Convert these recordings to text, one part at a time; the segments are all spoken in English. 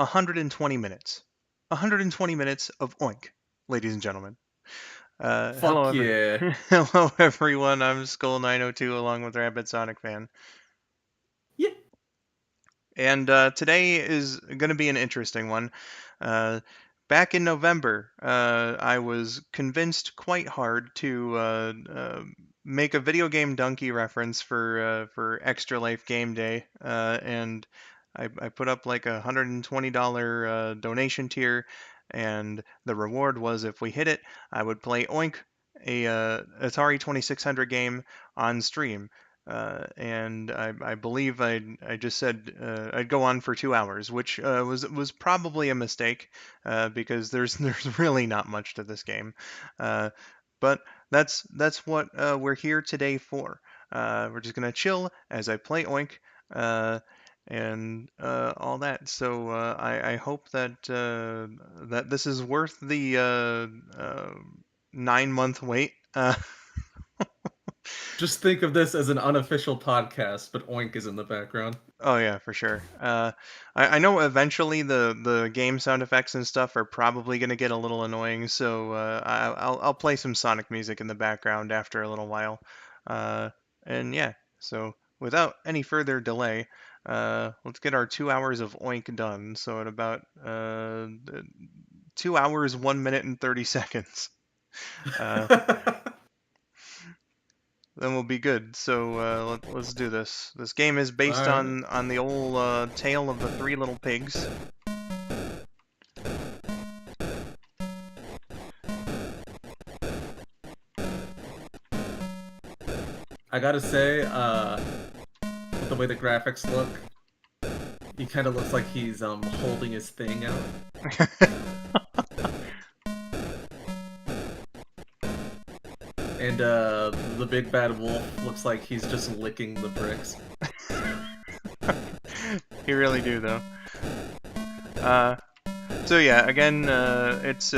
120 minutes. 120 minutes of Oink, ladies and gentlemen. Fuck yeah. Hello everyone, I'm skull902 along with RabidSonicFan. Yeah. And today is going to be an interesting one. Back in November, I was convinced quite hard to make a video game donkey reference for Extra Life Game Day, and I put up like a $120 donation tier, and the reward was if we hit it, I would play Oink, a Atari 2600 game on stream. And I believe I just said I'd go on for 2 hours, which was probably a mistake because there's really not much to this game, but that's what we're here today for. We're just gonna chill as I play Oink. And all that. So I hope that that this is worth the 9-month wait. Just think of this as an unofficial podcast, but Oink is in the background. Oh yeah, for sure. I know eventually the game sound effects and stuff are probably gonna get a little annoying, so I'll play some Sonic music in the background after a little while. And yeah, so without any further delay, let's get our 2 hours of Oink done. So at about 2 hours, 1 minute and 30 seconds. Then we'll be good. So let's do this. This game is based Alright. on the old tale of the three little pigs. I gotta say, with the way the graphics look, he kind of looks like he's holding his thing out. And the big bad wolf looks like he's just licking the bricks. You really do, though. So yeah, again, it's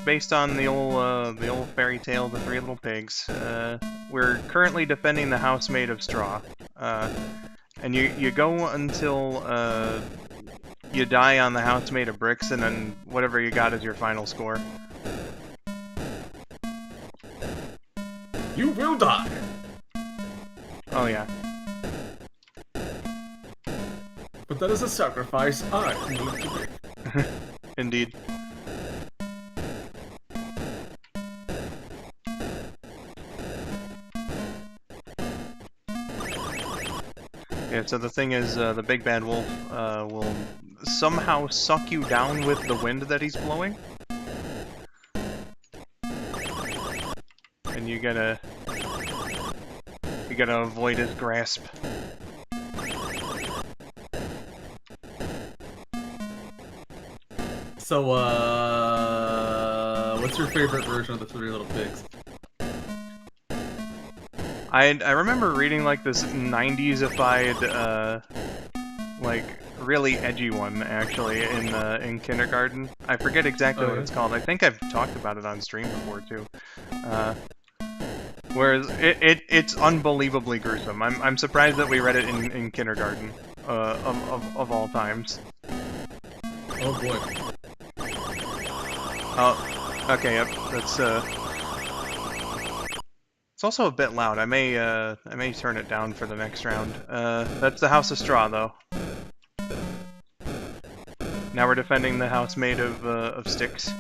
based on the old fairy tale, The Three Little Pigs. We're currently defending the house made of straw, and you go until you die on the house made of bricks, and then whatever you got is your final score. You will die! Oh yeah. But that is a sacrifice I need to make. Indeed. Yeah, so the thing is, the big bad wolf will somehow suck you down with the wind that he's blowing. And you gotta avoid his grasp. So, what's your favorite version of the Three Little Pigs? I remember reading like this 90s-ified, like really edgy one actually in kindergarten. I forget exactly what it's called. I think I've talked about it on stream before too. Whereas it's unbelievably gruesome. I'm surprised that we read it in kindergarten, of all times. Oh boy. Oh, okay, yep. That's it's also a bit loud. I may turn it down for the next round. That's the House of Straw, though. Now we're defending the house made of sticks.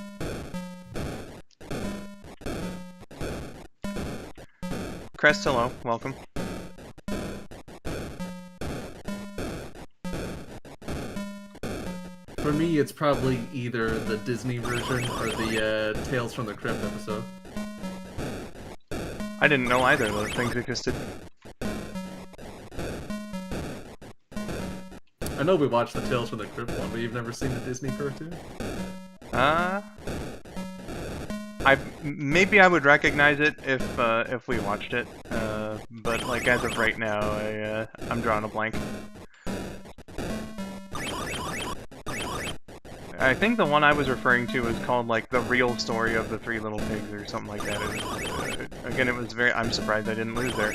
Crest, hello, welcome. For me, it's probably either the Disney version or the Tales from the Crypt episode. I didn't know either of those things existed. I know we watched the Tales from the Crypt one, but you've never seen the Disney cartoon? Maybe I would recognize it if we watched it, but like as of right now, I'm drawing a blank. I think the one I was referring to was called like The Real Story of the Three Little Pigs or something like that. Again, it was very. I'm surprised I didn't lose there.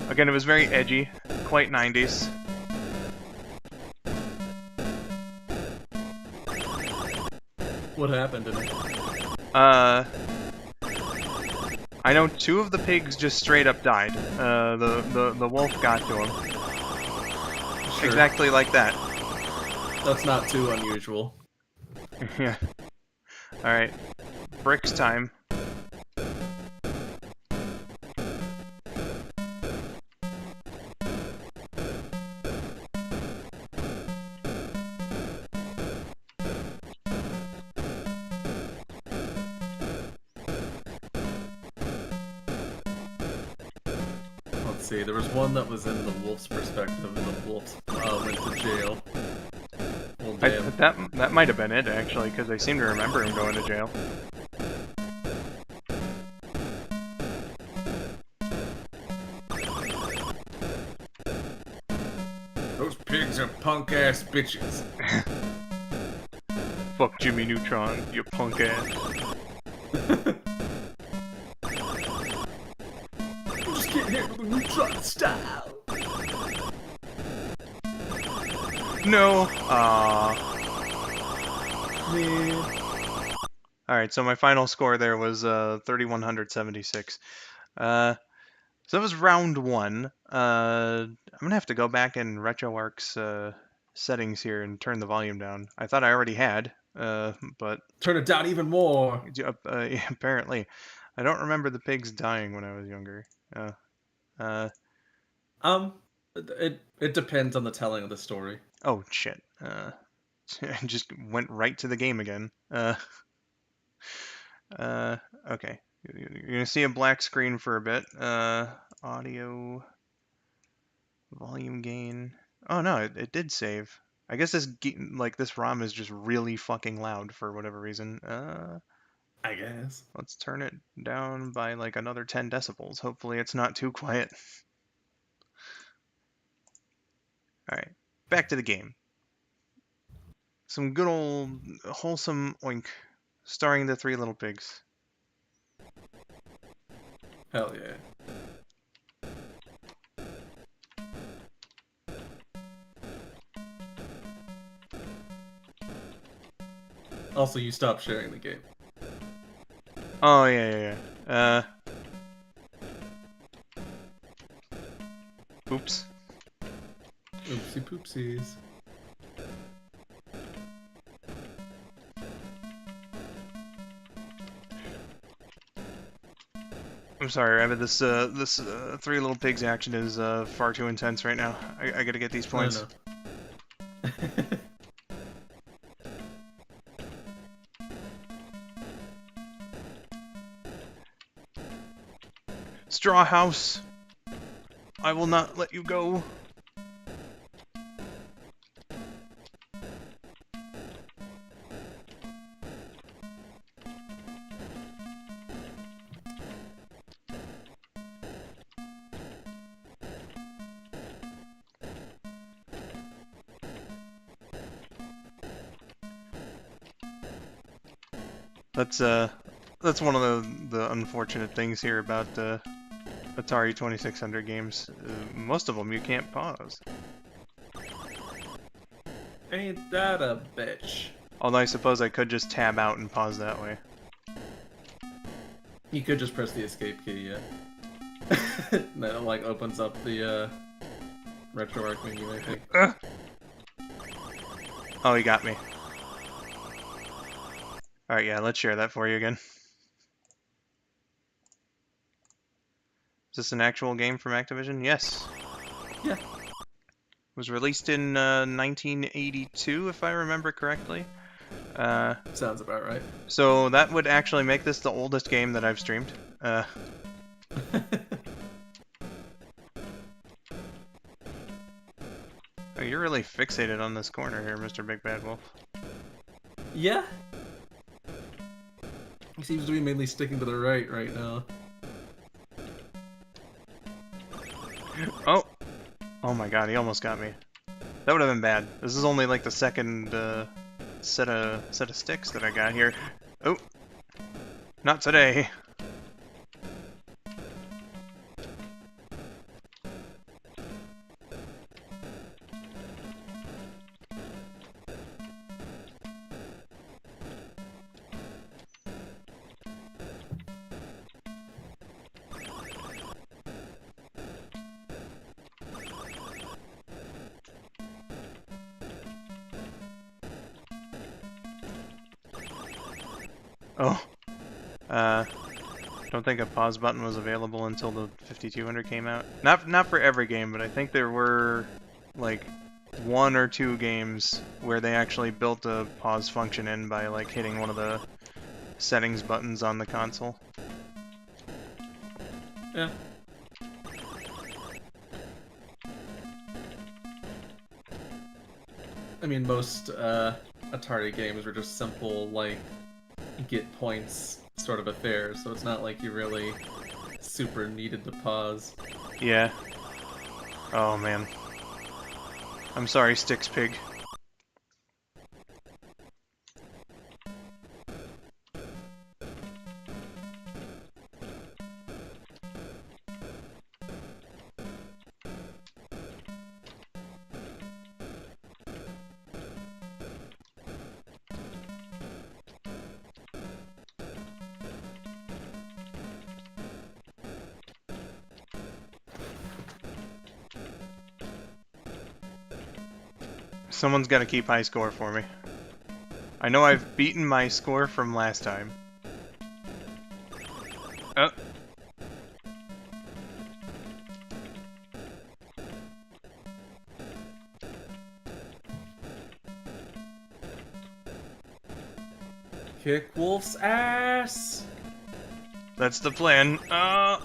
Again, it was very edgy, quite 90s. What happened in it? Uh, I know 2 of the pigs just straight up died. The wolf got to him. Sure. Exactly like that. That's not too unusual. Yeah. Alright. Bricks time. Let's see, there was one that was in the wolf's perspective, and the wolf went to jail. Well, damn. That might have been it, actually, because I seem to remember him going to jail. Those pigs are punk-ass bitches. Fuck Jimmy Neutron, you punk ass. You just can't handle the Neutron style. No! Man. Alright, so my final score there was 3,176. So that was round 1. I'm gonna have to go back in RetroArch's settings here and turn the volume down. I thought I already had, but Turn it down even more. apparently. I don't remember the pigs dying when I was younger. Uh, It depends on the telling of the story. oh shit. I just went right to the game again. Okay. You're gonna see a black screen for a bit. Audio, volume gain. Oh no, it did save. I guess this ROM is just really fucking loud for whatever reason. I guess. Let's turn it down by like another 10 decibels. Hopefully it's not too quiet. Alright, back to the game. Some good old wholesome Oink, starring the 3 little pigs. Hell yeah. Also, you stopped sharing the game. Oh yeah. Oops. Oopsie poopsies. I'm sorry, Rabbit. This 3 little pigs action is far too intense right now. I gotta get these points. No. Straw House, I will not let you go. That's one of the unfortunate things here about Atari 2600 games. Most of them you can't pause. Ain't that a bitch? Although I suppose I could just tab out and pause that way. You could just press the escape key, yeah. That like opens up the RetroArch menu, I think. Oh, he got me. Alright, yeah, let's share that for you again. Is this an actual game from Activision? Yes. Yeah. It was released in 1982, if I remember correctly. Sounds about right. So that would actually make this the oldest game that I've streamed. Oh, you're really fixated on this corner here, Mr. Big Bad Wolf. Yeah. He seems to be mainly sticking to the right now. Oh! Oh my god, he almost got me. That would have been bad. This is only like the second set of sticks that I got here. Oh! Not today. Oh, don't think a pause button was available until the 5200 came out. Not for every game, but I think there were like 1 or 2 games where they actually built a pause function in by like hitting one of the settings buttons on the console. Yeah. I mean, most Atari games were just simple, like, get points sort of affair, so it's not like you really super needed to pause. Yeah. Oh man. I'm sorry, Sticks Pig. Someone's got to keep high score for me. I know I've beaten my score from last time. Oh. Kick Wolf's ass! That's the plan. Oh!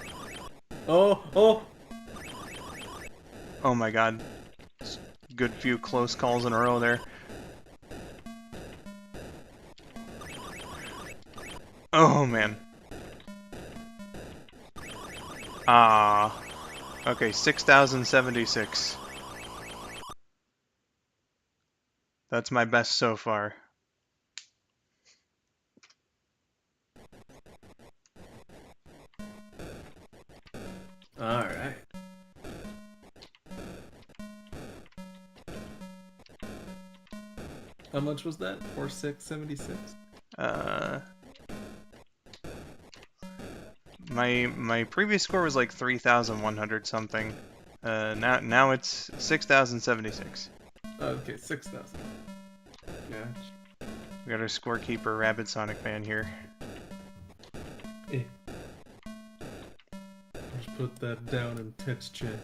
Oh my god. Good few close calls in a row there. Oh man. Ah. Okay, 6,076. That's my best so far. Alright. How much was that? 4,676? My previous score was like 3,100 something. Now it's 6,076. Okay, 6,000. Yeah. We got our scorekeeper, RabidSonicFan here. Eh. Let's put that down in text chat.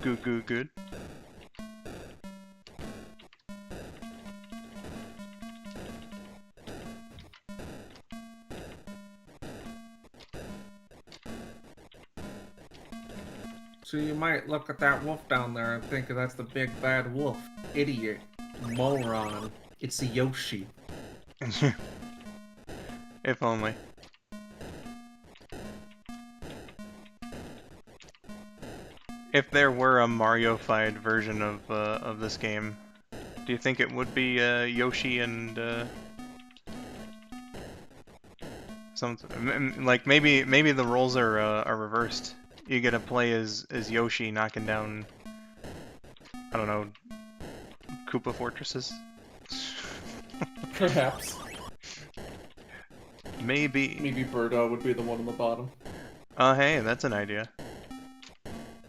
Good. So you might look at that wolf down there and think that's the big bad wolf. Idiot. Moron. It's a Yoshi. If only. If there were a Mario-fied version of this game, do you think it would be Yoshi and something like maybe the roles are reversed? You get to play as Yoshi knocking down, I don't know, Koopa fortresses. Perhaps. Maybe. Maybe Birdo would be the one on the bottom. Oh, hey, that's an idea.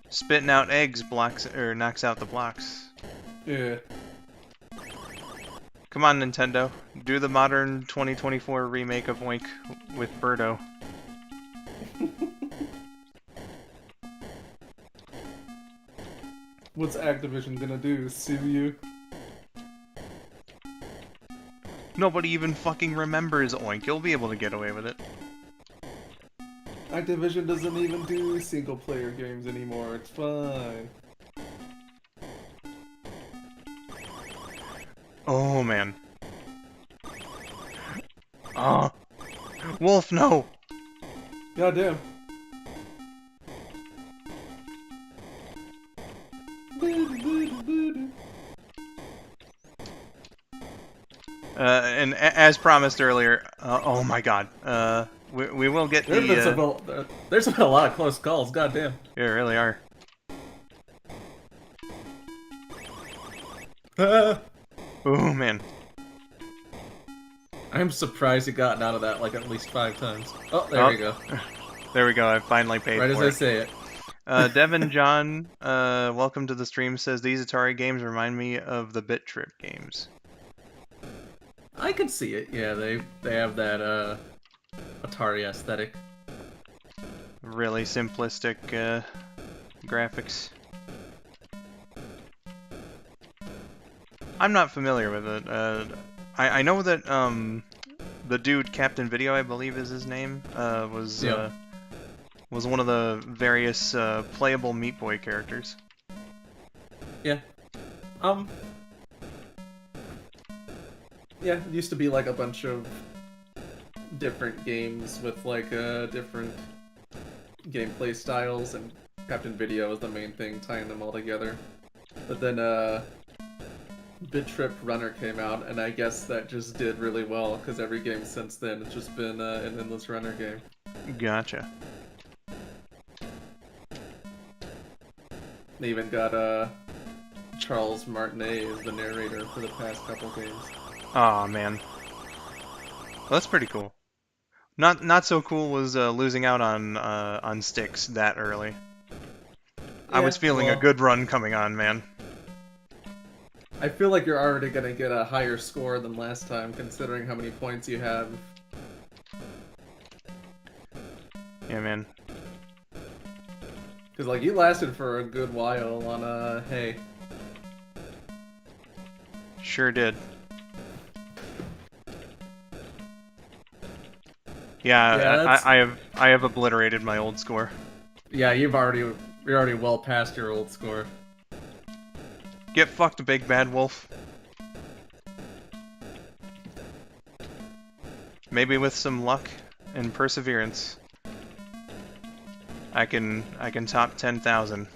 Spitting out eggs knocks out the blocks. Yeah. Come on, Nintendo. Do the modern 2024 remake of Oink with Birdo. What's Activision gonna do? Sue you? Nobody even fucking remembers Oink. You'll be able to get away with it. Activision doesn't even do single-player games anymore. It's fine. Oh, man. Ah. Wolf, no! Goddamn. And as promised earlier, oh my god, we will get There's been a lot of close calls, goddamn. Yeah, really are. Oh man. I'm surprised you gotten out of that like at least 5 times. Oh, there we go. There we go, I finally paid right for as I say it. Devin John, welcome to the stream, says these Atari games remind me of the Bit Trip games. I could see it. Yeah, they have that Atari aesthetic. Really simplistic graphics. I'm not familiar with it. I know that the dude Captain Video, I believe is his name, Yep. was one of the various playable Meat Boy characters. Yeah. Um. Yeah, it used to be like a bunch of different games with like different gameplay styles, and Captain Video is the main thing tying them all together. But then Bit Trip Runner came out, and I guess that just did really well because every game since then has just been an endless runner game. Gotcha. They even got Charles Martinet as the narrator for the past couple games. Aw, man. Well, that's pretty cool. Not so cool was losing out on sticks that early. I Yeah, was feeling a well, good run coming on, man. I feel like you're already gonna get a higher score than last time, considering how many points you have. Yeah, man. Because, like, you lasted for a good while on, hay. Sure did. Yeah, Yeah, that's... I have obliterated my old score. Yeah, you're already well past your old score. Get fucked, big bad wolf. Maybe with some luck and perseverance, I can top 10,000.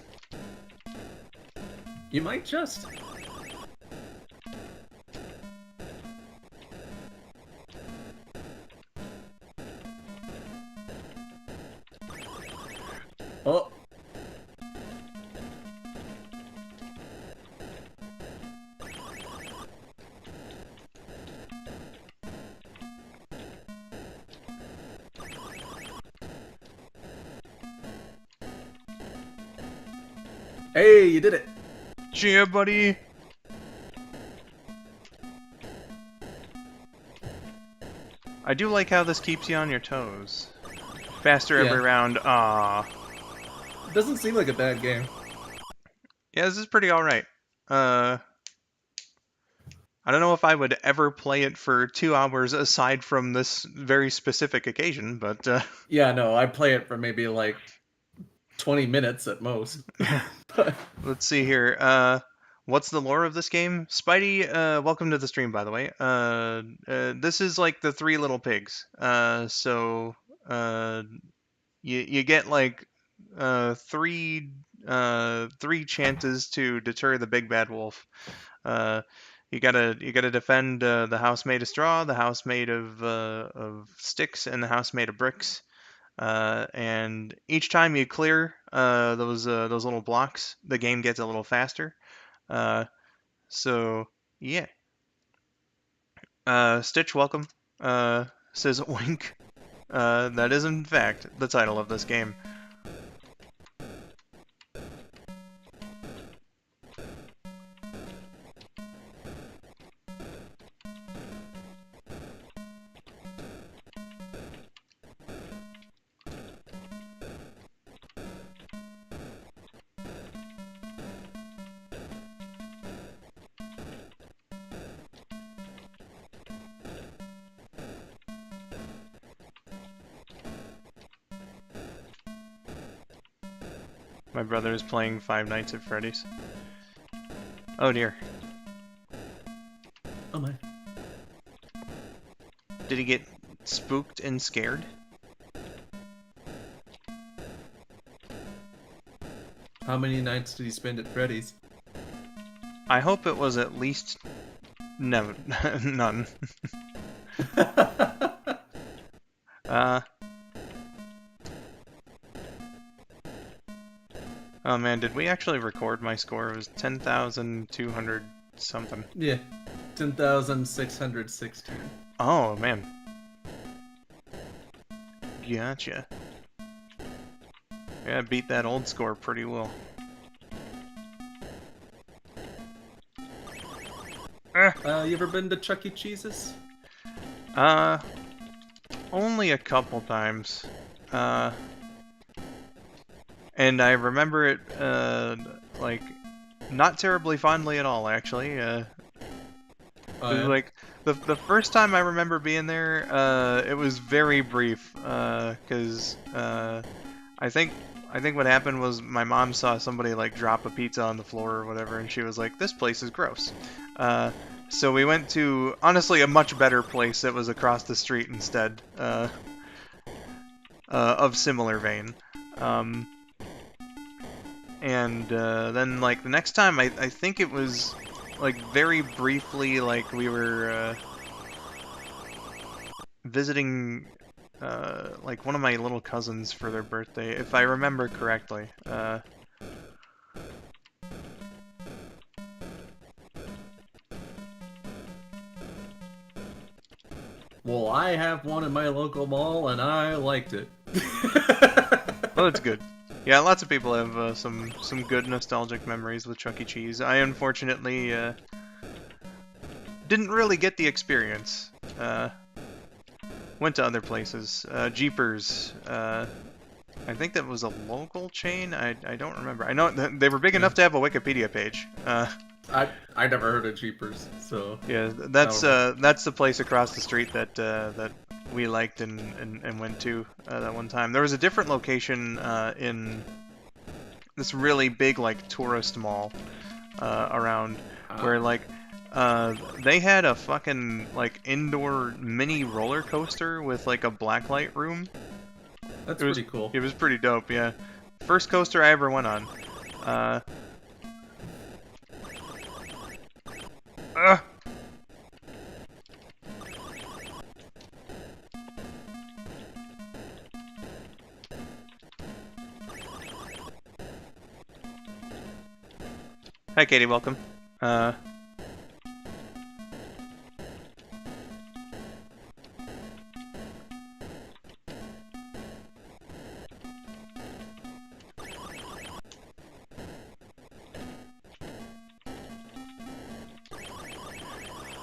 You might just. Oh. Hey, you did it! Yeah, buddy. I do like how this keeps you on your toes. Faster every Yeah. round. Ah. It doesn't seem like a bad game. Yeah, this is pretty alright. I don't know if I would ever play it for 2 hours aside from this very specific occasion, but Yeah, no, I play it for maybe like 20 minutes at most. But let's see here. What's the lore of this game? Spidey, welcome to the stream, by the way. This is like the Three Little Pigs. Uh, you get like three chances to deter the big bad wolf. Uh, you gotta defend the house made of straw, the house made of sticks, and the house made of bricks. And each time you clear those little blocks, the game gets a little faster. Uh, so yeah. Stitch, welcome. Says Oink. That is in fact the title of this game. My brother is playing Five Nights at Freddy's. Oh dear. oh my. Did he get spooked and scared? How many nights did you spend at Freddy's? I hope it was at least no, none. Uh. Oh man, did we actually record my score? It was 10,200 something. Yeah. 10,616. Oh man. Gotcha. Yeah, I beat that old score pretty well. You ever been to Chuck E. Cheese's? Uh, only a couple times. Uh, and I remember it, like, not terribly fondly at all, actually. Oh It was yeah. like the first time I remember being there, it was very brief, 'cause I think what happened was my mom saw somebody like drop a pizza on the floor or whatever, and she was like, "This place is gross." Uh, so we went to honestly a much better place that was across the street instead, of similar vein. Um, and then like the next time, I think it was like very briefly, like we were visiting like one of my little cousins for their birthday, if I remember correctly. Well, I have one in my local mall, and I liked it. Well, it's good. Yeah, lots of people have some good nostalgic memories with Chuck E. Cheese. I unfortunately didn't really get the experience. Went to other places. Jeepers. I think that was a local chain. I don't remember. I know they were big Yeah. enough to have a Wikipedia page. I never heard of Jeepers, so Yeah, I don't know. that's the place across the street that we liked and went to that one time. There was a different location in this really big like tourist mall around Uh, where like they had a fucking like indoor mini roller coaster with like a blacklight room. that's It was pretty cool. it was pretty dope, yeah. First coaster I ever went on. Uh, uh Hi Katie, welcome. Uh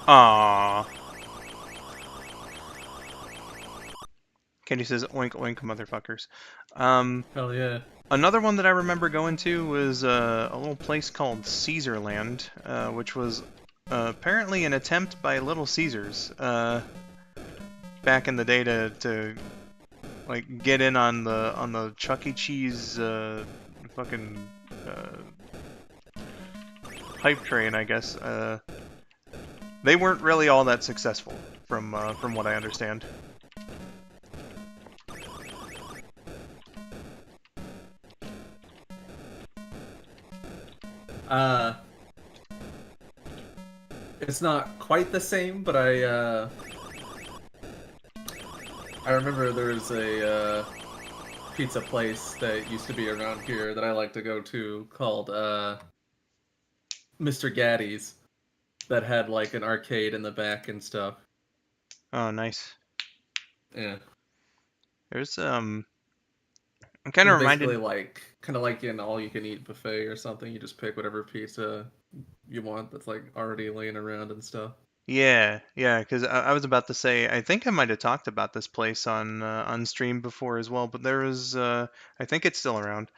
Aww. Katie says oink oink motherfuckers. Um Hell yeah. Another one that I remember going to was a little place called Caesarland, which was apparently an attempt by Little Caesars back in the day to like get in on the Chuck E. Cheese fucking hype train, I guess. They weren't really all that successful, from what I understand. Uh, it's not quite the same, but I remember there's a pizza place that used to be around here that I like to go to called Mr. Gaddy's that had like an arcade in the back and stuff. Oh, nice. Yeah. There's I'm It kind was of basically reminded. like kind of like an all you can eat buffet or something. You just pick whatever pizza you want that's like already laying around and stuff. Yeah, yeah, because I was about to say, I think I might have talked about this place on stream before as well, but there was, I think it's still around.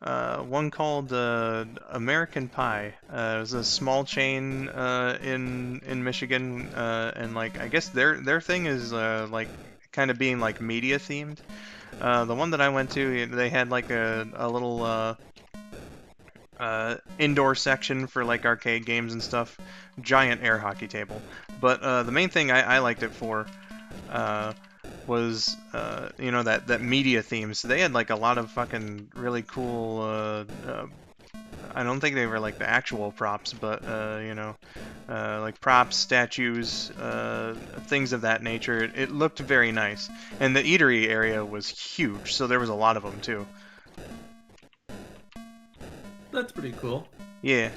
One called American Pie. It was a small chain in Michigan, and like I guess their thing is like kind of being like media themed. The one that I went to, they had like a little indoor section for like arcade games and stuff. Giant air hockey table. But the main thing I liked it for uh, was you know that media theme. So they had like a lot of fucking really cool. I don't think they were like the actual props, but you know, like props, statues, things of that nature. It looked very nice, and the eatery area was huge, so there was a lot of them too. That's pretty cool. Yeah,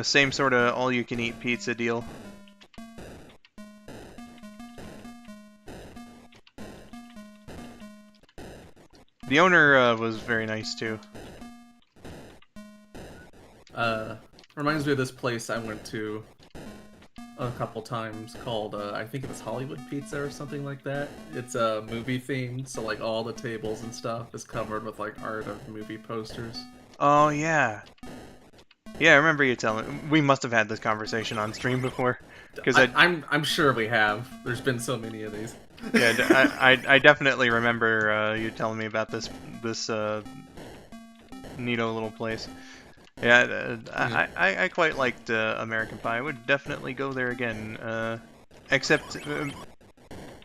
same sort of all-you-can-eat pizza deal. The owner was very nice too. Uh, reminds me of this place I went to a couple times called I think it was Hollywood Pizza or something like that. It's a movie themed, so like all the tables and stuff is covered with like art of movie posters. Oh yeah. Yeah, I remember you telling me. We must have had this conversation on stream before, because I'm sure we have. There's been so many of these. yeah, I definitely remember you telling me about this neato little place. Yeah, I quite liked American Pie. I would definitely go there again. Except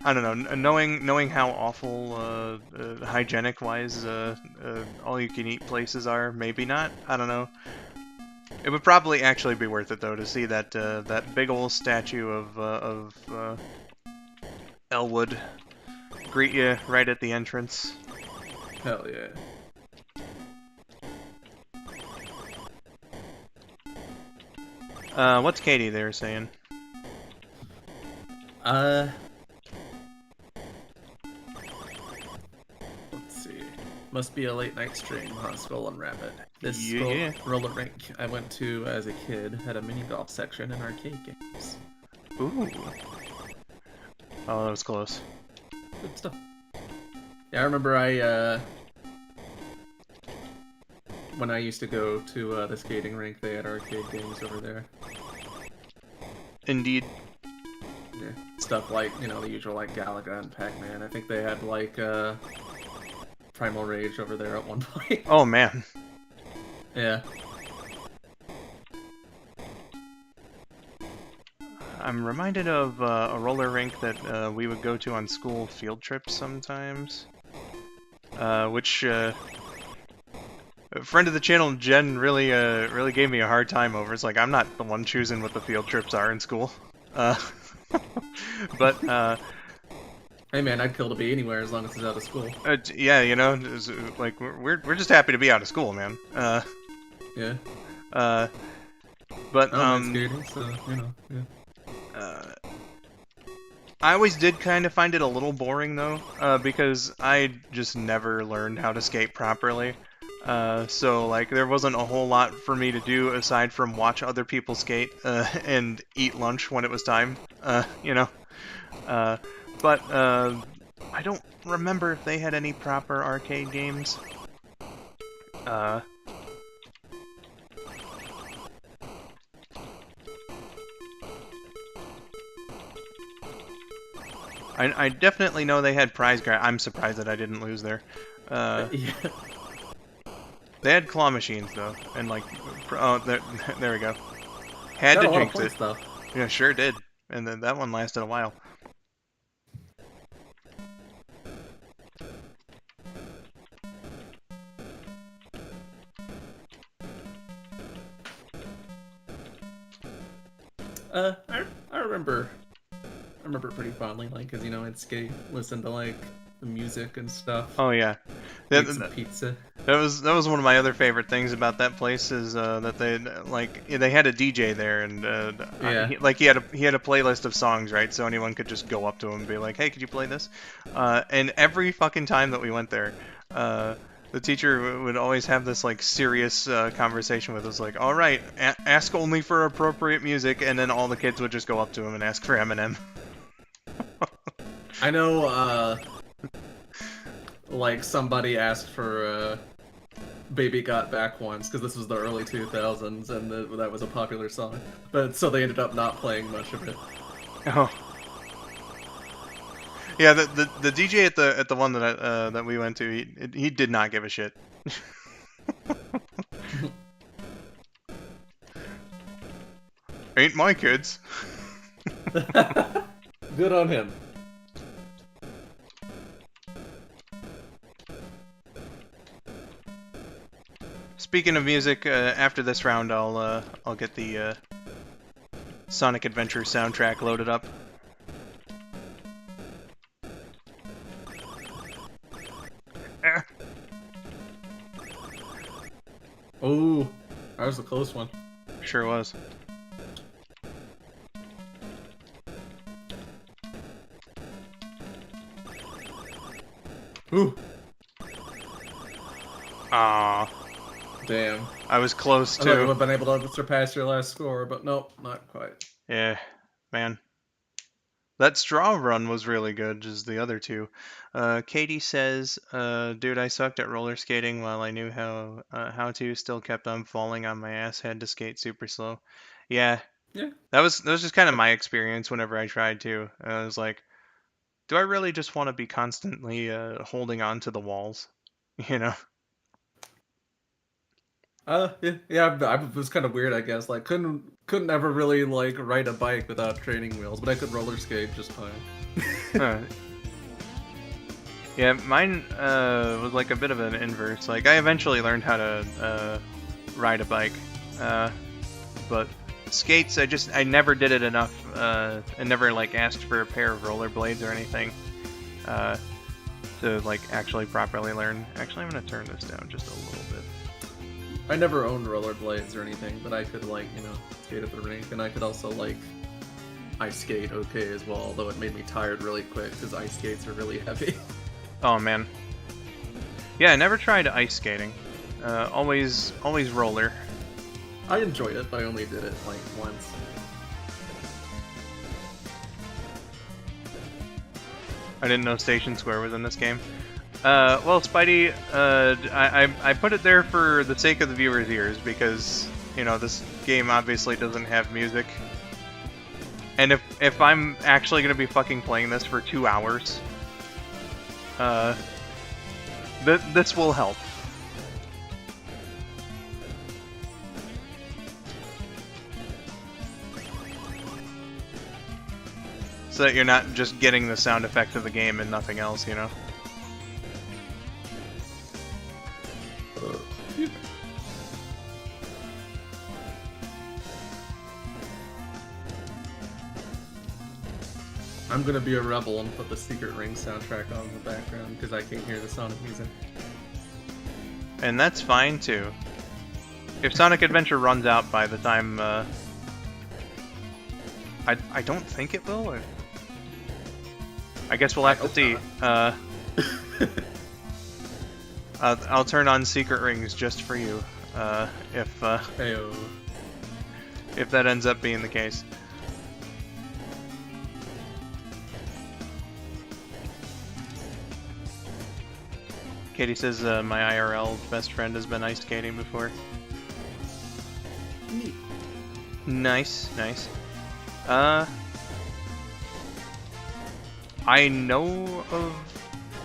I don't know, knowing how awful hygienic wise all you can eat places are, maybe not. I don't know. It would probably actually be worth it though to see that big old statue of Elwood greet you right at the entrance. Hell yeah. What's Katie there saying? Let's see. Must be a late night stream, huh? Skull and Rabbit. This Yeah. roller rink I went to as a kid had a mini golf section and arcade games. Ooh. Oh, that was close. Good stuff. Yeah, I remember when I used to go to the skating rink, they had arcade games over there. Indeed. Yeah, stuff like, you know, the usual like Galaga and Pac-Man. I think they had like Primal Rage over there at one point. Oh man. Yeah. I'm reminded of a roller rink that we would go to on school field trips sometimes. Which a friend of the channel, Jen, really gave me a hard time over. It's like I'm not the one choosing what the field trips are in school. But hey man, I'd kill to be anywhere as long as it's out of school. yeah, you know, like we're just happy to be out of school, man. Yeah. But I don't mind skating, so you know. Yeah. I always did kind of find it a little boring though, because I just never learned how to skate properly. So like there wasn't a whole lot for me to do aside from watch other people skate and eat lunch when it was time. You know. But I don't remember if they had any proper arcade games. I definitely know they had prize grab. I'm surprised that I didn't lose there. Yeah. They had claw machines though, and like, oh, there we go. Had to jinx it. Though. Yeah, sure did. And then that one lasted a while. I remember it pretty fondly, like, cause you know I'd skate, listen to like the music and stuff. Oh yeah, Eat some pizza. That was one of my other favorite things about that place is that they had a DJ there and yeah. he had a playlist of songs, right? So anyone could just go up to him and be like, "Hey, could you play this?" And every fucking time that we went there, the teacher would always have this like serious conversation with us, like, "All right, ask only for appropriate music," and then all the kids would just go up to him and ask for Eminem. I know, like somebody asked for Baby Got Back once, because this was the early 2000s, and that was a popular song. But so they ended up not playing much of it. Oh. Yeah, the DJ at the one that that we went to, he did not give a shit. Ain't my kids. Good on him. Speaking of music, after this round, I'll get the Sonic Adventure soundtrack loaded up. Oh, that was a close one. Sure was. Ooh. Ah. Damn. I was close I thought you would too. have been able to surpass your last score, but nope, not quite. Yeah. man. That straw run was really good, just the other two. Katie says, dude, I sucked at roller skating while I knew how to, still kept on falling on my ass, had to skate super slow. Yeah, Yeah. that was just kind of my experience whenever I tried to. I was like, do I really just want to be constantly holding on to the walls? You know? Yeah, I was kind of weird, I guess. Like, couldn't ever really like ride a bike without training wheels, but I could roller skate just fine. Huh. Yeah, mine was like a bit of an inverse. Like, I eventually learned how to ride a bike, but skates, I never did it enough. I never like asked for a pair of rollerblades or anything to like actually properly learn. Actually, I'm gonna turn this down just a little bit. I never owned rollerblades or anything, but I could like skate at the rink, and I could also like ice skate okay as well. Although it made me tired really quick because ice skates are really heavy. Oh man. Yeah, I never tried ice skating. Always roller. I enjoyed it, but I only did it like once. I didn't know Station Square was in this game. Well, Spidey, I put it there for the sake of the viewers' ears because, you know, this game obviously doesn't have music. And if I'm actually gonna be fucking playing this for 2 hours, this will help. So that you're not just getting the sound effect of the game and nothing else, you know? I'm gonna be a rebel and put the Secret Ring soundtrack on in the background because I can't hear the Sonic music. And that's fine too. If Sonic Adventure runs out by the time, I don't think it will. Or... I guess we'll have to see. I'll turn on Secret Rings just for you, if that ends up being the case. Katie says my IRL best friend has been ice skating before. Neat. Nice. I know of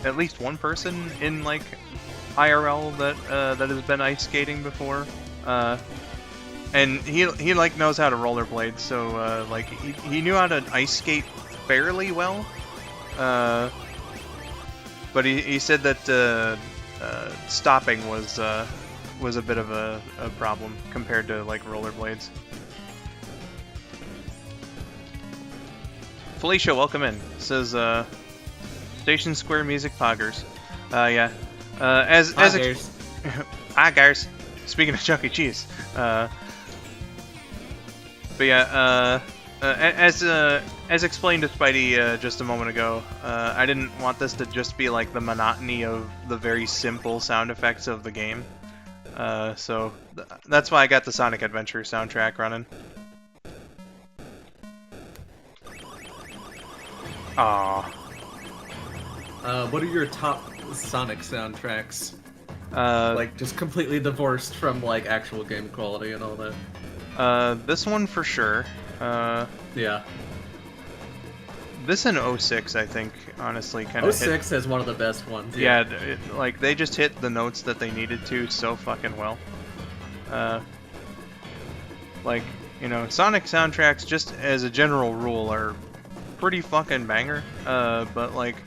at least one person in like IRL that has been ice skating before, and he like knows how to rollerblade, so like he knew how to ice skate fairly well, but he said that stopping was a bit of a problem compared to like rollerblades. Felicia, welcome in. Says Station Square Music Poggers. Yeah. Poggers. Speaking of Chuck E. Cheese. But yeah, as explained to Spidey just a moment ago, I didn't want this to just be like the monotony of the very simple sound effects of the game. So that's why I got the Sonic Adventure soundtrack running. Aww. What are your top Sonic soundtracks? Like just completely divorced from like actual game quality and all that. This one for sure. Yeah. This in 06, I think, honestly, kind of 06 has one of the best ones. Yeah, like, they just hit the notes that they needed to so fucking well. Like, you know, Sonic soundtracks, just as a general rule, are pretty fucking banger. But, like,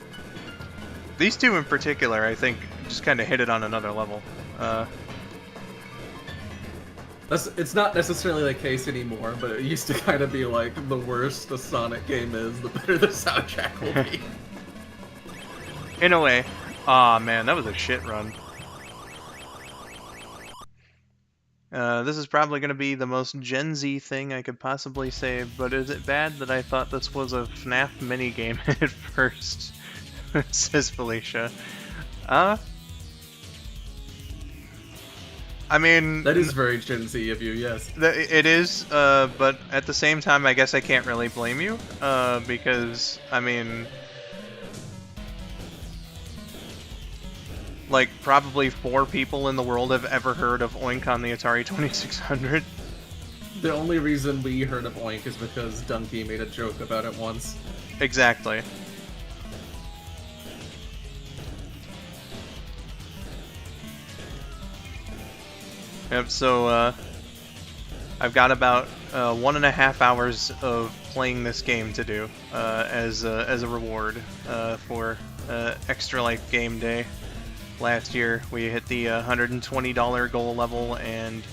these two in particular, I think, just kind of hit it on another level. It's not necessarily the case anymore, but it used to kind of be like the worse the Sonic game is, the better the soundtrack will be. In a way. Aw, man, that was a shit run. This is probably going to be the most Gen Z thing I could possibly say, but is it bad that I thought this was a FNAF minigame at first? Says Felicia. I mean, That is very Gen Z of you, yes. it is, but at the same time, I guess I can't really blame you, because, I mean, like, probably 4 people in the world have ever heard of Oink on the Atari 2600. The only reason we heard of Oink is because Donkey made a joke about it once. Exactly. Yep, so, I've got about 1.5 hours of playing this game to do as a reward for Extra Life Game Day. Last year we hit the $120 goal level, and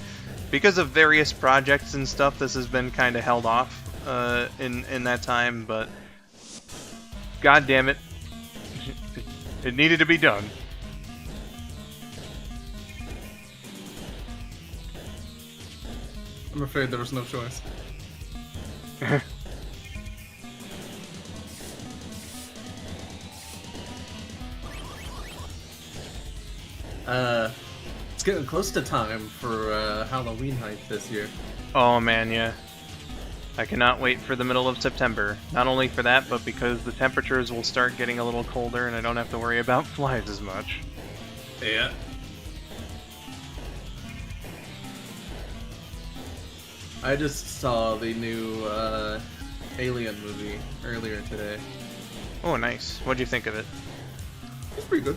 because of various projects and stuff, this has been kind of held off in that time. But god damn it, it needed to be done. I'm afraid there was no choice. It's getting close to time for Halloween night this year. Oh man, yeah. I cannot wait for the middle of September. Not only for that, but because the temperatures will start getting a little colder and I don't have to worry about flies as much. Yeah. I just saw the new Alien movie earlier today. Oh, nice. What'd you think of it? It's pretty good.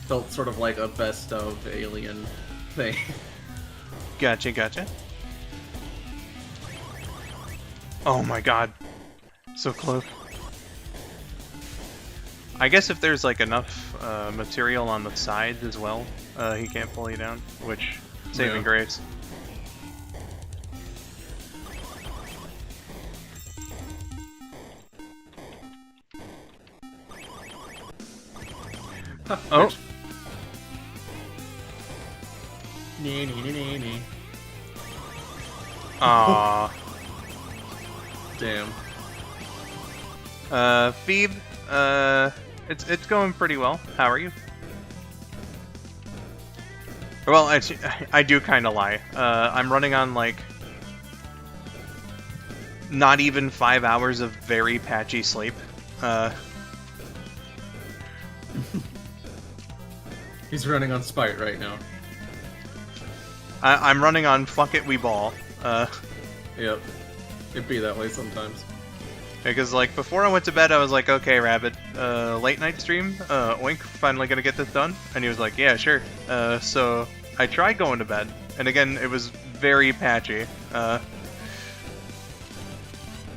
Felt sort of like a best of Alien thing. Gotcha, gotcha. Oh my god. So close. I guess if there's like enough material on the sides as well, he can't pull you down, which, saving grace. Oh. Aww. Damn. Phoebe, it's going pretty well. How are you? Well, I do kind of lie. I'm running on, like, not even 5 hours of very patchy sleep. He's running on Spite right now. I'm running on Fuck It We Ball. Yep. It'd be that way sometimes. Because, like, before I went to bed, I was like, okay, Rabbit, late night stream? Oink, finally gonna get this done? And he was like, yeah, sure. So I tried going to bed, and again, it was very patchy. And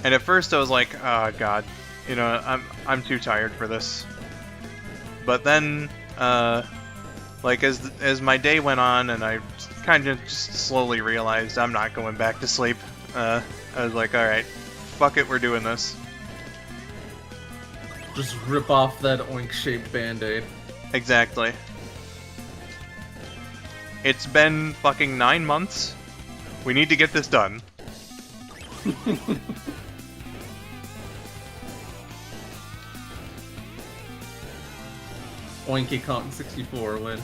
at first I was like, oh god, you know, I'm too tired for this. But then, like, as my day went on, and I kind of just slowly realized I'm not going back to sleep, I was like, alright, fuck it, we're doing this. Just rip off that Oink-shaped band-aid. Exactly. It's been fucking 9 months. We need to get this done. Oinky Kong 64 win.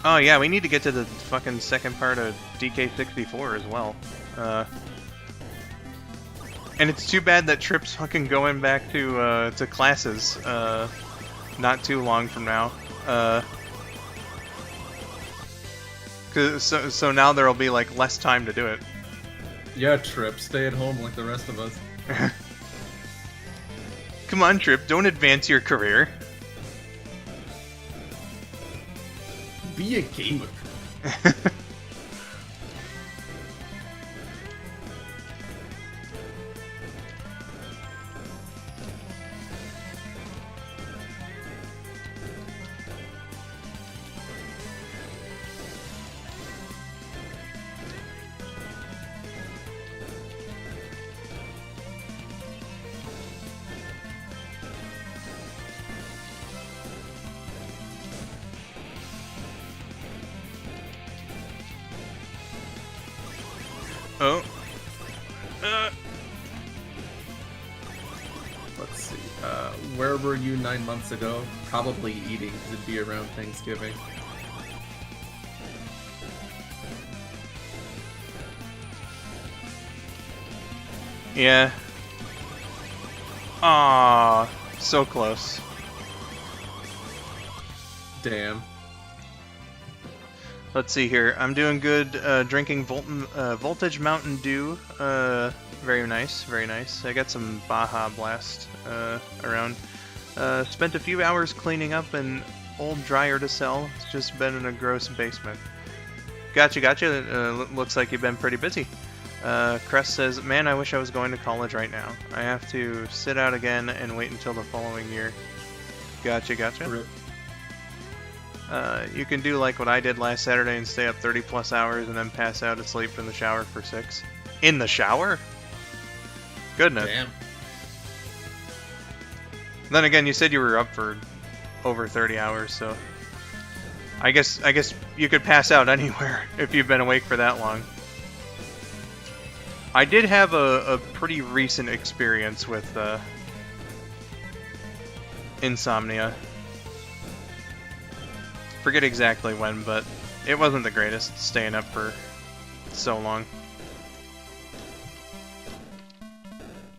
Oh yeah, we need to get to the fucking second part of DK64 as well. And it's too bad that Trip's fucking going back to classes not too long from now. So now there'll be like less time to do it. Yeah, Trip, stay at home like the rest of us. Come on, Trip, don't advance your career. Be a gamer. Oh. Let's see. Where were you 9 months ago? Probably eating, 'cause it'd be around Thanksgiving. Yeah. Ah, so close. Damn. Let's see here. I'm doing good. Drinking Voltage Mountain Dew. Very nice, very nice. I got some Baja Blast around. Spent a few hours cleaning up an old dryer to sell. It's just been in a gross basement. Gotcha. Looks like you've been pretty busy. Crest says, man, I wish I was going to college right now. I have to sit out again and wait until the following year. Gotcha. Rip. You can do like what I did last Saturday and stay up 30 plus hours and then pass out asleep in the shower for 6. In the shower? Goodness. Damn. Then again, you said you were up for over 30 hours, so I guess you could pass out anywhere if you've been awake for that long. I did have a pretty recent experience with insomnia. Forget exactly when, but it wasn't the greatest staying up for so long.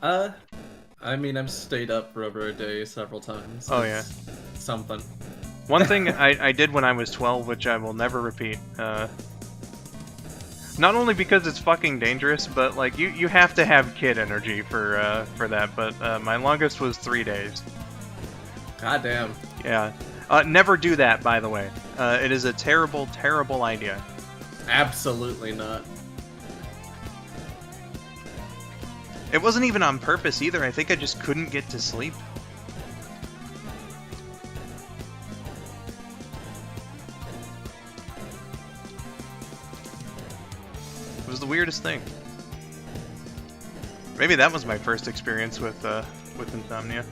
I mean, I've stayed up for over a day several times. Oh, It's something. One thing I did when I was 12, which I will never repeat, not only because it's fucking dangerous, but like you have to have kid energy for that. But my longest was 3 days. God damn. Yeah. Never do that, by the way. It is a terrible, terrible idea. Absolutely not. It wasn't even on purpose either. I think I just couldn't get to sleep. It was the weirdest thing. Maybe that was my first experience with insomnia.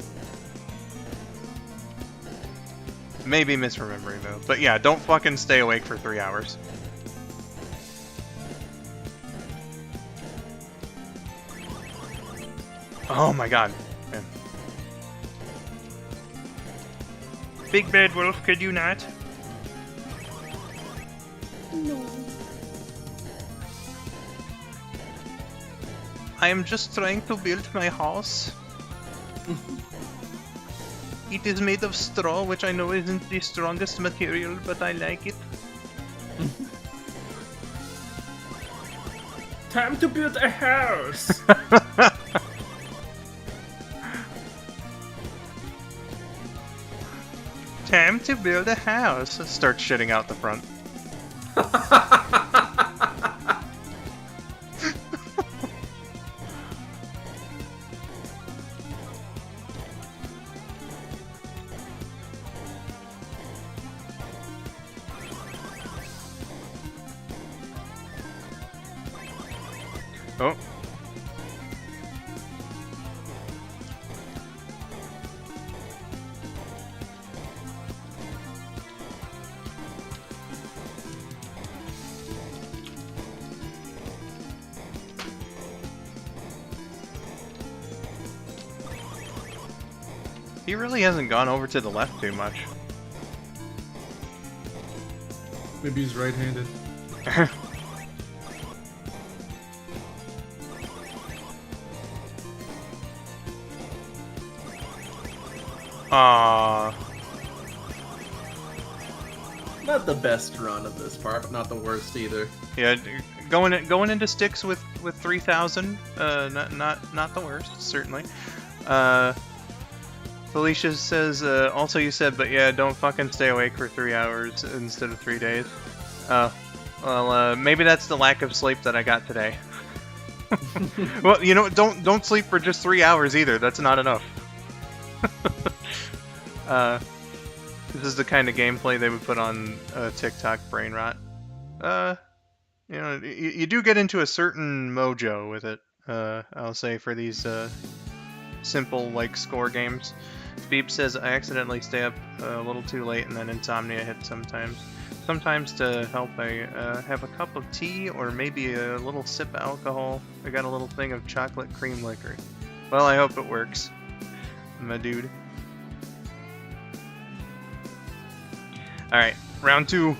Maybe misremembering though. But yeah, don't fucking stay awake for 3 hours. Oh my god. Man. Big Bad Wolf, could you not? No. I am just trying to build my house. It is made of straw, which I know isn't the strongest material, but I like it. Time to build a house! Time to build a house. Start shitting out the front. Oh. He really hasn't gone over to the left too much. Maybe he's right-handed. Aww. Not the best run of this part, but not the worst either. Yeah, going into sticks with 3000. Not the worst, certainly. Felicia says, also you said, but yeah, don't fucking stay awake for 3 hours instead of 3 days. Well, maybe that's the lack of sleep that I got today. Well, you know, don't sleep for just 3 hours either. That's not enough. This is the kind of gameplay they would put on TikTok brain rot. You know, you do get into a certain mojo with it. I'll say for these simple like score games. Beep says I accidentally stay up a little too late and then insomnia hits sometimes. Sometimes to help I have a cup of tea or maybe a little sip of alcohol. I got a little thing of chocolate cream liquor. Well, I hope it works, my dude. Alright, round 2.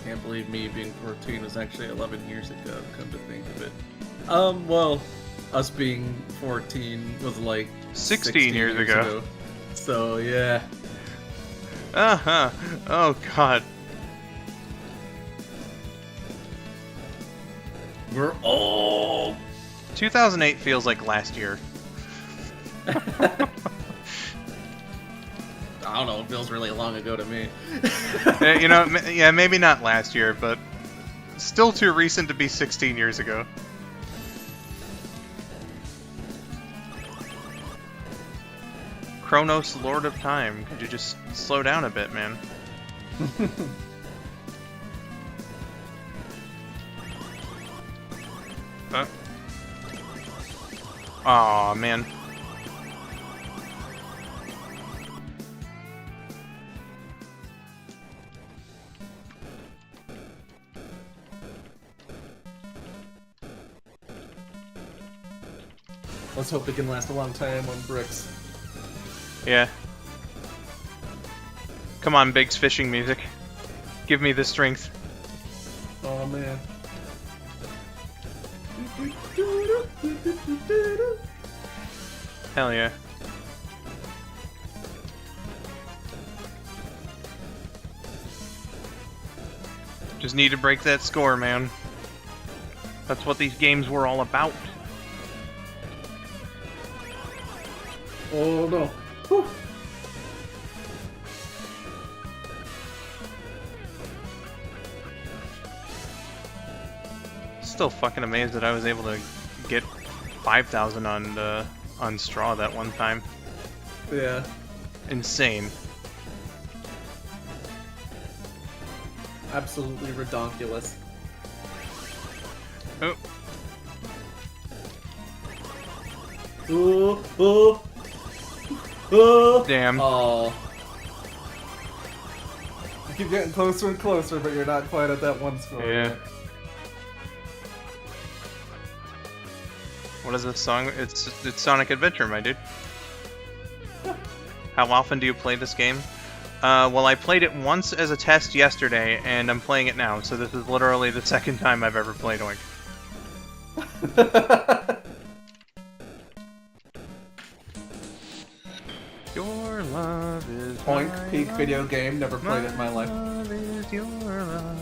Can't believe me being 14 was actually 11 years ago, come to think of it. Well, us being 14 was like 16 years ago. So, yeah. Uh-huh. Oh, God. We're old! 2008 feels like last year. I don't know, it feels really long ago to me. You know, yeah, maybe not last year, but still too recent to be 16 years ago. Kronos, Lord of Time. Could you just slow down a bit, man? Aw, man. Let's hope it can last a long time on bricks. Yeah. Come on, Biggs fishing music. Give me the strength. Oh man. Hell yeah. Just need to break that score, man. That's what these games were all about. Oh no. Whew. Still fucking amazed that I was able to get 5,000 on straw that one time. Yeah. Insane. Absolutely redonkulous. Oh. Ooh, ooh. Ooh. Damn. Oh. You keep getting closer and closer, but you're not quite at that one score Yeah. yet. What is this song? It's Sonic Adventure, my dude. How often do you play this game? Well, I played it once as a test yesterday, and I'm playing it now, so this is literally the second time I've ever played Oink. Your love is Oink, peak video game, never played it in my life. Love is your love.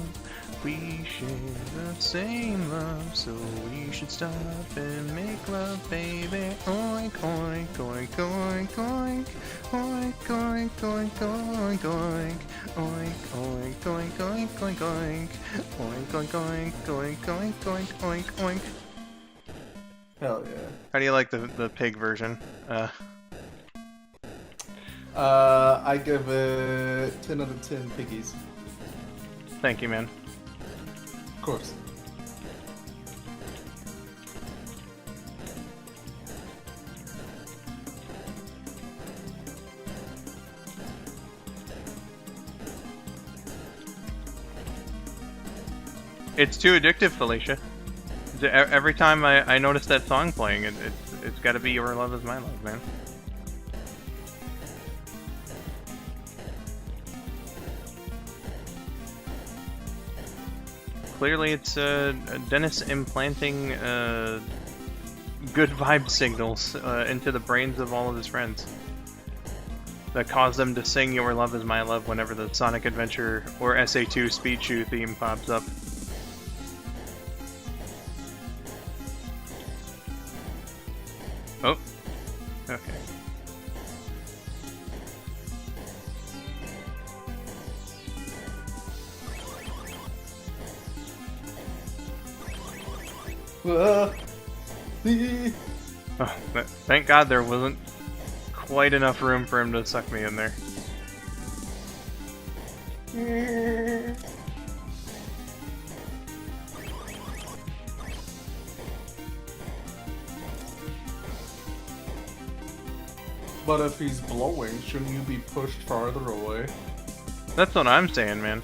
We share the same love, so we should stop and make love, baby. Oink, oink, oink, oink, oink. Oink, oink, oink, oink, oink. Oink, oink, oink, oink, oink, oink. Oink, oink, oink, oink, oink, oink, oink, oink. Hell yeah. How do you like the pig version? I give it 10 out of 10 piggies. Thank you, man. Of course. It's too addictive, Felicia. Every time I notice that song playing, it's got to be Your Love Is My Love, man. Clearly, it's Dennis implanting good vibe signals into the brains of all of his friends that cause them to sing Your Love Is My Love whenever the Sonic Adventure or SA2 Speed Chew theme pops up. Oh, okay. Oh, thank God there wasn't quite enough room for him to suck me in there. But if he's blowing, shouldn't you be pushed farther away? That's what I'm saying, man.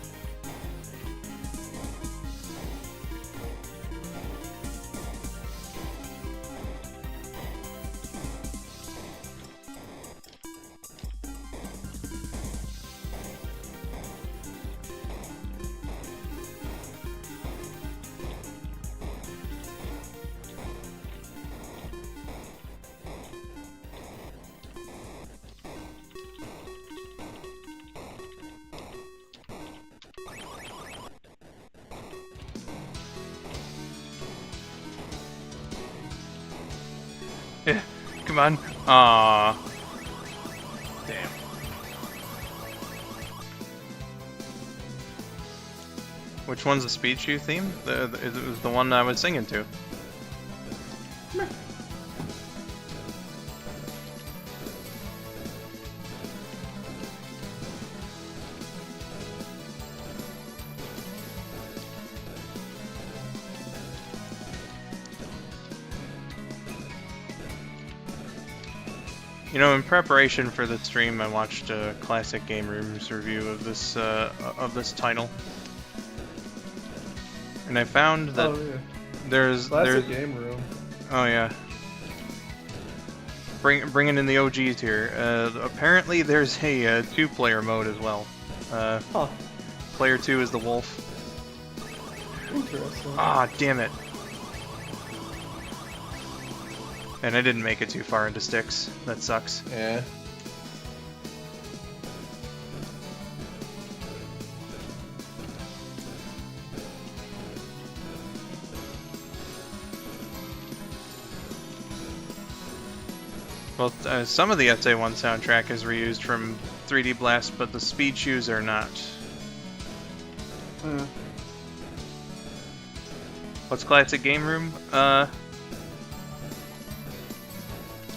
Come on. Aww. Damn. Which one's the Speed Shoe theme? It was the one I was singing to. You know, in preparation for the stream, I watched a Classic Game Room's review of this title, and I found that there's Classic Game Room. Oh yeah, bringing in the OGs here. Apparently, there's a 2-player mode as well. Huh. Player 2 is the wolf. Interesting. Ah, damn it. And I didn't make it too far into sticks. That sucks. Yeah. Well, some of the SA1 soundtrack is reused from 3D Blast, but the Speed Shoes are not. What's Classic Game Room?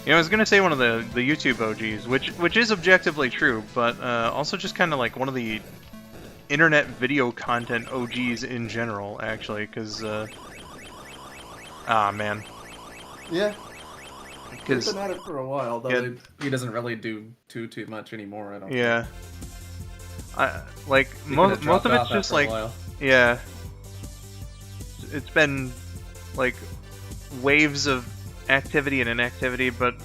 You know, I was gonna say one of the YouTube OGs, which is objectively true, but also just kind of like one of the internet video content OGs in general, actually, because man. Yeah. Because He's been at it for a while, though yeah, he doesn't really do too much anymore. I don't. Yeah. Like He most kinda of it's dropped off just after a like while. yeah. It's been like waves of activity and inactivity, but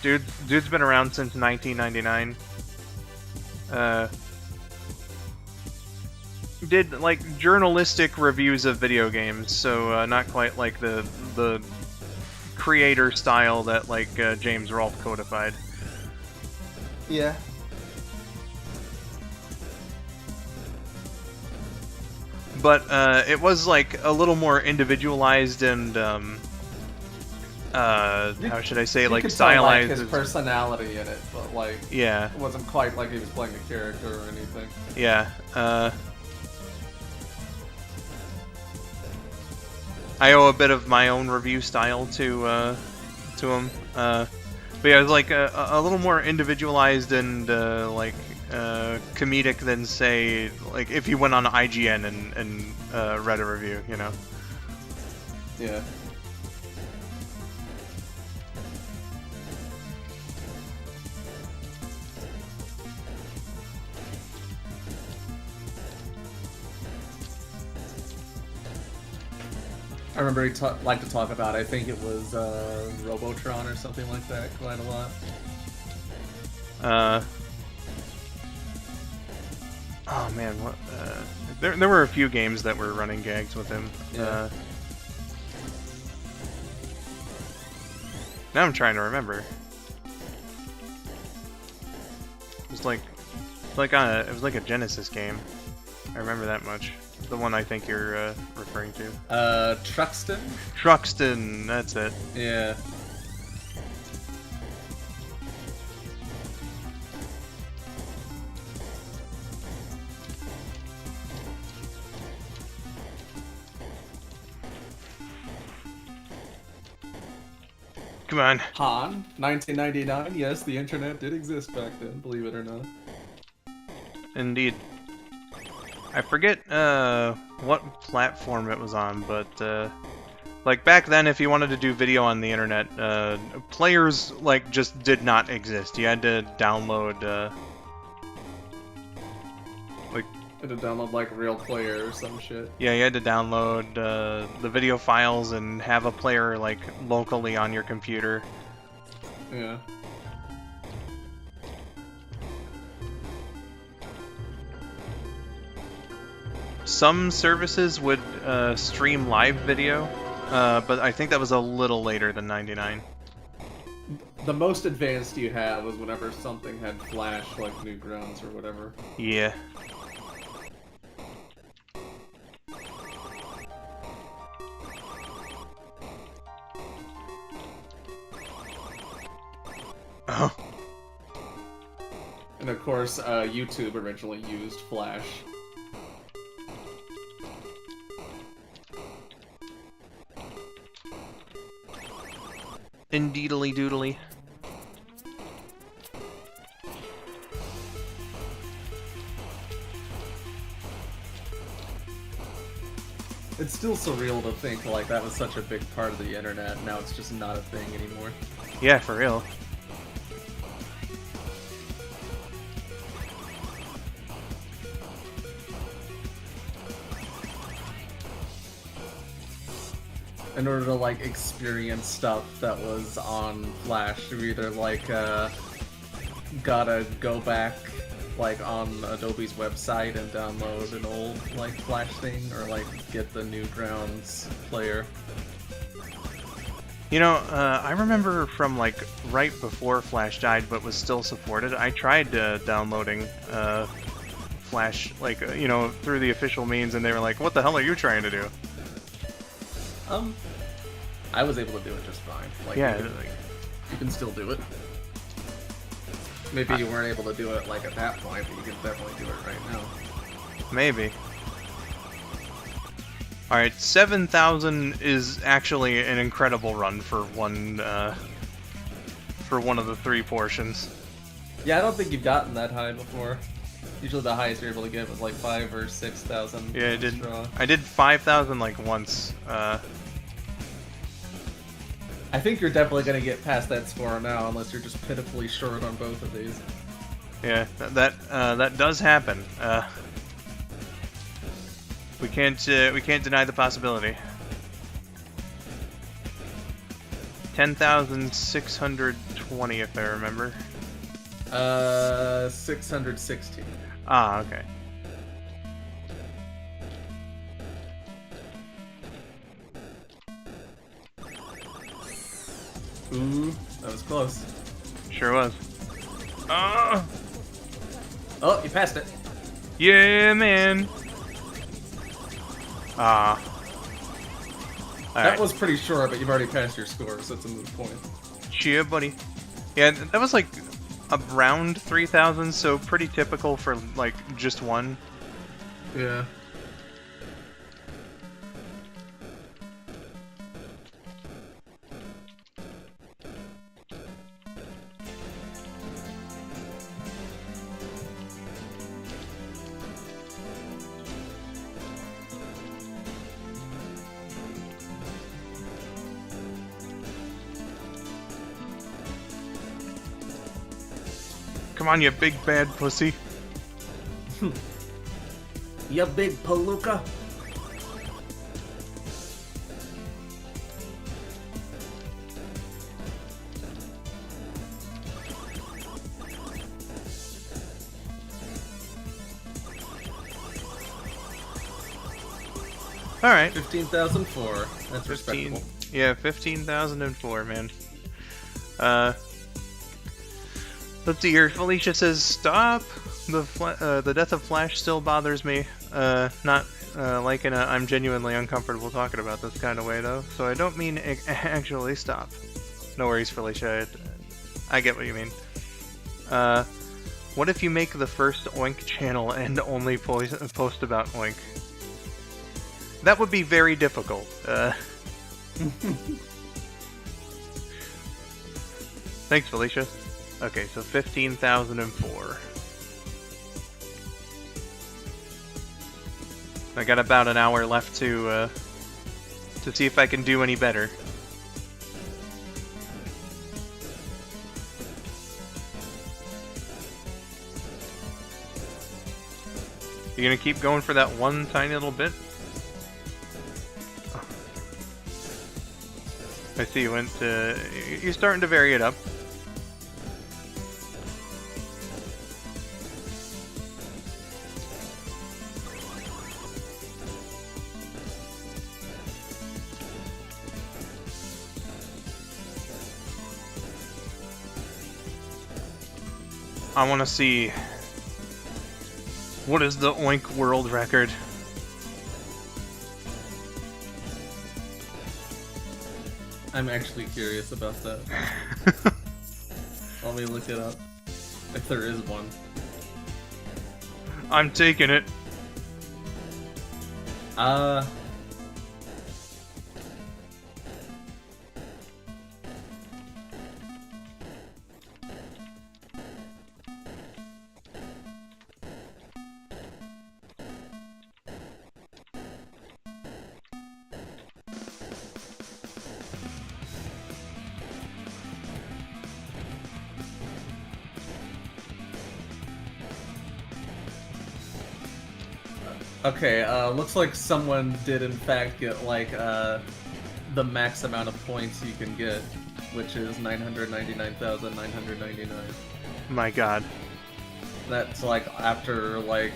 dude's been around since 1999. Did like journalistic reviews of video games, so not quite like the creator style that like James Rolfe codified. Yeah. But it was like a little more individualized and how should I say, like could tell, stylized. Like, his personality in it, but like yeah, it wasn't quite like he was playing a character or anything. yeah. I owe a bit of my own review style to him. But yeah, it was like a little more individualized and like comedic than say like if you went on IGN and read a review, you know. Yeah. I remember he liked to talk about, I think it was Robotron or something like that, quite a lot. Oh man, what? There were a few games that were running gags with him. Yeah. Now I'm trying to remember. It was like it was like a Genesis game. I remember that much. The one I think you're referring to. Truxton? Truxton, that's it. Yeah. Come on. Han, 1999. Yes, the internet did exist back then, believe it or not. Indeed. I forget what platform it was on, but like back then, if you wanted to do video on the internet, players like just did not exist. You had to download like You had to download like Real Player or some shit. yeah, you had to download the video files and have a player like locally on your computer. Yeah. Some services would stream live video, but I think that was a little later than 99. The most advanced you had was whenever something had Flash, like Newgrounds or whatever. Yeah. course, YouTube originally used Flash. Indeedly doodly. It's still surreal to think like that was such a big part of the internet. Now it's just not a thing anymore. Yeah, for real. In order to like experience stuff that was on Flash, you either like gotta go back like on Adobe's website and download an old like Flash thing, or like get the Newgrounds player. You know, I remember from like right before Flash died, but was still supported. I tried downloading Flash, like you know, through the official means, and they were like, "What the hell are you trying to do?" I was able to do it just fine. Like, Yeah, you can still do it. Maybe you weren't able to do it like at that point, but you can definitely do it right now. maybe. All right, 7,000 is actually an incredible run for one of the 3 portions. Yeah, I don't think you've gotten that high before. Usually the highest you're able to get was like 5,000 or 6,000. Yeah, Draw. I did 5,000 like once. I think you're definitely gonna get past that score now, unless you're just pitifully short on both of these. Yeah, that does happen. We can't deny the possibility. 10,620 if I remember. 616. Ah, okay. Ooh, that was close. Sure was. Ah! Oh, you passed it. Yeah, man. Ah. That was pretty short, but you've already passed your score, so it's a moot point. Cheer, buddy. Yeah, that was like around 3,000, so pretty typical for like just one. Yeah. Come on, you big bad pussy. Ya big palooka. All right. 15,004. That's respectable. Yeah, 15,004, man. Let's see here. Felicia says, "Stop. The death of Flash still bothers me. Not like in a I'm genuinely uncomfortable talking about this kind of way, though. So I don't mean actually stop. No worries, Felicia. I get what you mean. What if you make the first Oink channel and only post about Oink? That would be very difficult. Thanks, Felicia. Okay, so 15,004. I got about an hour left to see if I can do any better. You gonna keep going for that one tiny little bit? I see you went to... You're starting to vary it up. I want to see... What is the Oink world record? I'm actually curious about that. Let me look it up. If there is one. I'm taking it. Okay, looks like someone did in fact get, like, the max amount of points you can get, which is 999,999. My god. That's, like, after, like,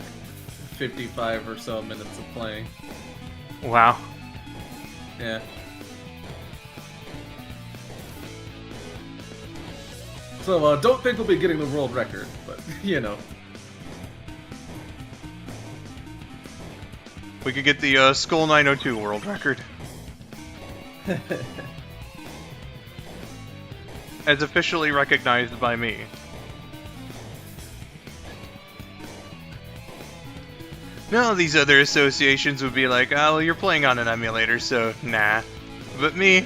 55 or so minutes of playing. Wow. Yeah. So, don't think we'll be getting the world record, but, you know. We could get the skull902 world record. As officially recognized by me. No, these other associations would be like, oh, well, you're playing on an emulator, so nah. But me, you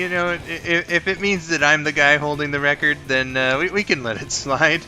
know, if it means that I'm the guy holding the record, then we can let it slide.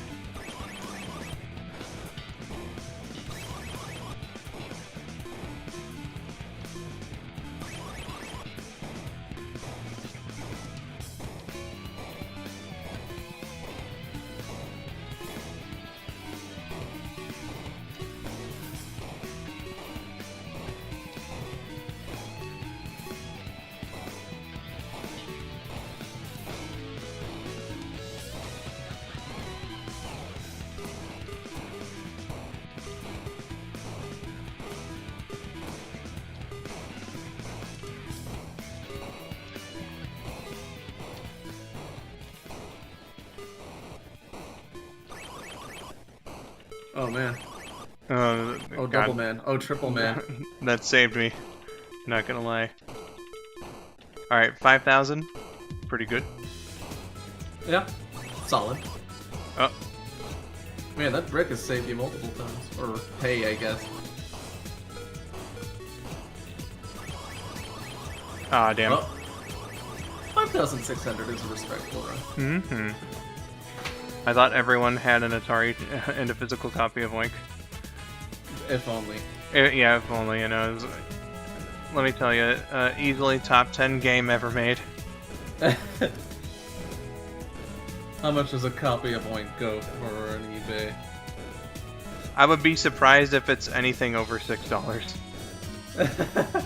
Oh, man. Oh, God. Double man. Oh, triple man. That saved me. Not gonna lie. Alright, 5,000. Pretty good. Yeah. Solid. Oh. Man, that brick has saved you multiple times. Or pay, I guess. Ah, damn. Well, 5,600 is a respectable run. Mm-hmm. I thought everyone had an Atari and a physical copy of Oink. If only. Yeah, if only, you know. Let me tell you, easily top 10 game ever made. How much does a copy of Oink go for on eBay? I would be surprised if it's anything over $6.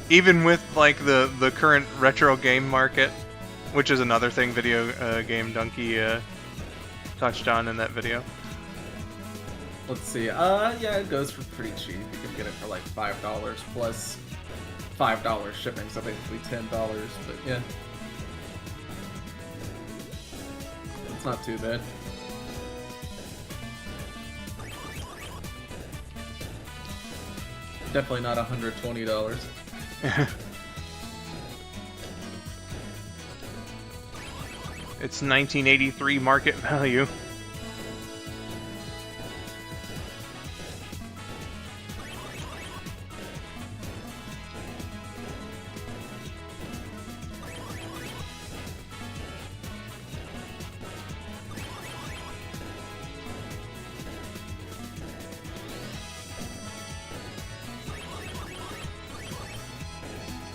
Even with, like, the current retro game market, which is another thing Video Game Donkey touched on in that video. Let's see. Yeah, it goes for pretty cheap. You can get it for like $5 plus $5 shipping, so basically $10. But yeah, it's not too bad. Definitely not $120. It's 1983 market value.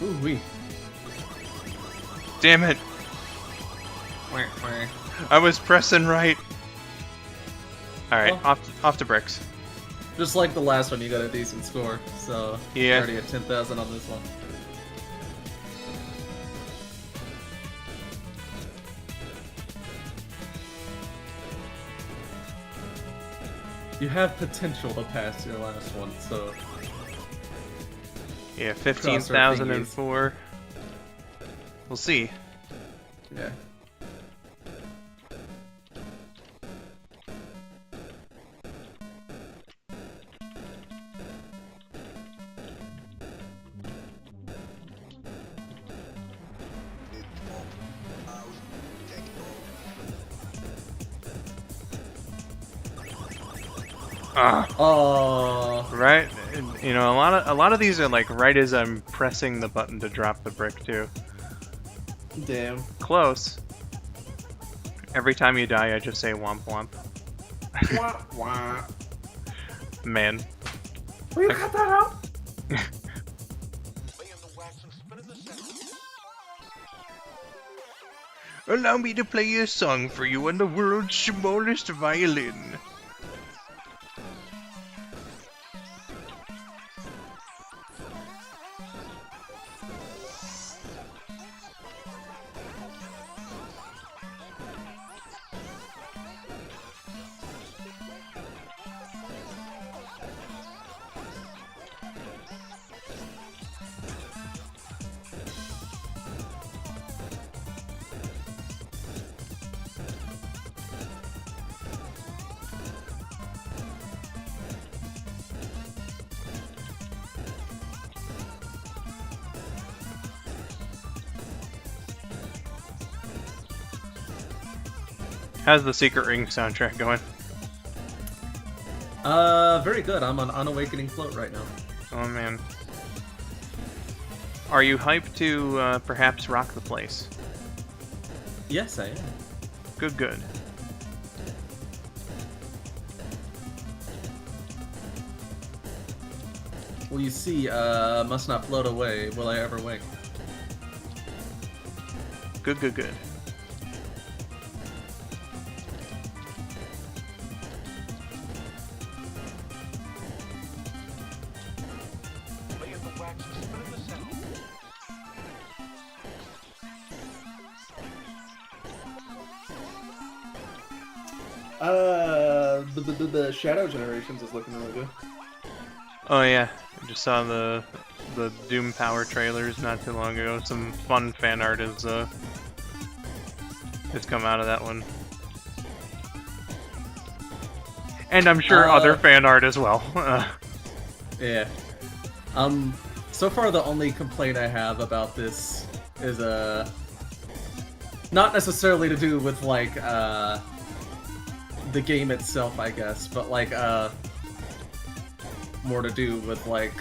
Ooh-wee. Damn it. I was pressing right. Alright, Well, off to bricks. just like the last one, you got a decent score, so Yeah. you're already at 10,000 on this one. You have potential to pass your last one, so... Yeah, 15,004. We'll see. Yeah. Oh, Right? You know, a lot of these are like right as I'm pressing the button to drop the brick too. damn. Close. Every time you die, I just say womp womp. Wah, wah. Man. Will you cut that out? Allow me to play a song for you on the world's smallest violin. How's the Secret Ring soundtrack going? Very good. I'm on Unawakening Float right now. Oh man. Are you hyped to perhaps rock the place? Yes, I am. Good, good. Well, you see, must not float away. Will I ever wake? Good, good, good. The Shadow Generations is looking really good. Oh yeah, I just saw the Doom Power trailers not too long ago. Some fun fan art has come out of that one. And I'm sure other fan art as well. Yeah. So far the only complaint I have about this is not necessarily to do with like the game itself, I guess, but like more to do with like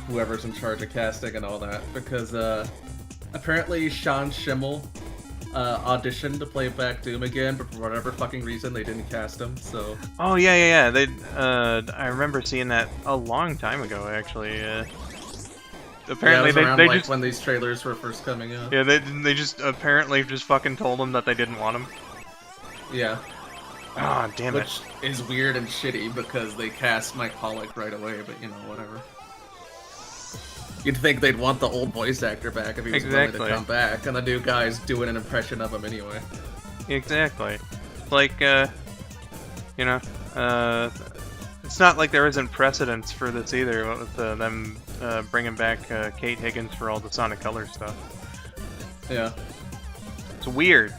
whoever's in charge of casting and all that, because apparently Sean Schimmel auditioned to play back Doom again, but for whatever fucking reason they didn't cast him. So oh yeah. They I remember seeing that a long time ago actually. Apparently they like just when these trailers were first coming out. yeah they just apparently just fucking told them that they didn't want him. Yeah. Ah, damn it. Which is weird and shitty because they cast Mike Pollock right away, but you know, whatever. You'd think they'd want the old voice actor back if he was willing to come back, and the new guy's doing an impression of him anyway. Exactly. Like, you know, it's not like there isn't precedence for this either, with them bringing back Kate Higgins for all the Sonic Colors stuff. Yeah. It's weird.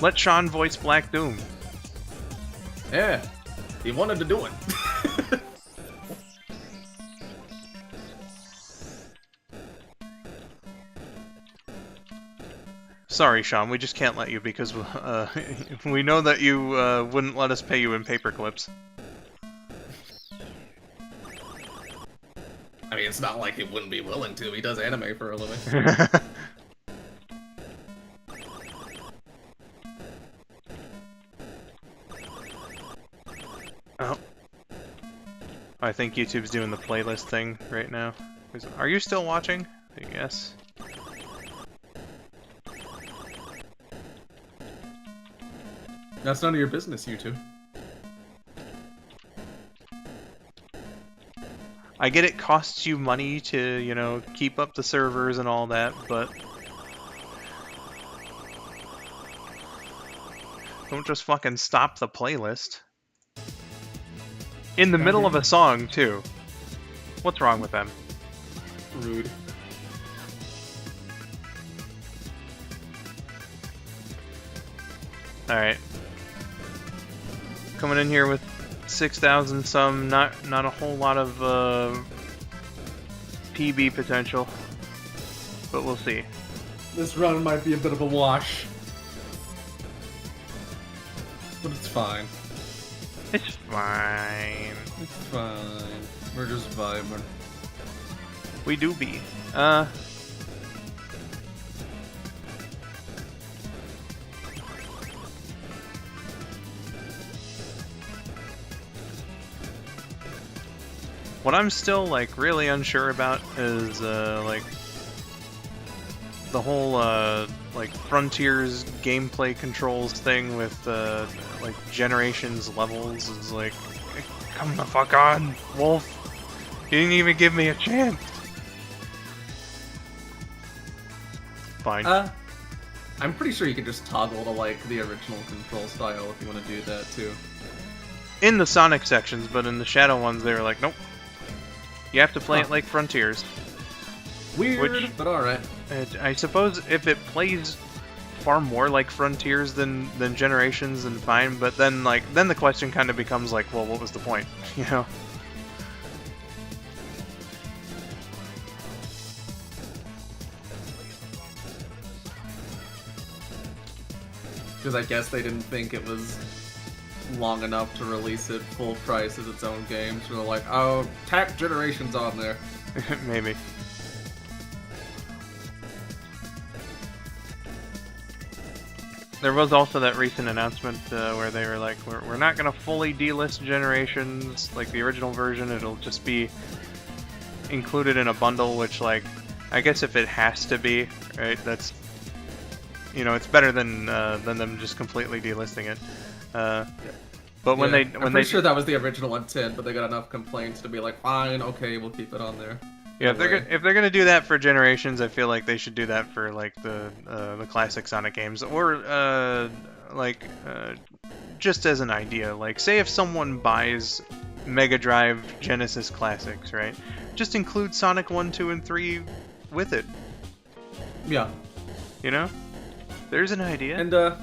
Let Sean voice Black Doom. Yeah. He wanted to do it. Sorry, Sean, we just can't let you because we know that you wouldn't let us pay you in paper clips. I mean, it's not like he wouldn't be willing to. He does anime for a living. Oh. I think YouTube's doing the playlist thing right now. Are you still watching? I guess. That's none of your business, YouTube. I get it costs you money to, you know, keep up the servers and all that, but don't just fucking stop the playlist. In the middle of a song, too. What's wrong with them? Rude. Alright. Coming in here with 6,000 some, not a whole lot of PB potential, but we'll see. This run might be a bit of a wash. But it's fine. It's fine. It's fine. We're just vibing. We do be. What I'm still, like, really unsure about is, like, the whole, like, Frontiers gameplay controls thing with, like, Generations levels is like, come the fuck on, Wolf! You didn't even give me a chance! Fine. I'm pretty sure you can just toggle to, like, the original control style if you want to do that, too. In the Sonic sections, but in the Shadow ones, they were like, nope. You have to play it like Frontiers. Weird, but alright. I suppose if it plays far more like Frontiers than Generations, then fine. But then the question kind of becomes like, well, what was the point? You know? Because I guess they didn't think it was long enough to release it full price as its own game, so they're like, oh, tack Generations on there. Maybe. There was also that recent announcement where they were like, we're not going to fully delist Generations, like the original version, it'll just be included in a bundle, which, like, I guess if it has to be, right, that's, you know, it's better than them just completely delisting it. But when I'm pretty sure that was the original intent, but they got enough complaints to be like, fine, okay, we'll keep it on there. Yeah, if they're gonna do that for Generations, I feel like they should do that for like the classic Sonic games, or just as an idea. Like, say if someone buys Mega Drive Genesis Classics, right? Just include Sonic 1, 2, and 3 with it. Yeah. You know? There's an idea. And the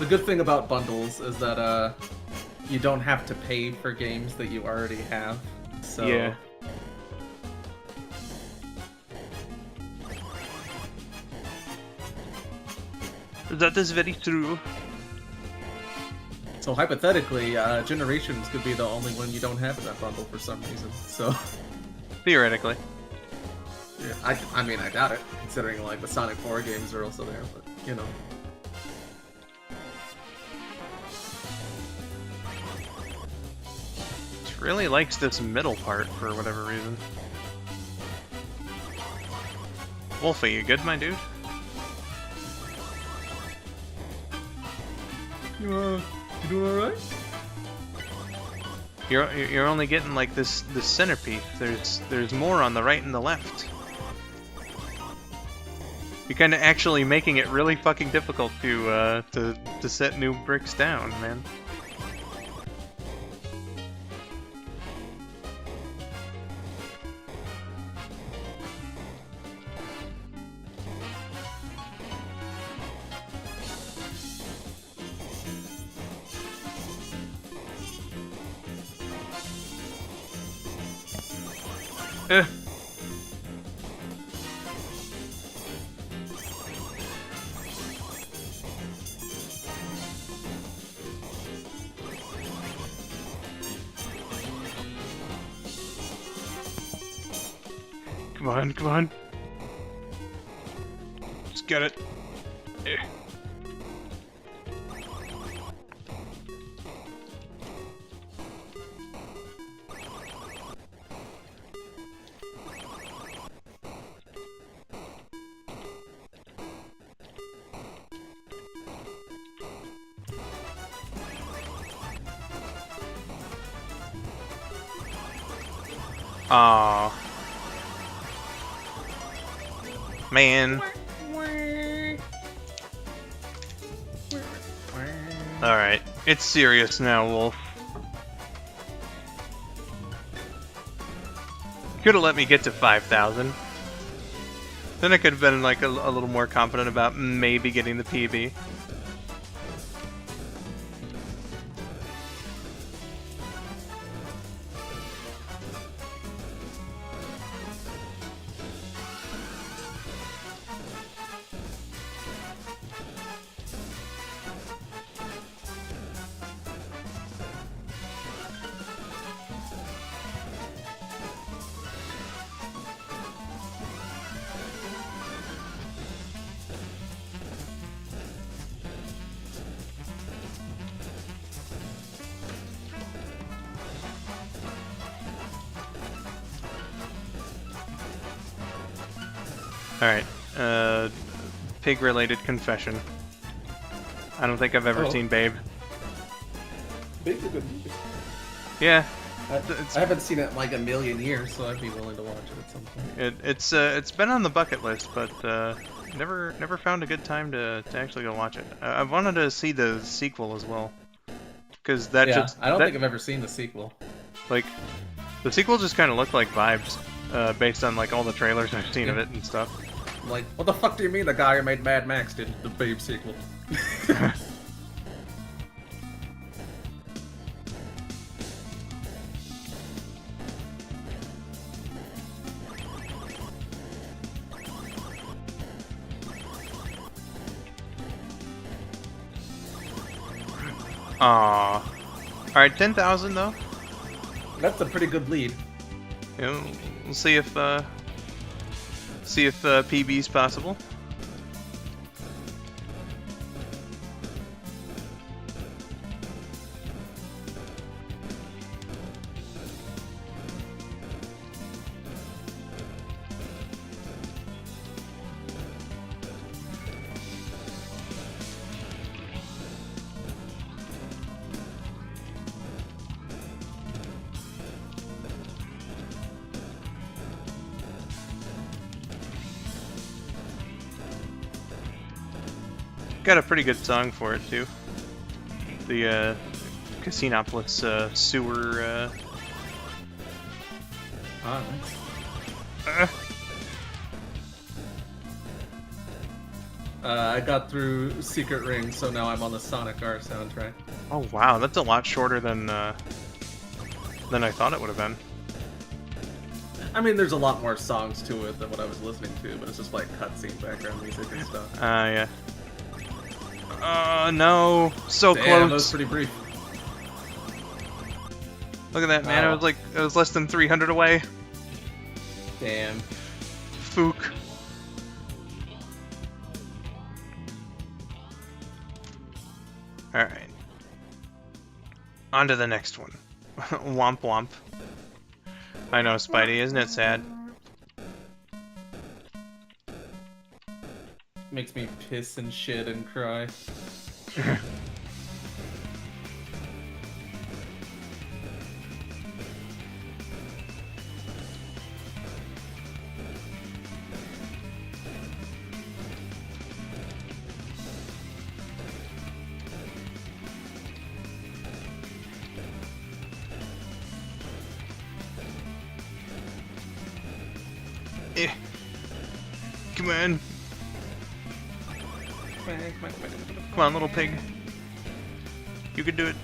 good thing about bundles is that you don't have to pay for games that you already have. So yeah. That is very true. So hypothetically, Generations could be the only one you don't have in that bundle for some reason. So Theoretically. Yeah, I mean, I doubt it, considering like the Sonic 4 games are also there, but you know. It really likes this middle part for whatever reason. Wolfie, you good, my dude? You doing alright? You're only getting like this centerpiece. There's more on the right and the left. You're kind of actually making it really fucking difficult to set new bricks down, man. Come on, come on. Just get it. Aww. Man. Alright, it's serious now, Wolf. Could have let me get to 5,000. Then I could have been like a little more confident about maybe getting the PB. Alright, pig-related confession. I don't think I've ever seen Babe. Babe's a good movie. Yeah. I haven't seen it in like a million years, so I'd be willing to watch it at some point. It's been on the bucket list, but never found a good time to actually go watch it. I wanted to see the sequel as well, because I don't think I've ever seen the sequel. Like, the sequel just kind of looked like vibes, based on like all the trailers I've seen of it and stuff. Like, what the fuck do you mean the guy who made Mad Max did the Babe sequel? Aww. Alright, 10,000 though. That's a pretty good lead. You know, we'll see if PB's possible. Got a pretty good song for it too. The Casinopolis sewer. Nice. I got through Secret Ring, so now I'm on the Sonic R soundtrack. Oh wow, that's a lot shorter than I thought it would have been. I mean, there's a lot more songs to it than what I was listening to, but it's just like cutscene background music and stuff. Yeah. No, so Damn, close. that was pretty brief. Look at that, man. I was less than 300 away. Damn. Fook. Alright. On to the next one. Womp womp. I know, Spidey, isn't it sad? Makes me piss and shit and cry. Come on. Come on, little pig. You can do it.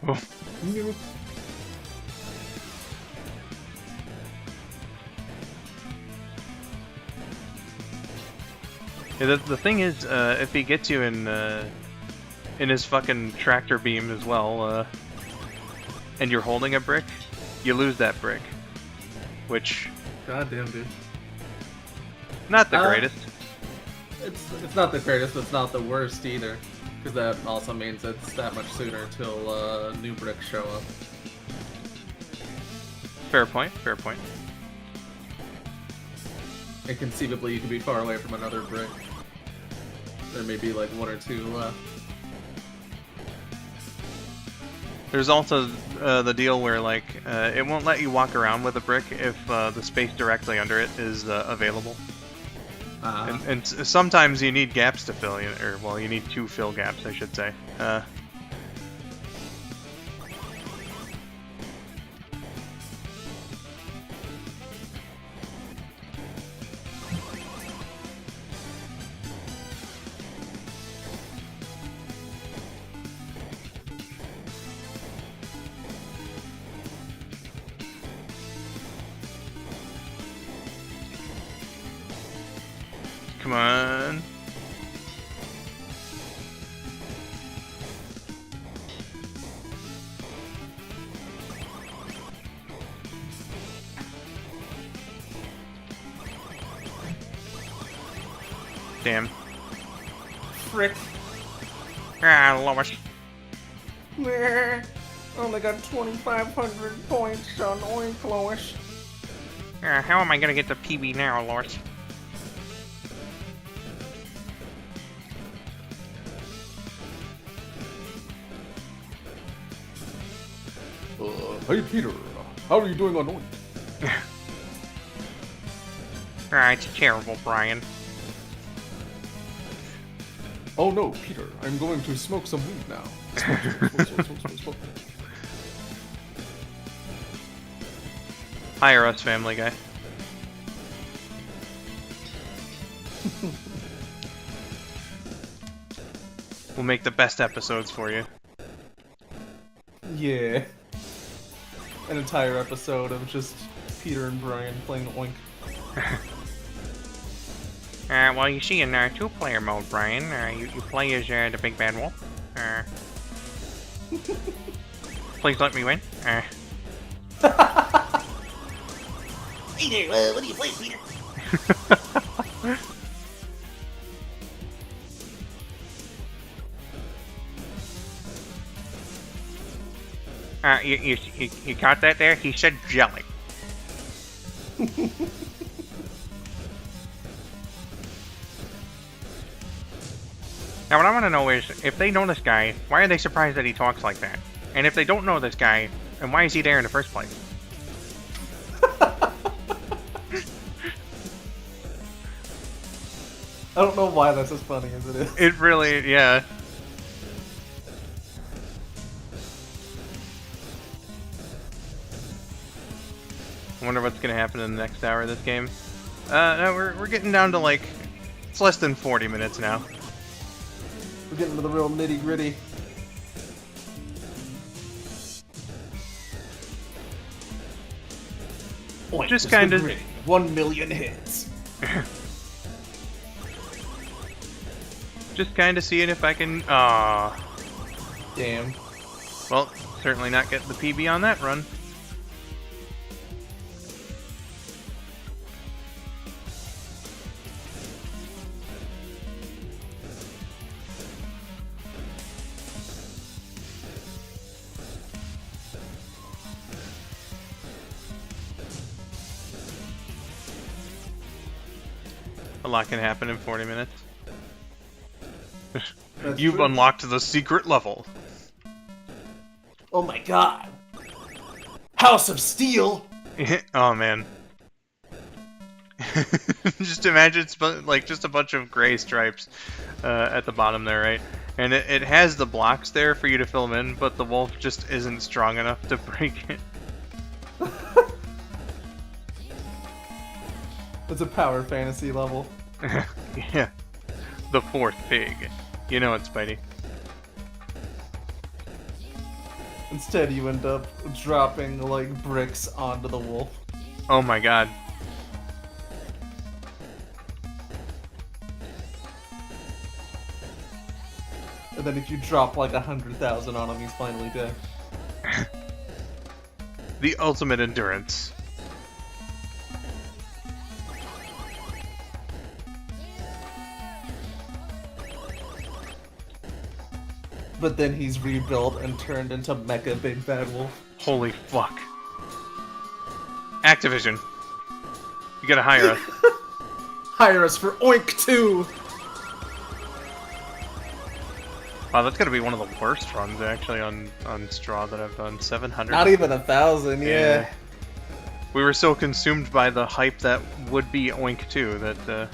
Oh. Nope. Yeah, the thing is, if he gets you in his fucking tractor beam as well, and you're holding a brick, you lose that brick. Which... Goddamn, dude. Not the greatest. It's not the greatest, but it's not the worst either. Because that also means it's that much sooner till new bricks show up. Fair point, fair point. And conceivably you could be far away from another brick. There may be like one or two left. There's also the deal where like it won't let you walk around with a brick if the space directly under it is available. And sometimes you need gaps to fill, or well, you need to fill gaps, I should say. Come on. Damn. Frick. Ah, Lois. Meh. Only got 2,500 points on Oink, Lois. How am I gonna get the PB now, Lois? Hey Peter, how are you doing on Oink? It's terrible, Brian. Oh no, Peter, I'm going to smoke some weed now. Smoke. Hire us, Family Guy. We'll make the best episodes for you. Yeah. An entire episode of just Peter and Brian playing Oink. Well, you see, in two-player mode, Brian, you play as the big bad wolf. Please let me win. Peter, what do you play, Peter? You got that there? He said jelly. Now, what I want to know is, if they know this guy, why are they surprised that he talks like that? And if they don't know this guy, then why is he there in the first place? I don't know why that's as funny as it is. It really, yeah. I wonder what's gonna happen in the next hour of this game. No, we're getting down to like, it's less than 40 minutes now. We're getting to the real nitty gritty. Oink, Just kind of 1 million hits. Just kind of seeing if I can. Damn. Well, certainly not get the PB on that run. A lot can happen in 40 minutes. You've true. unlocked the secret level. Oh my god. House of Steel. Oh man. Just imagine it's like just a bunch of gray stripes at the bottom there, right? And it has the blocks there for you to fill them in, but the wolf just isn't strong enough to break it. It's a power fantasy level. Yeah. The fourth pig. You know it, Spidey. Instead, you end up dropping, like, bricks onto the wolf. Oh my god. And then if you drop, like, 100,000 on him, he's finally dead. The ultimate endurance. But then he's rebuilt and turned into Mecha Big Bad Wolf. Holy fuck. Activision. You gotta hire us. Hire us for Oink 2! Wow, that's gotta be one of the worst runs, actually, on Straw that I've done. 700. Not even 1,000, yeah. We were so consumed by the hype that would be Oink 2 that,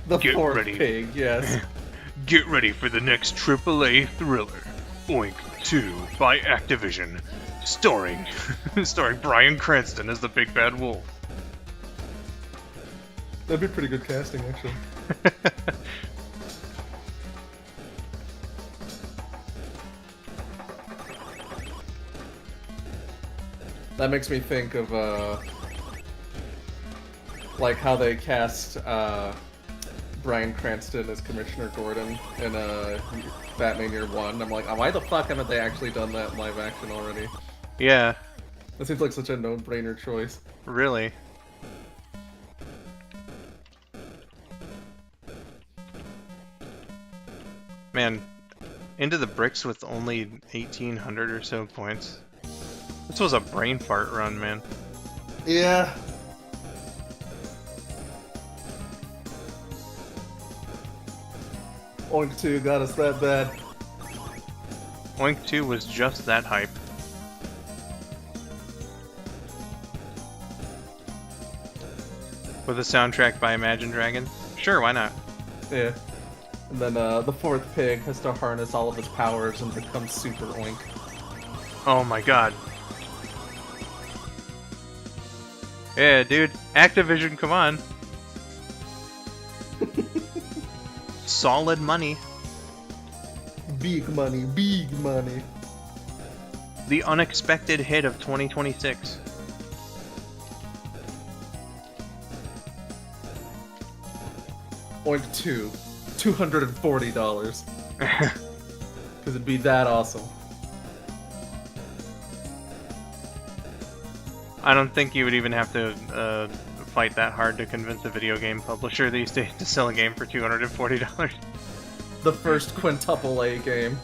The Get fourth ready. pig, yes. Get ready for the next AAA thriller, Oink 2 by Activision, starring Bryan Cranston as the Big Bad Wolf. That'd be pretty good casting, actually. That makes me think of, like, how they cast, Bryan Cranston as Commissioner Gordon in Batman Year One. I'm like, oh, why the fuck haven't they actually done that in live action already? Yeah. That seems like such a no-brainer choice. Really. Man, Into the Bricks with only 1,800 or so points. This was a brain fart run, man. Yeah. Oink 2 got us that bad. Oink 2 was just that hype. With a soundtrack by Imagine Dragons? Sure, why not? Yeah. And then the fourth pig has to harness all of his powers and become Super Oink. Oh my god. Yeah, dude. Activision, come on. Solid money. Big money, big money. The unexpected hit of 2026. Oink 2, $240. Because it'd be that awesome. I don't think you would even have to fight that hard to convince a video game publisher these days to sell a game for $240. The first quintuple A game.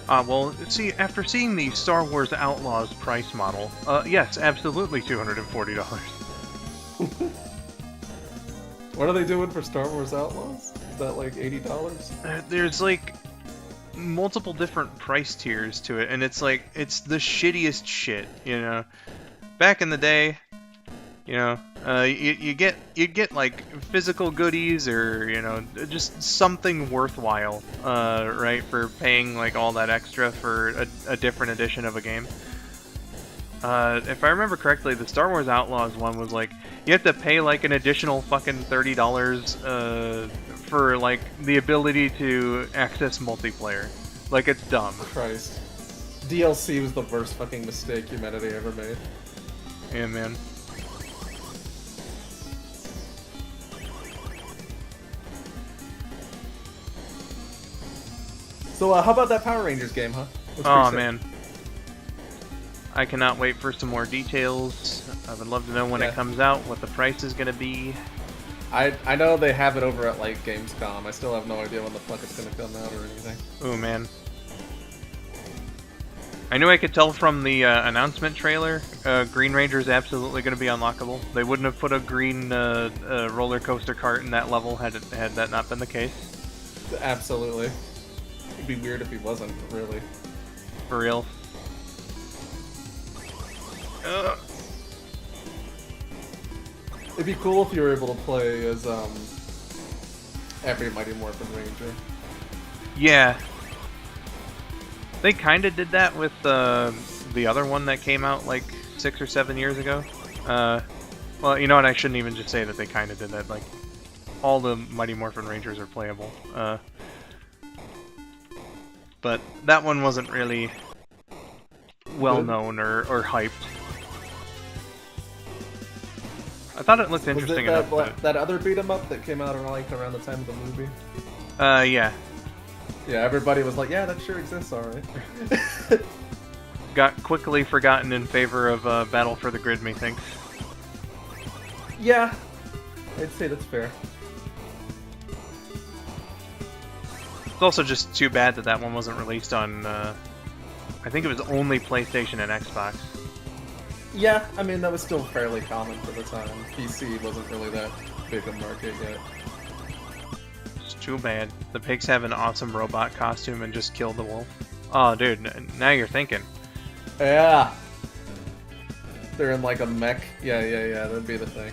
Well, see, after seeing the Star Wars Outlaws price model, yes, absolutely $240. What are they doing for Star Wars Outlaws? Is that like $80? There's like multiple different price tiers to it, and it's like, it's the shittiest shit, you know? Back in the day, you know, you'd get like physical goodies or, you know, just something worthwhile, right, for paying like all that extra for a different edition of a game. If I remember correctly, the Star Wars Outlaws one was like, you have to pay like an additional fucking $30 for like the ability to access multiplayer. Like, it's dumb. Christ. DLC was the worst fucking mistake humanity ever made. Yeah, man. So, how about that Power Rangers game, huh? Oh, man. I cannot wait for some more details. I would love to know when it comes out, what the price is going to be. I know they have it over at, like, Gamescom. I still have no idea when the fuck it's going to come out or anything. Oh, man. I knew I could tell from the announcement trailer, Green Ranger is absolutely going to be unlockable. They wouldn't have put a green roller coaster cart in that level had that not been the case. Absolutely. It'd be weird if he wasn't, really. For real. It'd be cool if you were able to play as every Mighty Morphin Ranger. Yeah. They kind of did that with the other one that came out like 6 or 7 years ago. Well, you know what? I shouldn't even just say that they kind of did that. Like, all the Mighty Morphin Rangers are playable. But that one wasn't really well known or hyped. I thought it looked interesting enough. That other beat 'em up that came out around the time of the movie? Yeah. Yeah, everybody was like, yeah, that sure exists, alright. Got quickly forgotten in favor of Battle for the Grid, methinks. Yeah, I'd say that's fair. It's also just too bad that that one wasn't released on, I think it was only PlayStation and Xbox. Yeah, I mean, that was still fairly common for the time. PC wasn't really that big a market yet. It's too bad. The pigs have an awesome robot costume and just killed the wolf. Oh, dude, now you're thinking. Yeah! They're in like a mech. Yeah, that'd be the thing.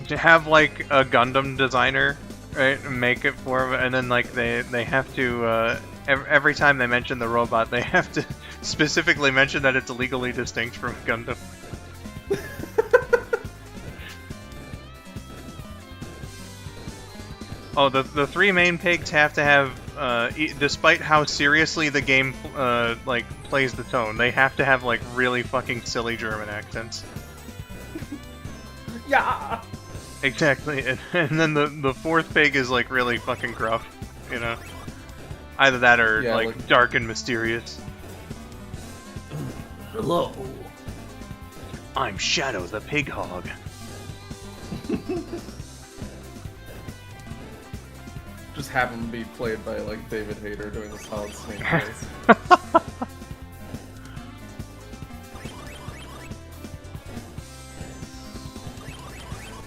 To have like a Gundam designer, right, make it for them, and then like they have to every time they mention the robot, they have to specifically mention that it's legally distinct from Gundam. Oh, the three main pigs have to have, despite how seriously the game, like, plays the tone, they have to have, like, really fucking silly German accents. Yeah. Exactly, and then the fourth pig is, like, really fucking gruff, you know? Either that or, Yeah, like, dark and mysterious. Hello. I'm Shadow the Pig Hog. Just have him be played by, like, David Hayter doing the solid snake voice.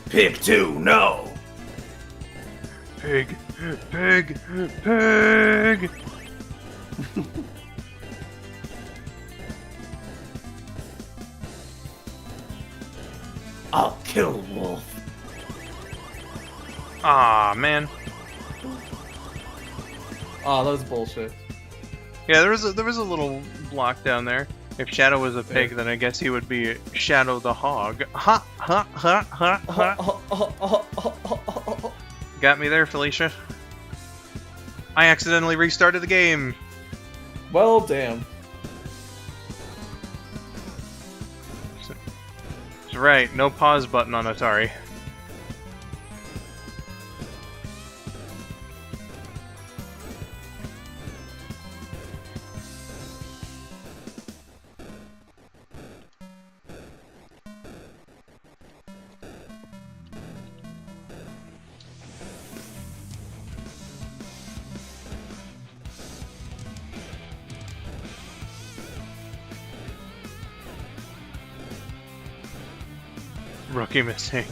Pig 2, no! Pig, pig, pig! I'll kill Wolf. Ah, man. Oh, that was bullshit. Yeah, there was a little block down there. If Shadow was a pig, then I guess he would be Shadow the Hog. Ha ha ha ha ha. Got me there, Felicia. I accidentally restarted the game. Well, damn. That's right, no pause button on Atari. Rookie mistake.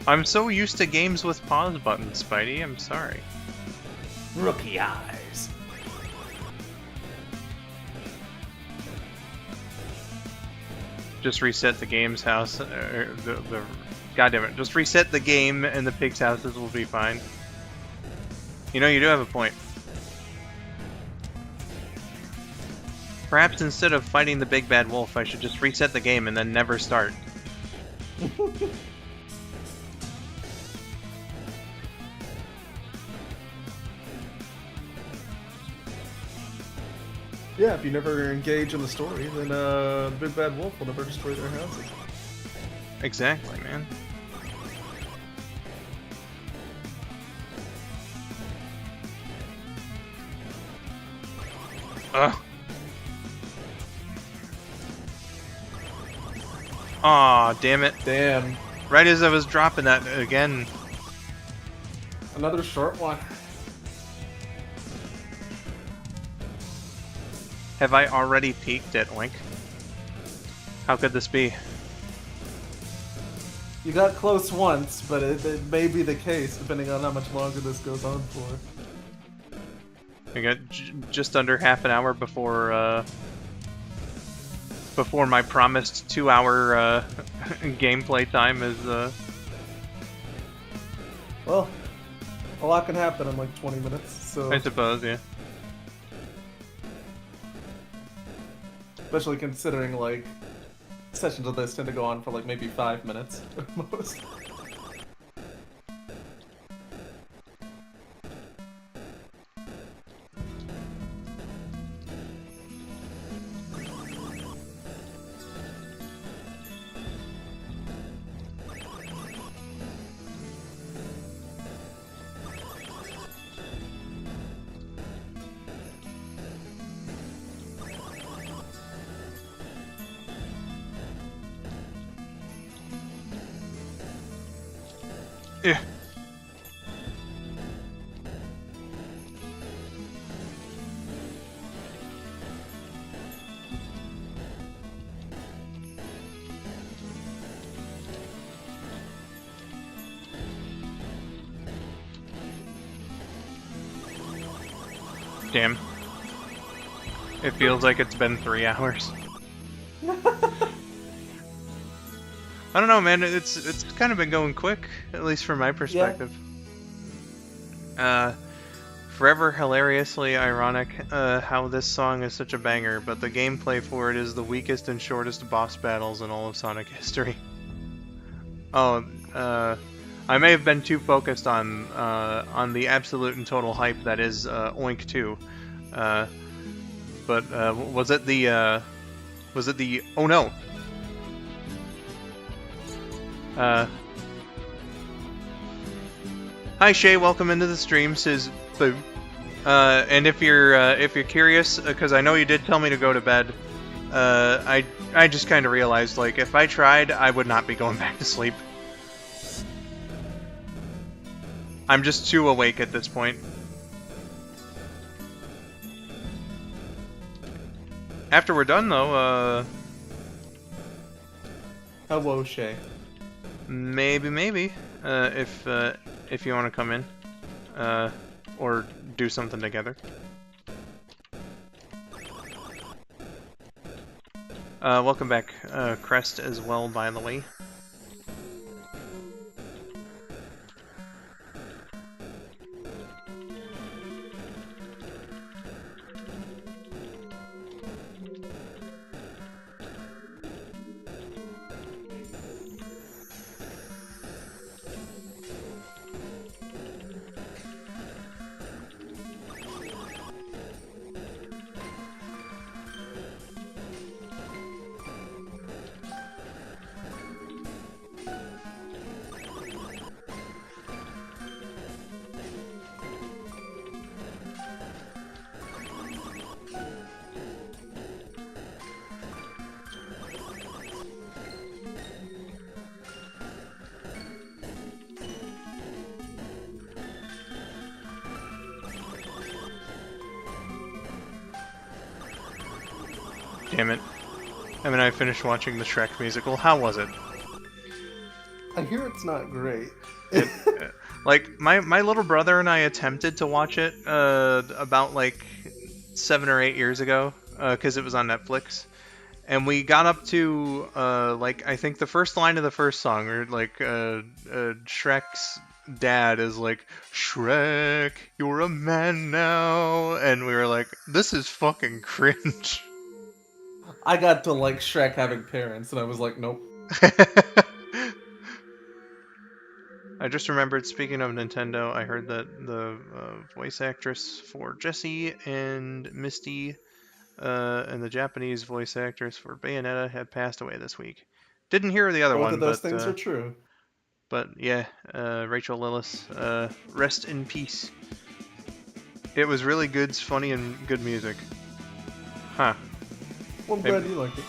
I'm so used to games with pause buttons, Spidey. I'm sorry. Rookie eyes. Just reset the game's house. God damn it. Just reset the game and the pig's houses will be fine. You know, you do have a point. Perhaps instead of fighting the big bad wolf, I should just reset the game and then never start. Yeah, if you never engage in the story, then the big bad wolf will never destroy their houses. Exactly, man. Ugh. Aw, damn it. Damn. Right as I was dropping that again. Another short one. Have I already peaked at Oink? How could this be? You got close once, but it may be the case depending on how much longer this goes on for. I got just under half an hour before my promised 2-hour gameplay time is. Well, a lot can happen in like 20 minutes, so. I suppose, yeah. Especially considering like sessions of this tend to go on for like maybe 5 minutes at most. Yeah. Damn. It feels like it's been 3 hours. I don't know, man. It's kind of been going quick, at least from my perspective. Forever hilariously ironic how this song is such a banger, but the gameplay for it is the weakest and shortest boss battles in all of Sonic history. Oh, I may have been too focused on the absolute and total hype that is Oink 2. But was it the oh no. Hi Shay, welcome into the stream, says Boo. And if you're curious, because I know you did tell me to go to bed, I just kind of realized, like, if I tried, I would not be going back to sleep. I'm just too awake at this point. After we're done, though, Hello, Shay. maybe, if you want to come in, or do something together. Welcome back, Crest, as well, by the way. Damn it. I mean, I finished watching the Shrek musical. How was it? I hear it's not great. Like, my little brother and I attempted to watch it about, like, 7 or 8 years ago, because it was on Netflix. And we got up to, like, I think the first line of the first song, or, like, Shrek's dad is like, Shrek, you're a man now. And we were like, this is fucking cringe. I got to like Shrek having parents, and I was like, nope. I just remembered, speaking of Nintendo, I heard that the voice actress for Jessie and Misty and the Japanese voice actress for Bayonetta had passed away this week. Didn't hear the other Both one, of those things are true. But yeah, Rachel Lillis, rest in peace. It was really good, funny, and good music. Huh. Well, I'm glad you like it.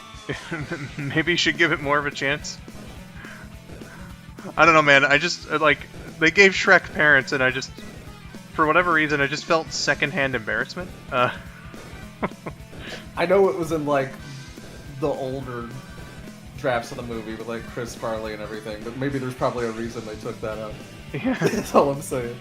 Maybe you should give it more of a chance. I don't know, man. I just, like, they gave Shrek parents, and I just, for whatever reason, I just felt secondhand embarrassment. I know it was in, like, the older drafts of the movie with, like, Chris Farley and everything, but maybe there's probably a reason they took that out. Yeah. That's all I'm saying.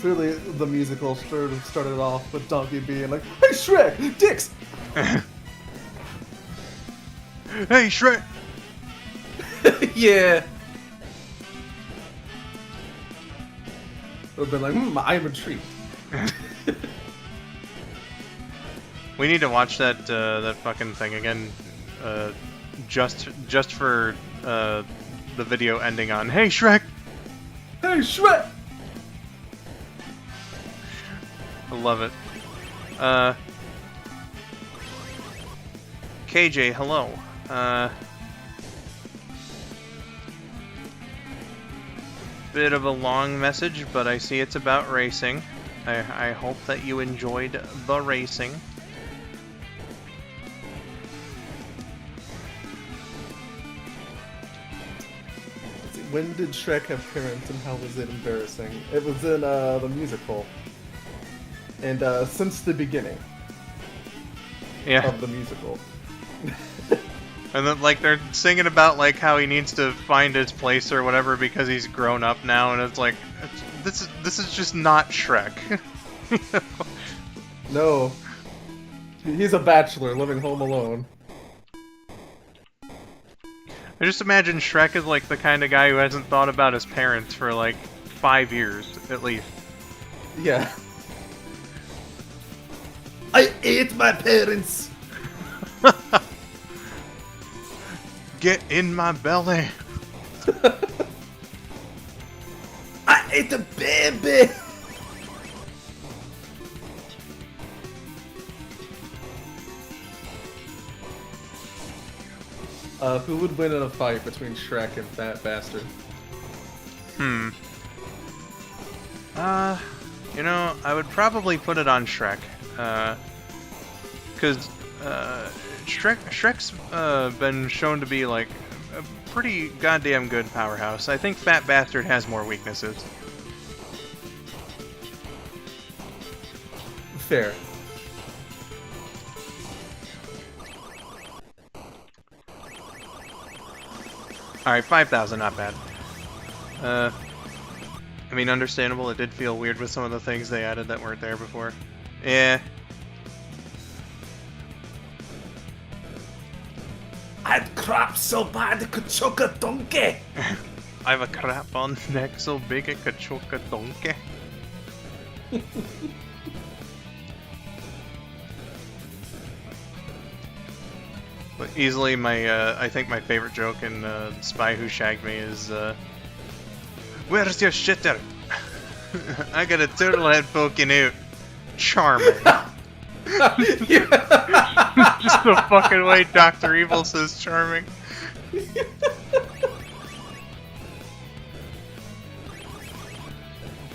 Clearly, the musical started off with Donkey being like, "Hey Shrek, dicks!" Hey Shrek! Yeah. I've been like, I'm intrigued. We need to watch that that fucking thing again, just for the video ending on "Hey Shrek." Hey Shrek. I love it. KJ, hello. Bit of a long message, but I see it's about racing. I hope that you enjoyed the racing. When did Shrek have parents and how was it embarrassing? It was in the musical. And since the beginning Yeah. of the musical. And then, like, they're singing about, like, how he needs to find his place or whatever because he's grown up now, and it's like, this is just not Shrek. No. He's a bachelor living home alone. I just imagine Shrek is, like, the kind of guy who hasn't thought about his parents for, like, 5 years, at least. Yeah. I ate my parents! Get in my belly! I ate a baby! Who would win in a fight between Shrek and Fat Bastard? You know, I would probably put it on Shrek. Because, Shrek's, been shown to be, like, a pretty goddamn good powerhouse. I think Fat Bastard has more weaknesses. Fair. Alright, 5,000, not bad. I mean, understandable, it did feel weird with some of the things they added that weren't there before. Yeah. I'd crap so bad it could choke a donkey! I have a crap on neck so big it could choke a donkey. But easily my, I think my favorite joke in Spy Who Shagged Me is, where's your shitter? I got a turtle head poking out. Charming. Just the fucking way Dr. Evil says charming.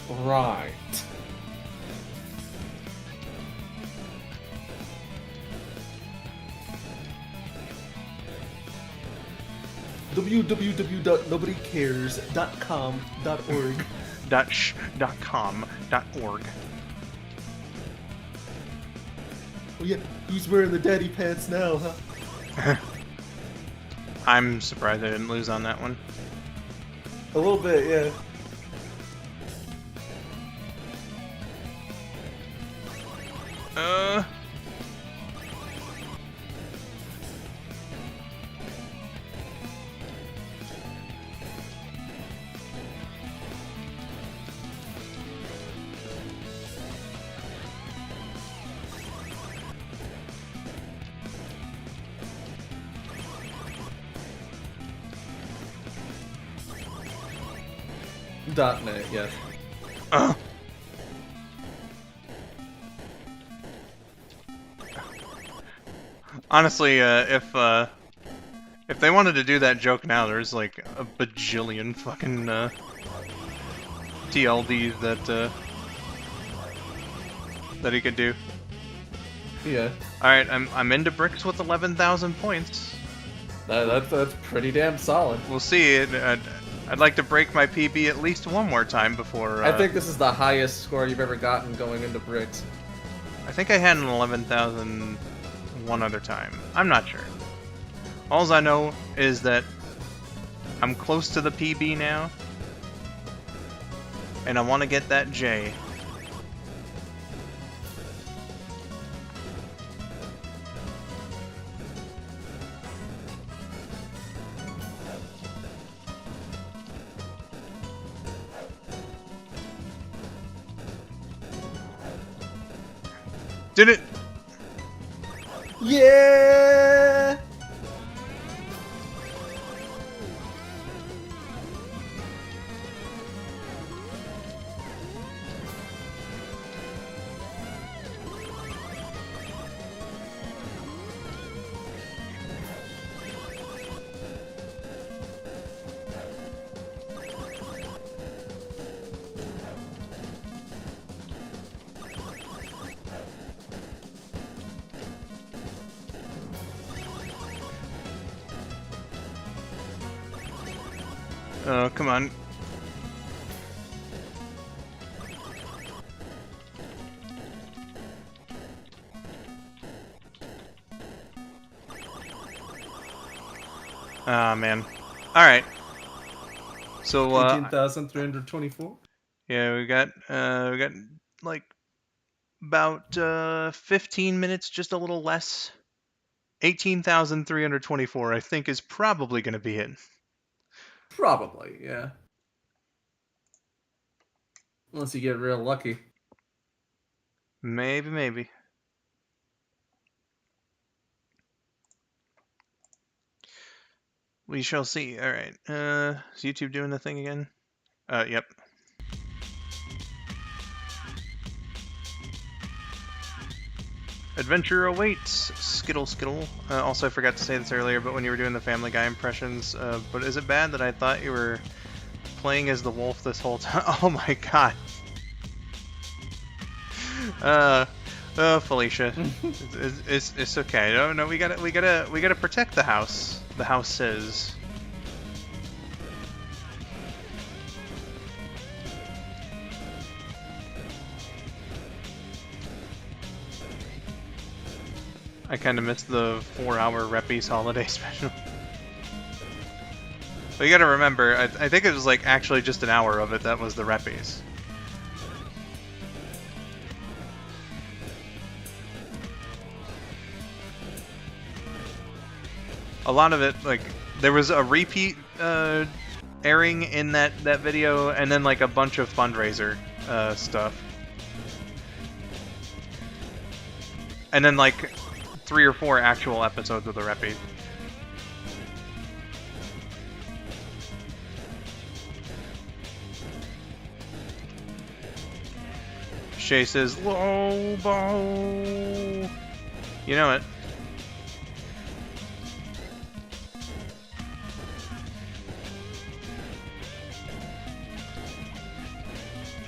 Right. www.nobodycares.com.org .com.org. Oh yeah, who's wearing the daddy pants now, huh? I'm surprised I didn't lose on that one. A little bit, yeah. .net, yes. Honestly, if they wanted to do that joke now, there's like a bajillion fucking TLDs that he could do. Yeah. All right, I'm into bricks with 11,000 points. That's pretty damn solid. We'll see. I'd like to break my PB at least one more time before. I think this is the highest score you've ever gotten going into bricks. I think I had an 11,000 one other time. I'm not sure. Alls I know is that I'm close to the PB now, and I want to get that J. Did it? Yeah! Oh, come on. Ah, man. All right. So 18,324. yeah, we got like about 15 minutes, just a little less. 18,324, I think, is probably going to be it. Probably, yeah. Unless you get real lucky. Maybe, maybe. We shall see. All right. Is YouTube doing the thing again? Yep. Adventure awaits. Skittle, skittle. Also, I forgot to say this earlier, but when you were doing the Family Guy impressions, but is it bad that I thought you were playing as the wolf this whole time? Oh my god. Felicia, it's okay. No, we gotta protect the house. The house says. I kind of missed the 4-hour Reppies holiday special. But you gotta remember, I think it was like actually just an hour of it that was the Reppies. A lot of it, like, there was a repeat airing in that video, and then like a bunch of fundraiser stuff. And then like 3 or 4 actual episodes of the Reppies. Shay says, Lobo! You know it.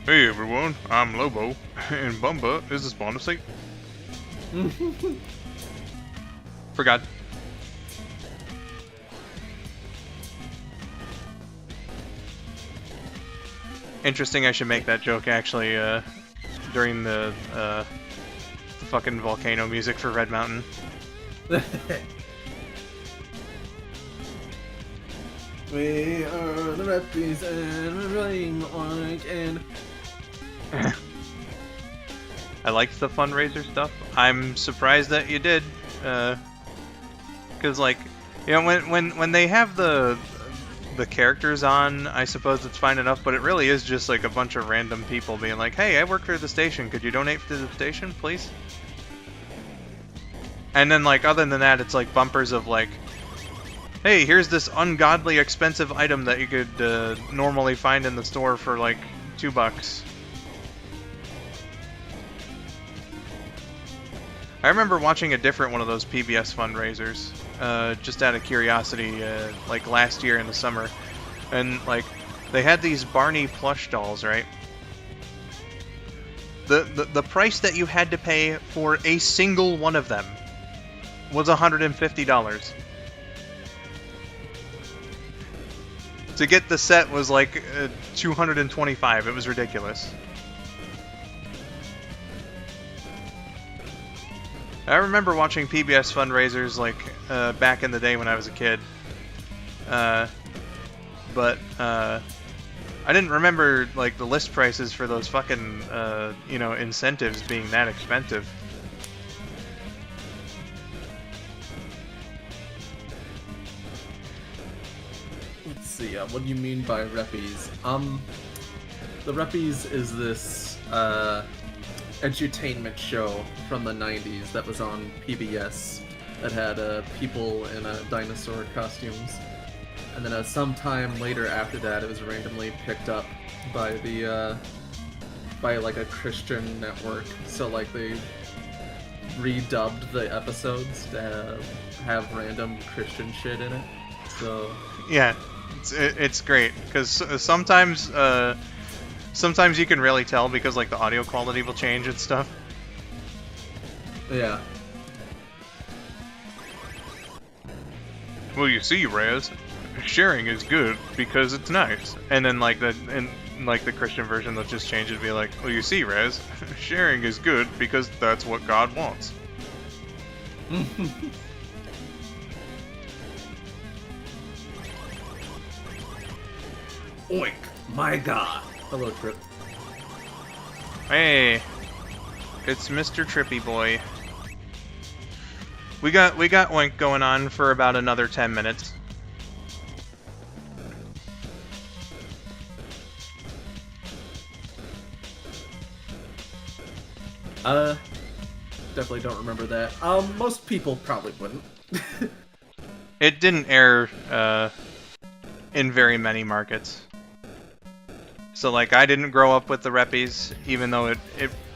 Hey everyone, I'm Lobo, and Bumba is the spawn of Satan. Forgot. Interesting, I should make that joke actually during the fucking volcano music for Red Mountain. We are the Reppies and we're playing Oink and... I liked the fundraiser stuff. I'm surprised that you did, because like, you know, when they have the characters on, I suppose it's fine enough, but it really is just like a bunch of random people being like, hey, I work for the station, could you donate to the station, please? And then like, other than that, it's like bumpers of like, hey, here's this ungodly expensive item that you could normally find in the store for like $2. I remember watching a different one of those PBS fundraisers, just out of curiosity, like last year in the summer, and like they had these Barney plush dolls, right? The price that you had to pay for a single one of them was $150. To get the set was like $225. It was ridiculous. I remember watching PBS fundraisers like back in the day when I was a kid, but I didn't remember like the list prices for those fucking you know, incentives being that expensive. Let's see, what do you mean by Reppies? The Reppies is this edutainment show from the 90s that was on PBS that had people in dinosaur costumes. And then sometime later after that, it was randomly picked up by the by like a Christian network. So like they redubbed the episodes to have random Christian shit in it. So yeah, it's great because sometimes sometimes you can really tell because like the audio quality will change and stuff. Yeah. Well, you see, Raz, sharing is good because it's nice. And then like the Christian version, they'll just change it to be like, well, you see, Raz, sharing is good because that's what God wants. Oink, my god. Hello, Trip. Hey, it's Mr. Trippy Boy. We got Oink going on for about another 10 minutes. Definitely don't remember that. Most people probably wouldn't. It didn't air in very many markets. So like I didn't grow up with the Reppies, even though it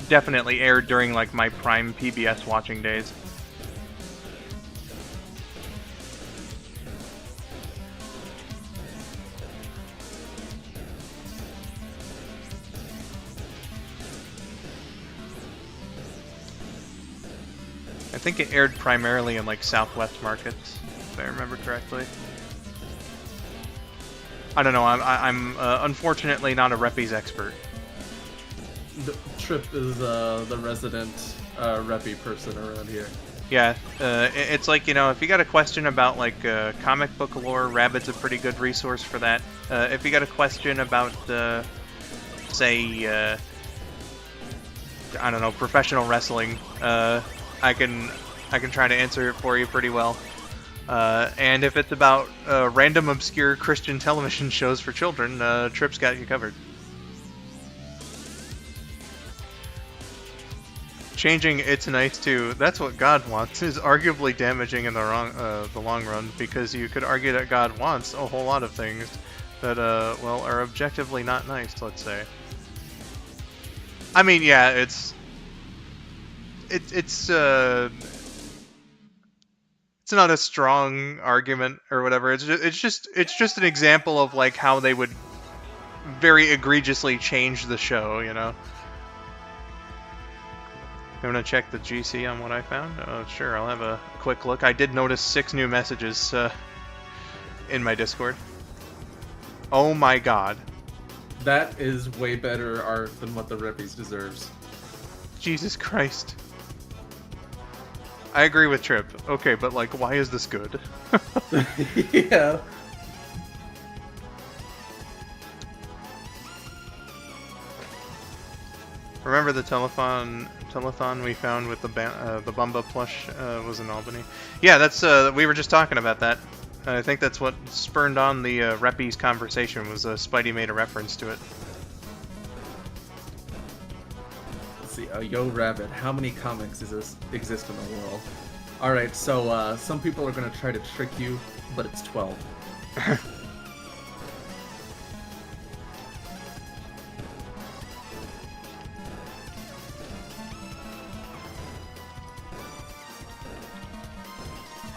definitely aired during like my prime PBS watching days. I think it aired primarily in like Southwest markets, if I remember correctly. I don't know. I'm unfortunately not a Reppies expert. The Trip is the resident Reppy person around here. Yeah, it's like, you know, if you got a question about like comic book lore, Rabid's a pretty good resource for that. If you got a question about, say, I don't know, professional wrestling, I can try to answer it for you pretty well. And if it's about random obscure Christian television shows for children, Trip's got you covered. Changing "it's nice to" "that's what God wants" is arguably damaging in the long run, because you could argue that God wants a whole lot of things that well, are objectively not nice, let's say. I mean, yeah, it's not a strong argument or whatever. It's just an example of like how they would very egregiously change the show, you know. I'm gonna check the GC on what I found. Oh, sure, I'll have a quick look. I did notice 6 new messages in my Discord. Oh my god. That is way better art than what the Reppies deserves. Jesus Christ. I agree with Trip. Okay, but like, why is this good? Yeah. Remember the telethon we found with the Bumba plush was in Albany? Yeah, that's we were just talking about that. I think that's what spurned on the Reppies conversation, was Spidey made a reference to it. Let's see, Yo Rabbit, how many comics exist in the world? Alright, so some people are going to try to trick you, but it's 12.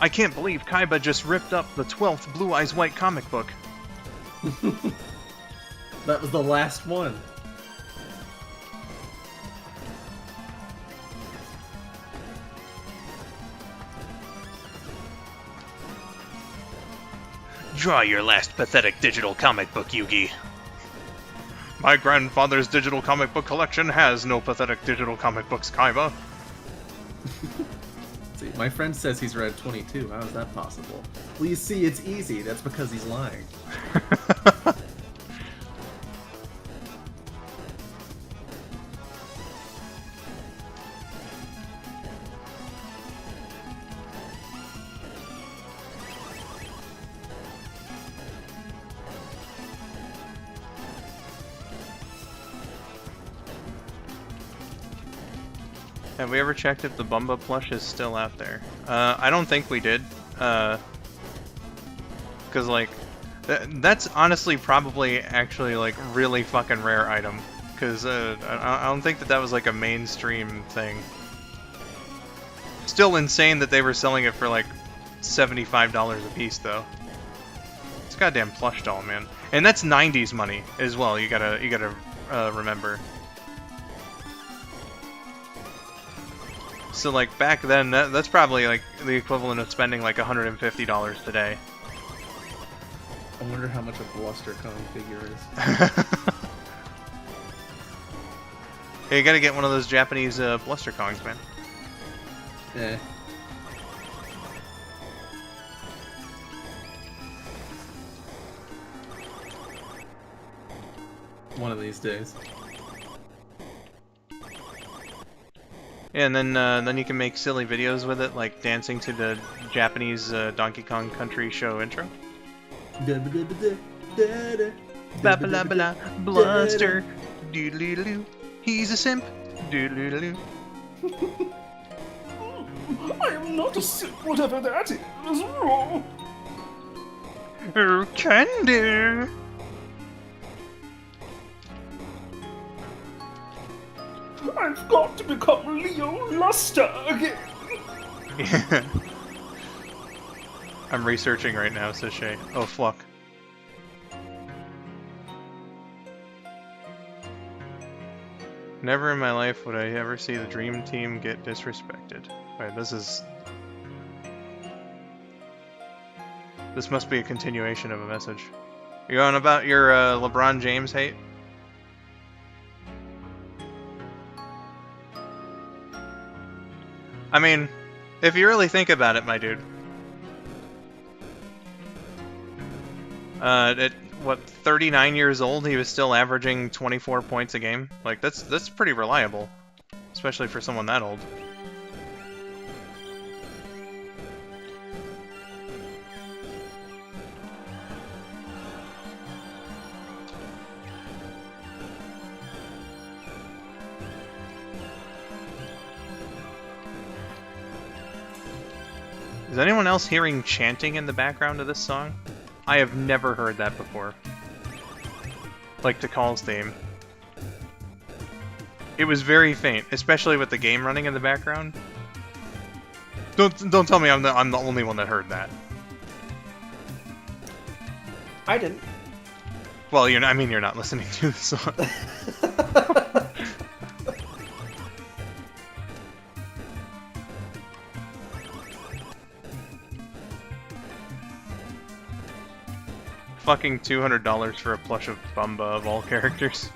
I can't believe Kaiba just ripped up the 12th Blue Eyes White comic book. That was the last one. Draw your last pathetic digital comic book, Yugi. My grandfather's digital comic book collection has no pathetic digital comic books, Kaiba. See, my friend says he's read 22. How is that possible? Well, you see, it's easy. That's because he's lying. Have we ever checked if the Bumba plush is still out there? I don't think we did. Because, like, that's honestly probably actually, like, really fucking rare item. Because I don't think that was, like, a mainstream thing. Still insane that they were selling it for, like, $75 a piece, though. It's a goddamn plush doll, man. And that's 90s money as well, you gotta remember. So, like, back then, that's probably, like, the equivalent of spending, like, $150 today. I wonder how much a Bluster Kong figure is. Hey, you gotta get one of those Japanese Bluster Kongs, man. Eh. One of these days. Yeah, and then you can make silly videos with it, like dancing to the Japanese Donkey Kong Country show intro. Ba ba la ba la, bluster, doodle-doo. He's a simp, doodle-doo. I am not a simp, whatever that is. Oh. Candy. I've got to become Leo Luster again. Yeah. I'm researching right now, says Shay. Oh, fuck. Never in my life would I ever see the Dream Team get disrespected. Alright, this must be a continuation of a message. You on about your LeBron James hate? I mean, if you really think about it, my dude. At what, 39 years old, he was still averaging 24 points a game. Like that's pretty reliable, especially for someone that old. Is anyone else hearing chanting in the background of this song? I have never heard that before. Like Tikal's theme. It was very faint, especially with the game running in the background. Don't tell me I'm the only one that heard that. I didn't. Well, I mean you're not listening to the song. Fucking $200 for a plush of Bumba of all characters.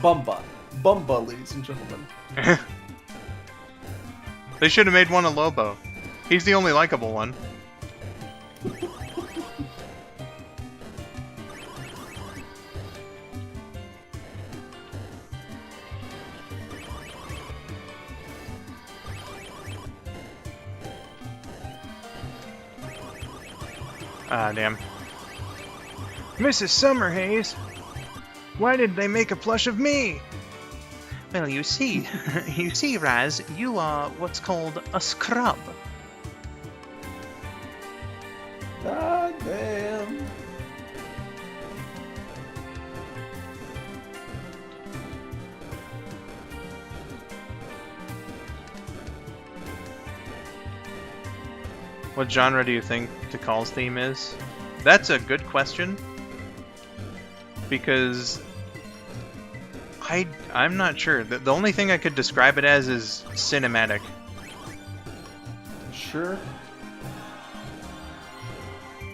Bumba, ladies and gentlemen. They should have made one a Lobo. He's the only likable one. Ah, damn. Mrs. Summerhaze, why did they make a plush of me? Well, you see, Raz, you are what's called a scrub. Ah, damn. What genre do you think Tikal's theme is? That's a good question. Because I'm not sure. The only thing I could describe it as is cinematic. Sure.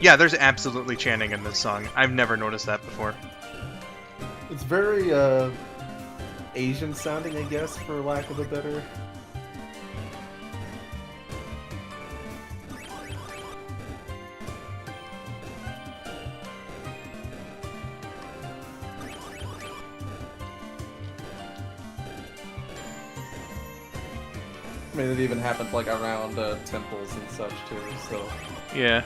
Yeah, there's absolutely chanting in this song. I've never noticed that before. It's very Asian sounding, I guess, for lack of a better. I mean, it even happens like around temples and such too. So Yeah.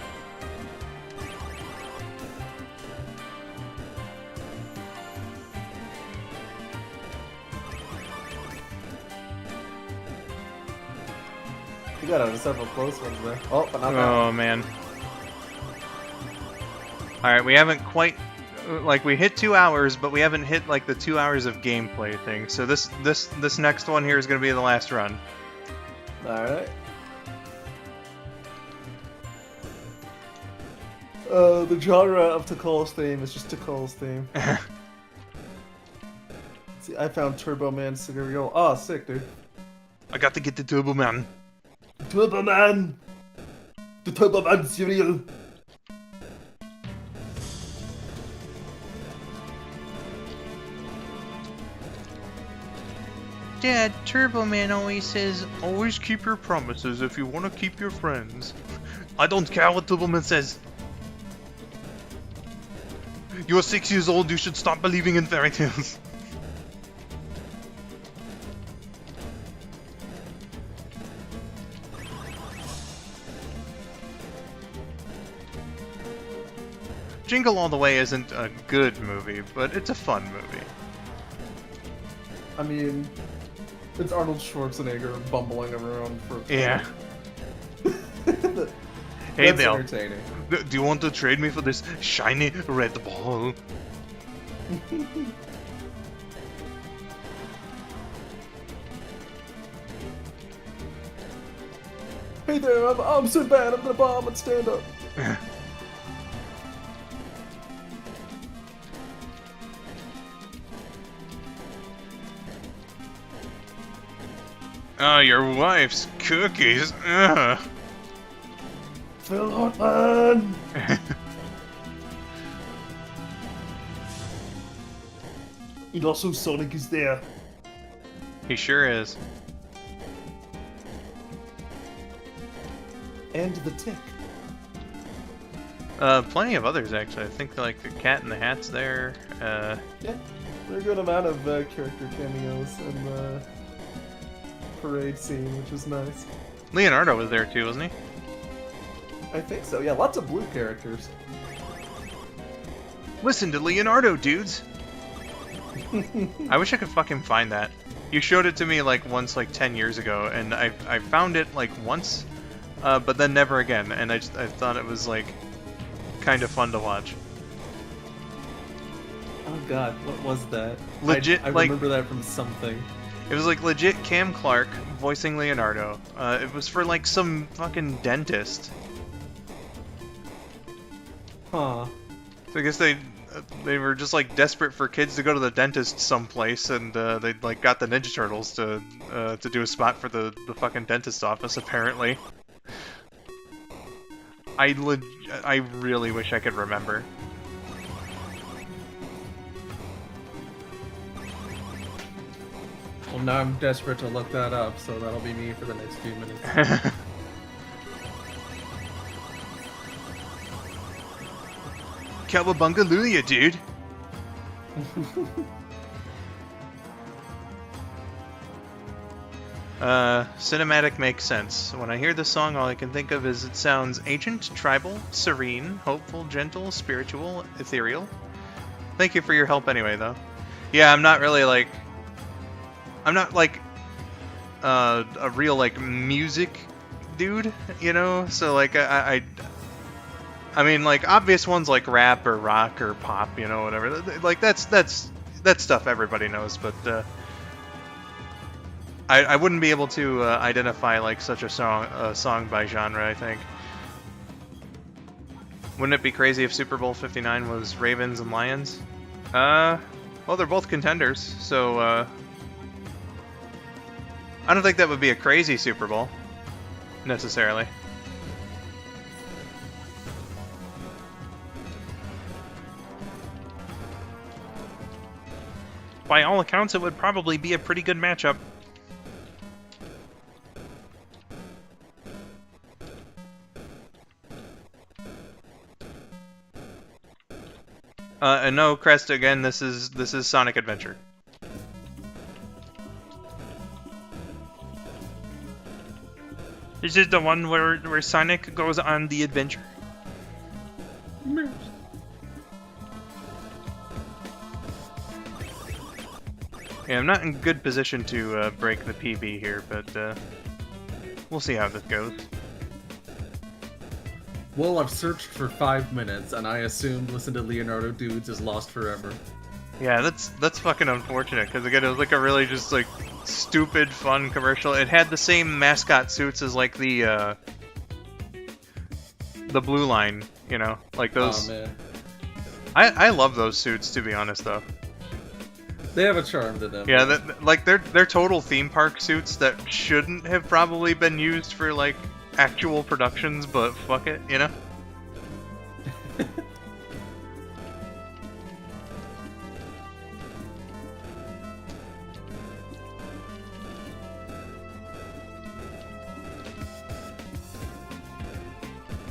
you got out of several close ones there. Oh, but not that Oh one. man. Alright, we haven't quite... Like, we hit 2 hours, but we haven't hit, like, the 2 hours of gameplay thing. So this next one here is going to be the last run. Alright. The genre of Tikal's theme is just Tikal's theme. See, I found Turbo Man cereal. Oh, sick, dude. I got to get the Turbo Man. Turbo Man! The Turbo Man cereal! Dad, Turbo Man always says, always keep your promises if you want to keep your friends. I don't care what Turbo Man says. You are 6 years old, you should stop believing in fairy tales. Jingle All the Way isn't a good movie, but it's a fun movie. I mean, it's Arnold Schwarzenegger bumbling around for. Yeah. Hey, That's Bill. entertaining. Do you want to trade me for this shiny red ball? Hey there, I'm so bad, I'm gonna bomb and stand up. Oh, your wife's cookies. Ugh. Phil Hartman! And also Sonic is there. He sure is. And the Tick. Plenty of others actually. I think like the Cat in the Hat's there. Yeah, there are a good amount of character cameos in the parade scene, which is nice. Leonardo was there too, wasn't he? I think so, yeah, lots of blue characters. Listen to Leonardo, dudes! I wish I could fucking find that. You showed it to me like once, like 10 years ago, and I found it like once, but then never again, and I thought it was like kind of fun to watch. Oh god, what was that? Legit, I like, remember that from something. it was like legit Cam Clark voicing Leonardo. It was for like some fucking dentist. Huh. So I guess they were just like desperate for kids to go to the dentist someplace, and they like got the Ninja Turtles to do a spot for the fucking dentist's office. Apparently, I really wish I could remember. Well, now I'm desperate to look that up, so that'll be me for the next few minutes. Cowabunga Lulia, dude! Cinematic makes sense. When I hear this song, all I can think of is it sounds ancient, tribal, serene, hopeful, gentle, spiritual, ethereal. Thank you for your help anyway, though. Yeah, I'm not really like... I'm not like a real like music dude, you know? So like I mean like obvious ones like rap or rock or pop, you know, whatever. Like that's stuff everybody knows, but I wouldn't be able to identify like such a song by genre, I think. Wouldn't it be crazy if Super Bowl 59 was Ravens and Lions? Well, they're both contenders, so I don't think that would be a crazy Super Bowl, necessarily. By all accounts, it would probably be a pretty good matchup. And no, Crest, again, this is Sonic Adventure. This is the one where Sonic goes on the adventure. Yeah, I'm not in good position to break the PB here, but we'll see how this goes. Well, I've searched for 5 minutes, and I assumed Listen to Leonardo Dudes is lost forever. Yeah, that's fucking unfortunate, because again, it was like a really just like stupid, fun commercial. It had the same mascot suits as like the Blue Line, you know, like those. Oh man, I love those suits, to be honest, though. they have a charm to them. Yeah, like they're total theme park suits that shouldn't have probably been used for like actual productions, but fuck it, you know.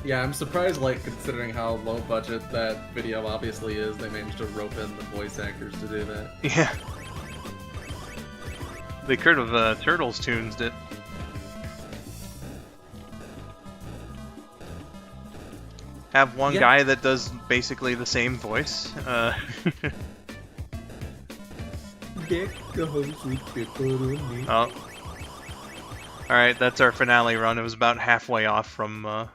Yeah, I'm surprised, like, considering how low budget that video obviously is, they managed to rope in the voice actors to do that. Yeah, they could have Turtles tunes it. Have one Yeah. guy that does basically the same voice. Oh, all right, that's our finale run. It was about halfway off from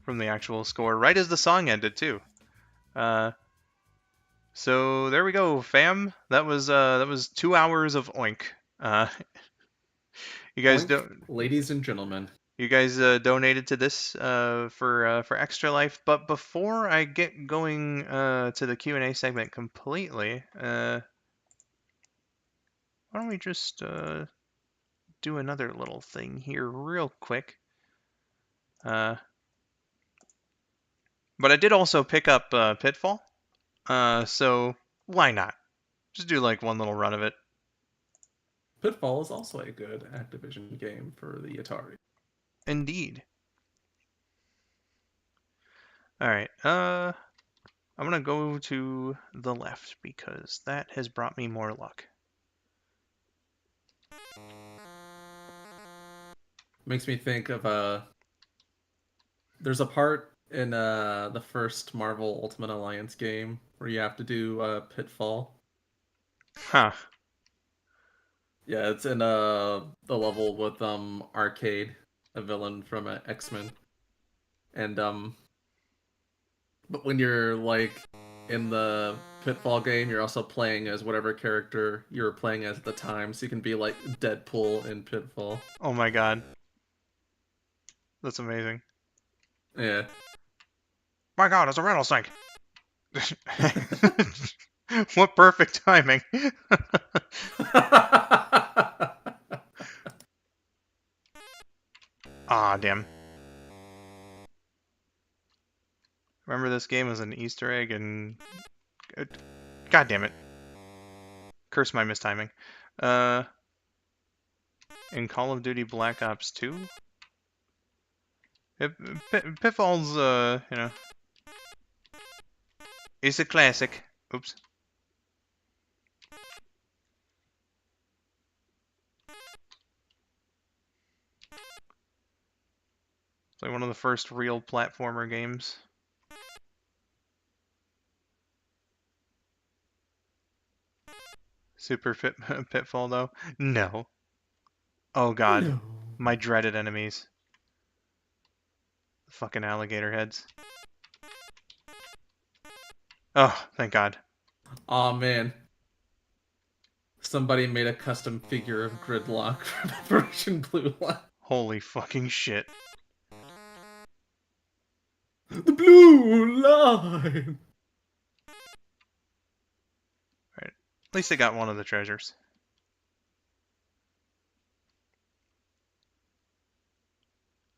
the actual score, right as the song ended too. So there we go, fam. That was 2 hours of Oink. Uh, you guys Oink, don't. ladies and gentlemen. You guys donated to this for Extra Life, but before I get going to the Q&A segment completely, why don't we just do another little thing here real quick? But I did also pick up Pitfall, so why not? Just do like one little run of it. Pitfall is also a good Activision game for the Atari. Indeed. All right. I'm gonna go to the left because that has brought me more luck. Makes me think of there's a part in the first Marvel Ultimate Alliance game where you have to do Pitfall. Huh. Yeah, it's in the level with Arcade, a villain from X-Men. And but when you're like in the Pitfall game, you're also playing as whatever character you were playing as at the time, so you can be like Deadpool in Pitfall. Oh my God. That's amazing. Yeah. My God, it's a rattlesnake. What perfect timing. Ah, damn. Remember this game was an Easter egg and... God damn it. Curse my mistiming. Uh, in Call of Duty Black Ops 2? Pitfall's, it's a classic. Oops. It's like one of the first real platformer games. Super Pitfall, though? No. Oh God. No. My dreaded enemies. Fucking alligator heads. Oh, thank God. Aw, man. Somebody made a custom figure of Gridlock from Operation Blue Line. Holy fucking shit. The Blue Line! Right. At least I got one of the treasures.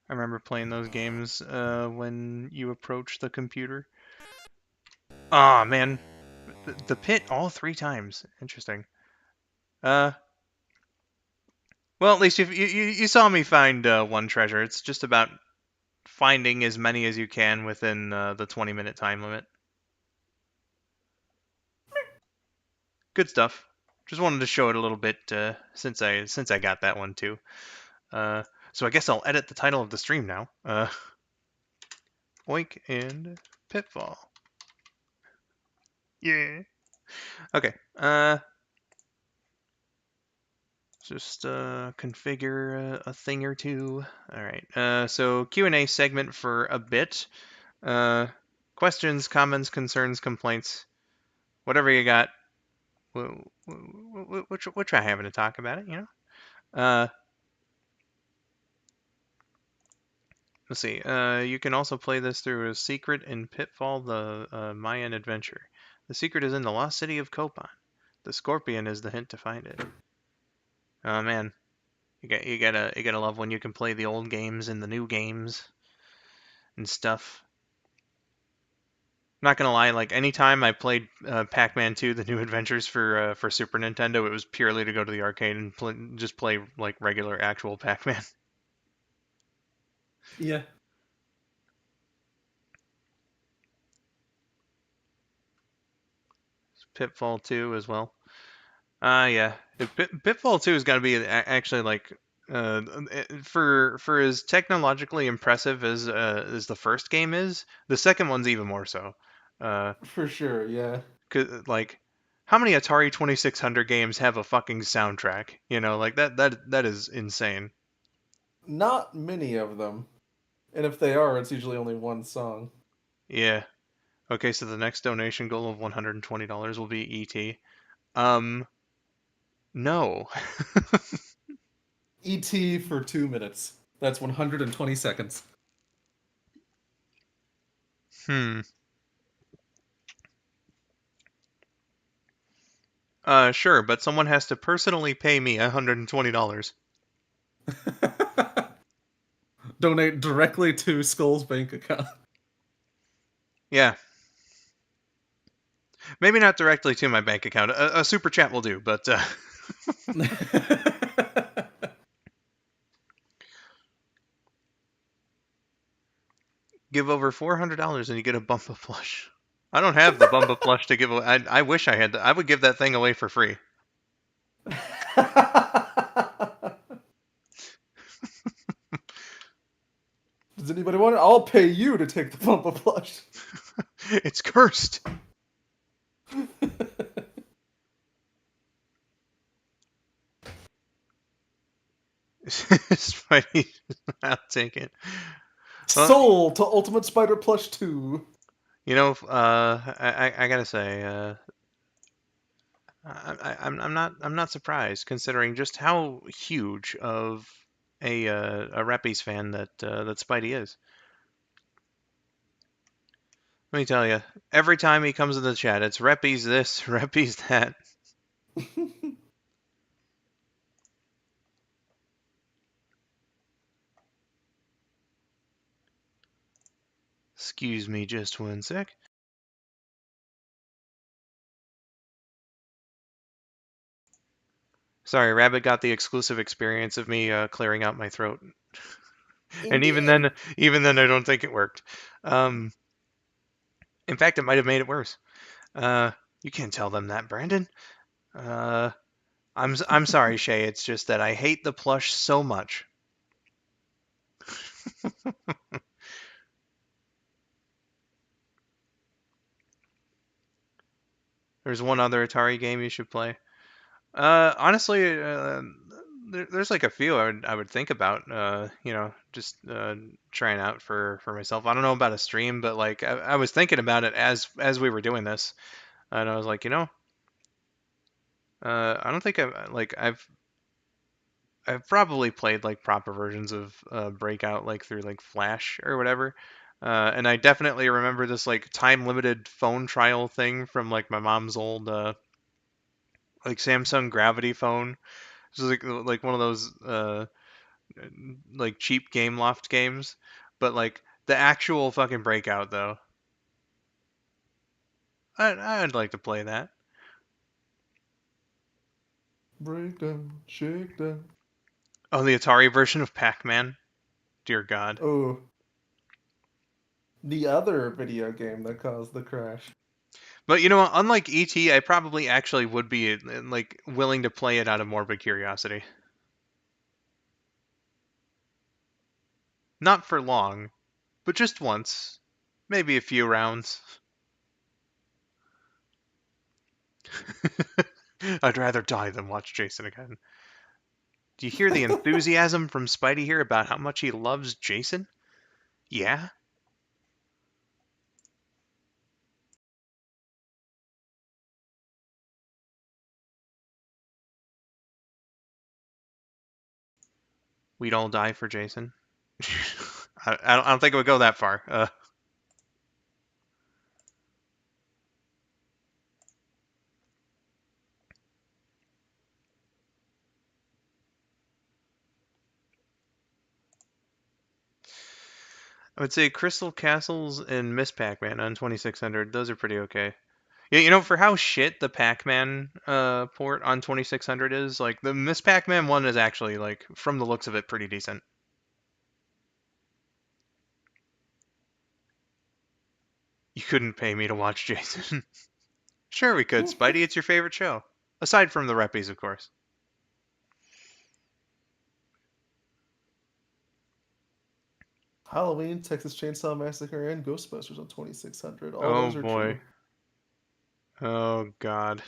I remember playing those games when you approach the computer. Ah, man. The pit all 3 times. Interesting. Well, at least you saw me find one treasure. It's just about finding as many as you can within the 20-minute time limit. Good stuff. Just wanted to show it a little bit since I got that one too. So I guess I'll edit the title of the stream now. Oink and Pitfall. Yeah. Okay. Just configure a thing or two. All right. So Q&A segment for a bit. Questions, comments, concerns, complaints, whatever you got. We'll try having to talk about it. Let's see. You can also play this through a secret in Pitfall: The Mayan Adventure. The secret is in the lost city of Copan. The scorpion is the hint to find it. Oh man, you gotta love when you can play the old games and the new games and stuff. Not gonna lie, like anytime I played Pac-Man 2: The New Adventures for Super Nintendo, it was purely to go to the arcade and just play like regular actual Pac-Man. Yeah. Pitfall 2 as well. Yeah. Pitfall 2 is got to be actually like for as technologically impressive as the first game is, the second one's even more so. Uh, For sure, yeah. 'Cause, like, how many Atari 2600 games have a fucking soundtrack? You know, like that is insane. Not many of them. And if they are, it's usually only one song. Yeah. Okay, so the next donation goal of $120 will be ET. Um, no. ET for 2 minutes. That's 120 seconds. Hmm. Sure, but someone has to personally pay me $120. Donate directly to Skull's bank account. Yeah, maybe not directly to my bank account. A super chat will do, but give over $400 and you get a Bumpa plush. I don't have the Bumpa plush to give away. I wish I had. I would give that thing away for free. Does anybody want it? I'll pay you to take the Bumpa plush. It's cursed. Spidey, I'll take it. Well, Sold to Ultimate Spider Plush 2. you know, I gotta say, I'm not surprised considering just how huge of a Rappies fan that Spidey is. Let me tell you, every time he comes in the chat, it's Rappies this, Rappies that. Excuse me, just one sec. Sorry, Rabbit got the exclusive experience of me clearing out my throat, and Indeed. even then, I don't think it worked. Um, in fact, it might have made it worse. Uh, you can't tell them that, Brandon. Uh, I'm sorry, Shay. It's just that I hate the plush so much. There's one other Atari game you should play. Honestly, there's like a few I would think about. Just trying out for myself. I don't know about a stream, but like I was thinking about it as we were doing this, and I was like, I don't think I've probably played like proper versions of Breakout like through like Flash or whatever. And I definitely remember this like time limited phone trial thing from like my mom's old like Samsung Gravity phone. This is like one of those like cheap Game Loft games, but like the actual fucking Breakout though. I'd like to play that. Breakdown, shakedown. Oh, the Atari version of Pac-Man. Dear God. Oh, the other video game that caused the crash. But unlike ET, I probably actually would be like willing to play it out of morbid curiosity. Not for long, but just once. Maybe a few rounds. I'd rather die than watch Jason again. Do you hear the enthusiasm from Spidey here about how much he loves Jason? Yeah? We'd all die for Jason? I don't think it would go that far. I would say Crystal Castles and Miss Pac-Man on 2600. Those are pretty okay. Yeah, for how shit the Pac-Man port on 2600 is, like the Miss Pac-Man one is actually like from the looks of it pretty decent. You couldn't pay me to watch Jason. Sure, we could. Spidey, it's your favorite show. Aside from the Reppies, of course. Halloween, Texas Chainsaw Massacre, and Ghostbusters on 2600. All Oh those are true. boy. Oh god.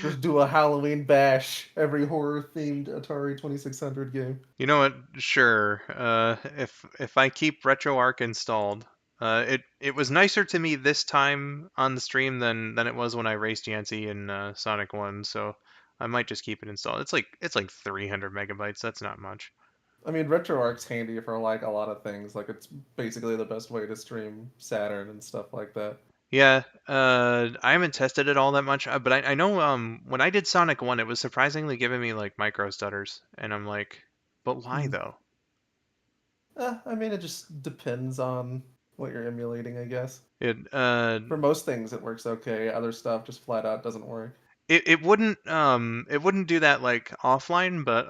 Just do a Halloween bash every horror themed Atari 2600 game. You know what? Sure. If I keep RetroArch installed, it was nicer to me this time on the stream than it was when I raced Yancey in Sonic One. So I might just keep it installed. It's like 300 megabytes. That's not much. I mean, RetroArch's handy for like a lot of things. Like it's basically the best way to stream Saturn and stuff like that. Yeah. I haven't tested it all that much, but I know when I did Sonic One, it was surprisingly giving me like micro stutters, and I'm like, but why Hmm. though? I mean, it just depends on what you're emulating, I guess. It For most things, it works okay. Other stuff just flat out doesn't work. it wouldn't do that like offline, but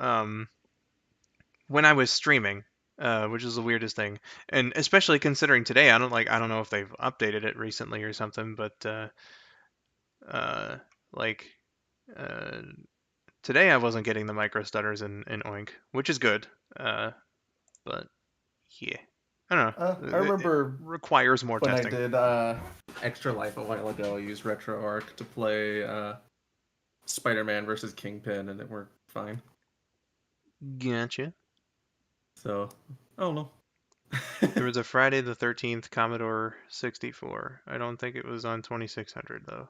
when I was streaming, which is the weirdest thing, and especially considering today, I don't know if they've updated it recently or something, but uh, like uh, today I wasn't getting the micro stutters in Oink, which is good. But yeah, I don't I know. It remember requires more when I testing. did Extra Life a while ago, I used RetroArch to play Spider-Man versus Kingpin, and it worked fine. Gotcha. So, I don't know. There was a Friday the 13th Commodore 64. I don't think it was on 2600 though.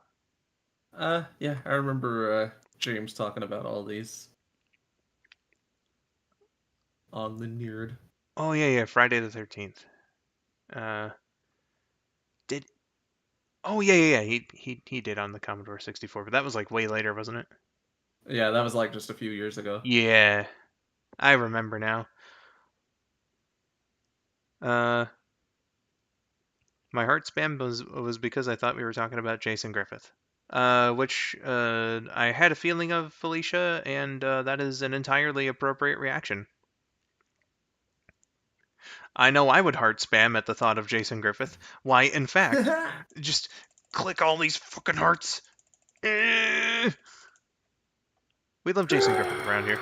Yeah, I remember James talking about all these on the Nerd. Oh yeah, yeah, Friday the 13th. Uh, did Oh yeah, yeah, yeah. He did on the Commodore 64, but that was like way later, wasn't it? Yeah, that was like just a few years ago. Yeah, I remember now. Uh, my heart spam was because I thought we were talking about Jason Griffith. Which I had a feeling of Felicia, and that is an entirely appropriate reaction. I know I would heart spam at the thought of Jason Griffith. Why, in fact, just click all these fucking hearts. Eh. We love Jason Griffith around here.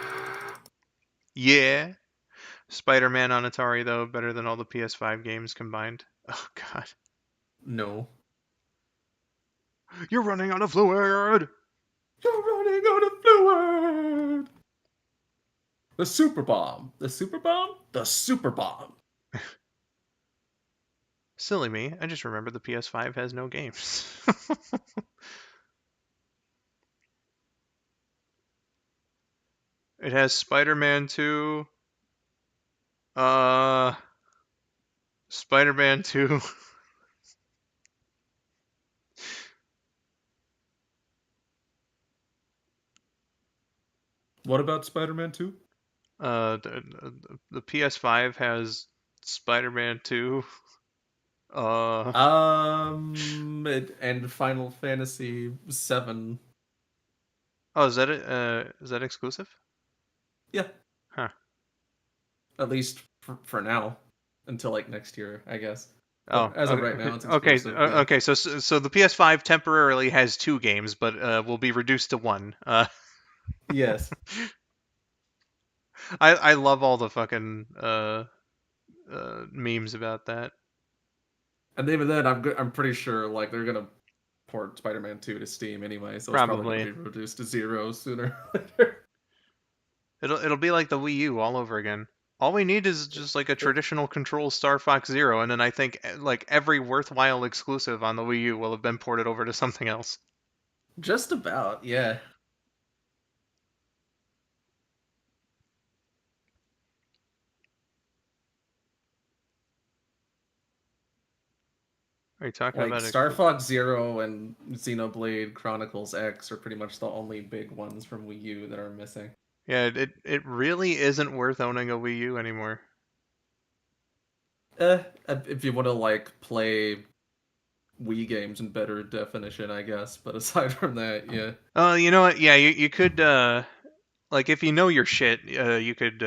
Yeah. Spider-Man on Atari though, better than all the PS5 games combined. Oh god. No. You're running out of fluid. You're running out of fluid! The super bomb. The super bomb? The super bomb. Silly me. I just remember the PS5 has no games. It has Spider-Man 2, uh Spider-Man 2, What about Spider-Man 2? the PS5 has Spider-Man 2. Uh And Final Fantasy 7. oh, is that it? Is that exclusive? Yeah, Huh. at least for now. Until like next year, I guess. Oh, But as of right okay, now, it's okay, exclusive, yeah. okay. So the PS5 temporarily has two games, but will be reduced to one. Yes. I love all the fucking memes about that. And even then, I'm pretty sure like they're gonna port Spider-Man 2 to Steam anyway, so it's probably gonna Probably be reduced to zero sooner or later. it'll be like the Wii U all over again. All we need is just like a traditional Control Star Fox Zero, and then I think like every worthwhile exclusive on the Wii U will have been ported over to something else. Just about, yeah. Are you talking Like about Star exclusive? Fox Zero and Xenoblade Chronicles X are pretty much the only big ones from Wii U that are missing. Yeah, it really isn't worth owning a Wii U anymore. If you want to like play Wii games in better definition, I guess. But aside from that, yeah. You know what? Yeah, you could like if you know your shit, you could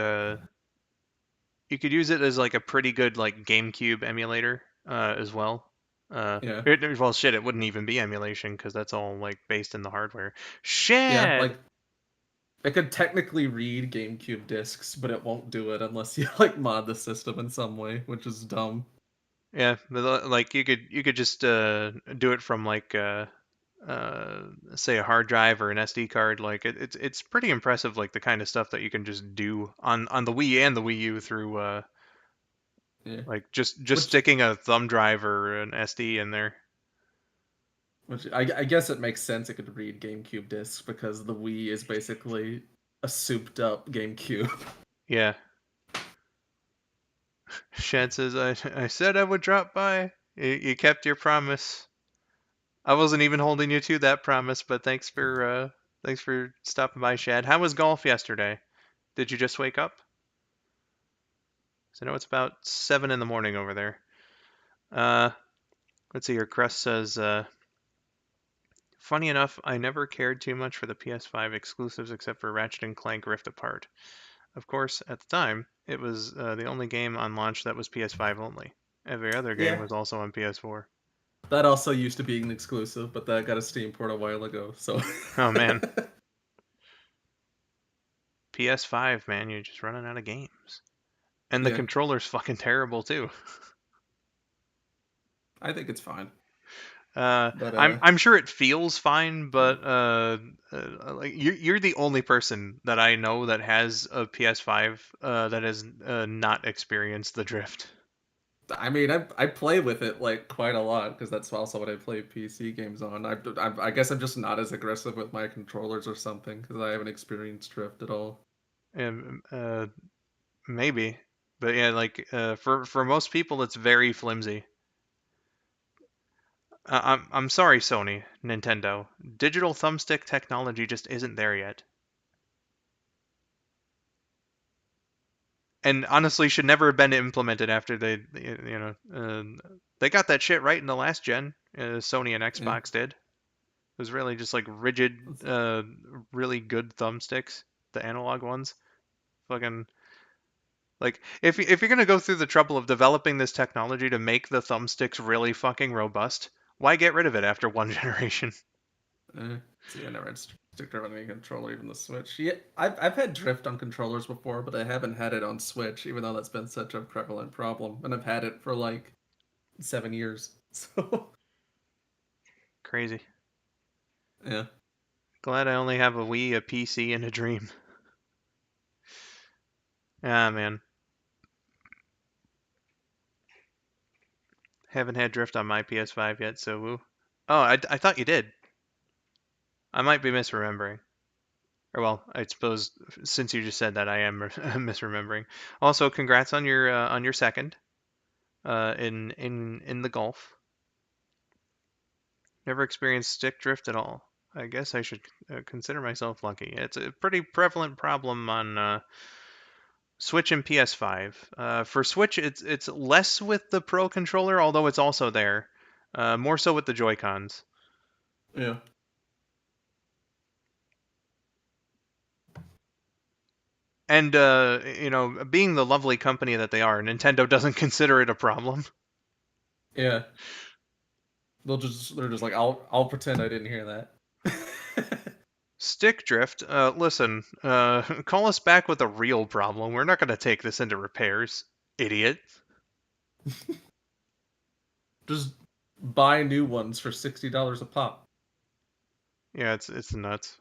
use it as like a pretty good like GameCube emulator as well. Yeah. Well, shit, it wouldn't even be emulation because that's all like based in the hardware. Yeah, Shad. like it could technically read GameCube discs, but it won't do it unless you like mod the system in some way, which is dumb. Yeah, but like you could just do it from like uh, say a hard drive or an SD card. Like it's pretty impressive, like the kind of stuff that you can just do on the Wii and the Wii U through Yeah. like just Which sticking a thumb drive or an SD in there. I guess it makes sense it could read GameCube discs because the Wii is basically a souped up GameCube. Yeah. Shad says I said I would drop by. You kept your promise. I wasn't even holding you to that promise, but thanks for stopping by, Shad. How was golf yesterday? Did you just wake up? So I know it's about 7 in the morning over there. Uh, let's see here. Crust says, funny enough, I never cared too much for the PS5 exclusives except for Ratchet and Clank Rift Apart. Of course, at the time, it was the only game on launch that was PS5 only. Every other game Yeah. was also on PS4. That also used to be an exclusive, but that got a Steam port a while ago, so Oh man, PS5, man, you're just running out of games. And the yeah. controller's fucking terrible too. I think it's fine. But I'm sure it feels fine, but like you're the only person that I know that has a PS5 that has not experienced the drift. I mean, I play with it like quite a lot because that's also what I play PC games on. I guess I'm just not as aggressive with my controllers or something because I haven't experienced drift at all. Um, maybe, but yeah, like for most people, it's very flimsy. I'm sorry, Sony, Nintendo. Digital thumbstick technology just isn't there yet. And honestly should never have been implemented after they got that shit right in the last gen. Sony and Yeah. Xbox did. It was really just like rigid, really good thumbsticks, the analog ones. Fucking like if you're gonna go through the trouble of developing this technology to make the thumbsticks really fucking robust, why get rid of it after one generation? See, I never had stick drift on any controller, even the Switch. Yeah, I've had drift on controllers before, but I haven't had it on Switch, even though that's been such a prevalent problem, and I've had it for like 7 years. So Crazy. yeah, Glad I only have a Wii, a PC, and a dream. Ah man, haven't had drift on my PS5 yet, so woo. Oh, I thought you did. I might be misremembering. Or well, I suppose since you just said that, I am misremembering. Also, congrats on your second in the golf. Never experienced stick drift at all. I guess I should consider myself lucky. It's a pretty prevalent problem on Switch and PS5. For Switch, it's less with the Pro controller, although it's also there. More so with the Joy Cons. yeah, And being the lovely company that they are, Nintendo doesn't consider it a problem. yeah. They're just like I'll pretend I didn't hear that. Stick drift. Listen. Call us back with a real problem. We're not going to take this into repairs, idiot. Just buy new ones for $60 a pop. Yeah, it's nuts.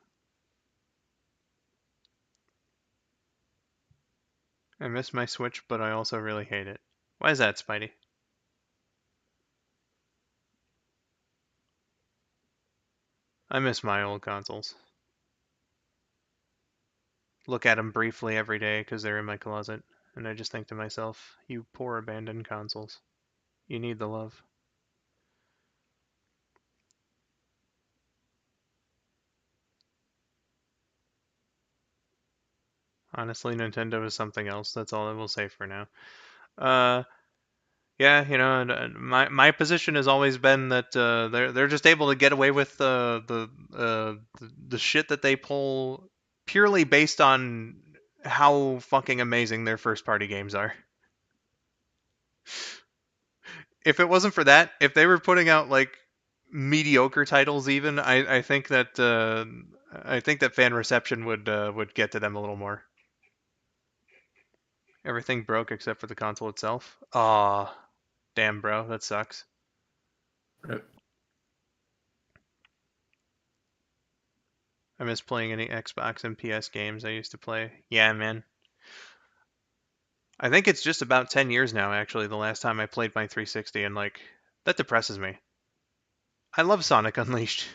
I miss my Switch, but I also really hate it. Why is that, Spidey? I miss my old consoles. Look at them briefly every day because they're in my closet, and I just think to myself, you poor abandoned consoles. You need the love. Honestly, Nintendo is something else. That's all I will say for now. Uh, yeah, my position has always been that they're just able to get away with the shit that they pull purely based on how fucking amazing their first party games are. if it wasn't for that, if they were putting out like mediocre titles, even I think that fan reception would get to them a little more. Everything broke except for the console itself. Aw, damn, bro, that sucks. I miss playing any Xbox and PS games I used to play. Yeah, man. I think it's just about 10 years now, actually, the last time I played my 360, and like, that depresses me. I love Sonic Unleashed.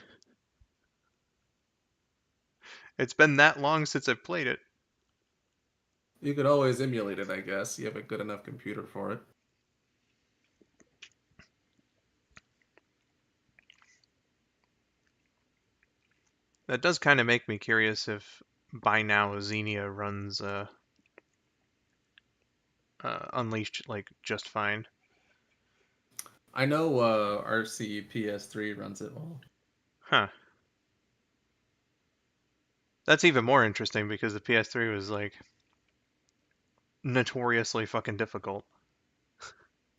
It's been that long since I've played it. You could always emulate it, I guess. You have a good enough computer for it. That does kind of make me curious if by now Xenia runs Unleashed like just fine. I know RC PS3 runs it well. Huh. That's even more interesting because the PS3 was like notoriously fucking difficult.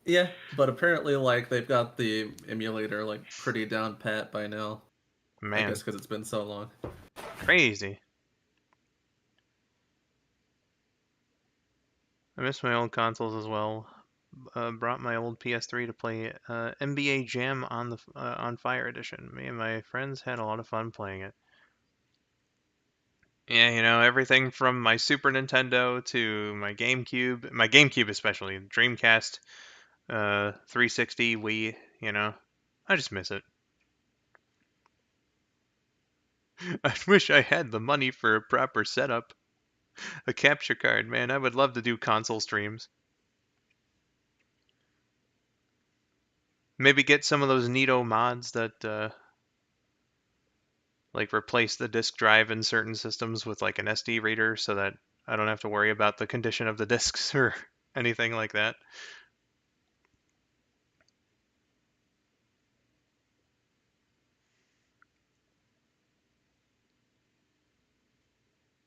Yeah, but apparently, like, they've got the emulator, like, pretty down pat by now. I guess Man, because it's been so long. crazy. I miss my old consoles as well. Brought my old PS3 to play NBA Jam on Fire Edition. Me and my friends had a lot of fun playing it. Yeah, everything from my Super Nintendo to my GameCube especially, Dreamcast, 360, Wii. I just miss it. I wish I had the money for a proper setup, a capture card, man. I would love to do console streams. Maybe get some of those neato mods that like replace the disk drive in certain systems with like an SD reader so that I don't have to worry about the condition of the disks or anything like that.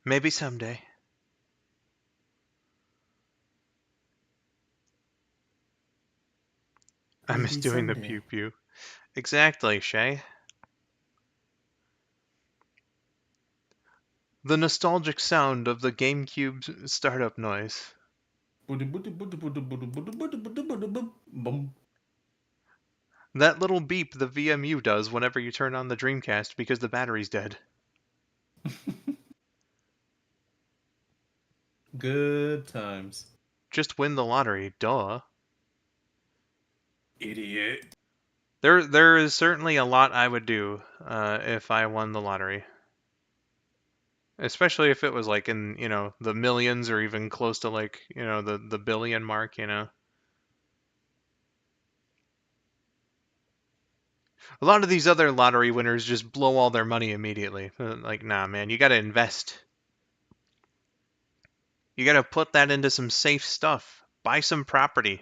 Maybe someday. I miss Maybe doing the someday. pew pew. Exactly, Shay. The nostalgic sound of the GameCube's startup noise. Boom. That little beep the VMU does whenever you turn on the Dreamcast because the battery's dead. Good times. Just win the lottery, duh. Idiot. There is certainly a lot I would do if I won the lottery. Especially if it was like in, the millions or even close to like, the billion mark. A lot of these other lottery winners just blow all their money immediately. Like, nah, man, you gotta invest. You gotta put that into some safe stuff. Buy some property,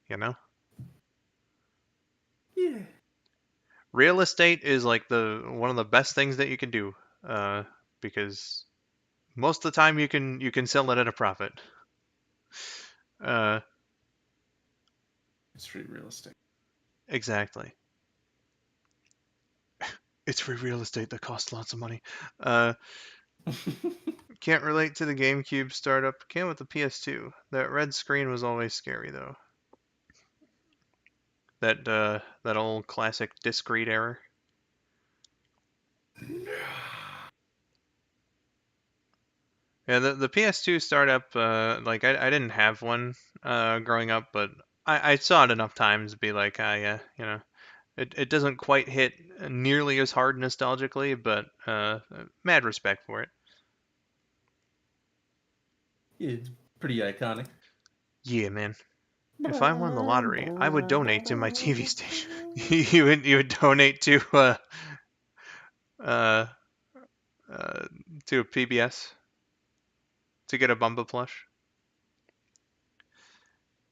you know? Yeah. Real estate is like the one of the best things that you can do. Because most of the time you can sell it at a profit. Uh, It's free real estate. exactly. It's free real estate that costs lots of money. Uh, can't relate to the GameCube startup. Can with the PS2. That red screen was always scary though. That old classic disc read error. Yeah, the PS2 startup. Like I didn't have one growing up, but I saw it enough times to be like, ah, yeah, it doesn't quite hit nearly as hard nostalgically, but mad respect for it. Yeah, it's pretty iconic. Yeah, man. If I won the lottery, I would donate to my TV station. You would donate uh, uh, to a PBS to get a Bumba plush.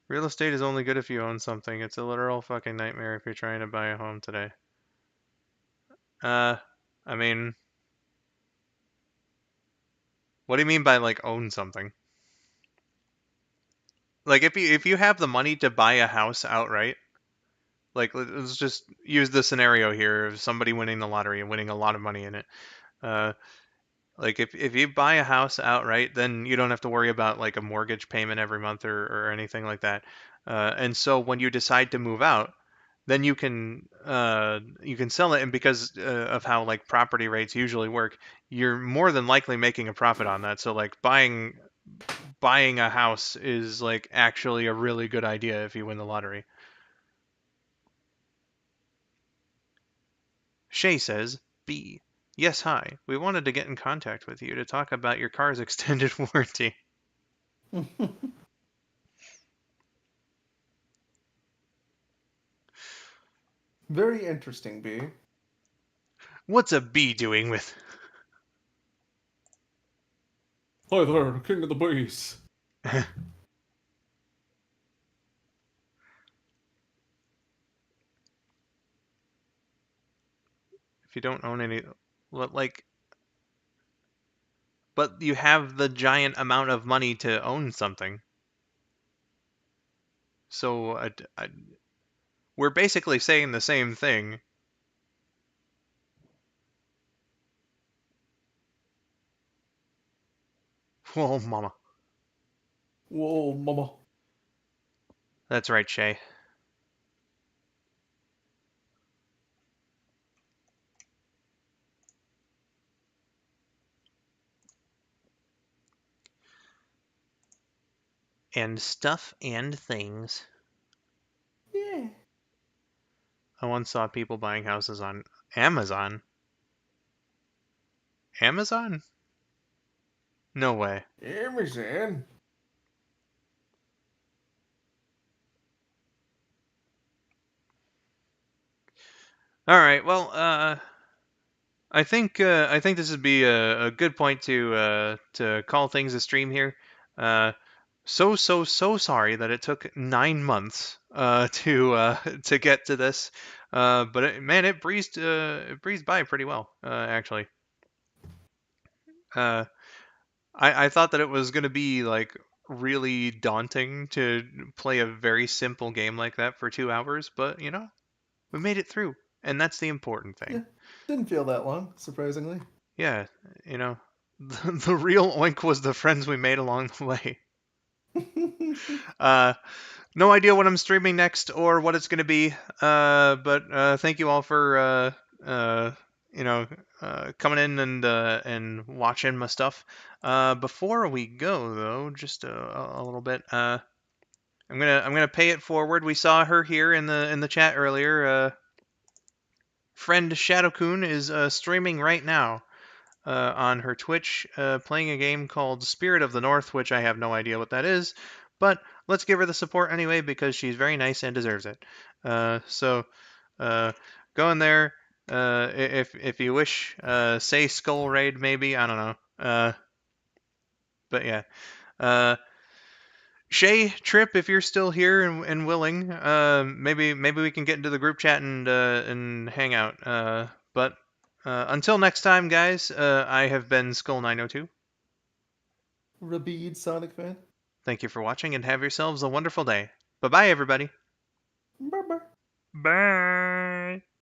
Real estate is only good if you own something. It's a literal fucking nightmare if you're trying to buy a home today. Uh, I mean, what do you mean by like own something? Like if you have the money to buy a house outright, like let's just use the scenario here of somebody winning the lottery and winning a lot of money in it. Uh, like if you buy a house outright, then you don't have to worry about like a mortgage payment every month or anything like that. And so when you decide to move out, then you can sell it, and because of how like property rates usually work, you're more than likely making a profit on that. So like buying a house is like actually a really good idea if you win the lottery. Shay says, B. Yes, hi. We wanted to get in contact with you to talk about your car's extended warranty. Very interesting, B. What's a bee doing with? Hi there, King of the Bees. If you don't own any, like, but you have the giant amount of money to own something. So we're basically saying the same thing. Oh, mama. Whoa, mama. That's right, Shay. And stuff and things. Yeah. I once saw people buying houses on Amazon. Amazon? No way. Amazon. All right. Well, I think this would be a good point to call things a stream here. Uh, so sorry that it took 9 months to get to this, but man, it breezed by pretty well actually. Uh, I thought that it was gonna be like really daunting to play a very simple game like that for 2 hours, but we made it through, and that's the important thing. Yeah. Didn't feel that long, surprisingly. Yeah, you know, the real Oink was the friends we made along the way. Uh, no idea what I'm streaming next or what it's going to be, but thank you all for uh, you know coming in and watching my stuff. Before we go though, just a little bit. I'm gonna pay it forward. We saw her here in the chat earlier. Friend Shadowcoon is streaming right now on her Twitch, playing a game called Spirit of the North, which I have no idea what that is, but let's give her the support anyway because she's very nice and deserves it. So uh, go in there if you wish. Say Skull Raid maybe, I don't know. But yeah. Shay, Trip, if you're still here and willing, maybe we can get into the group chat and hang out. But until next time, guys, I have been skull902. RabidSonicFan. Thank you for watching and have yourselves a wonderful day. Bye bye, everybody. Bye bye. Bye.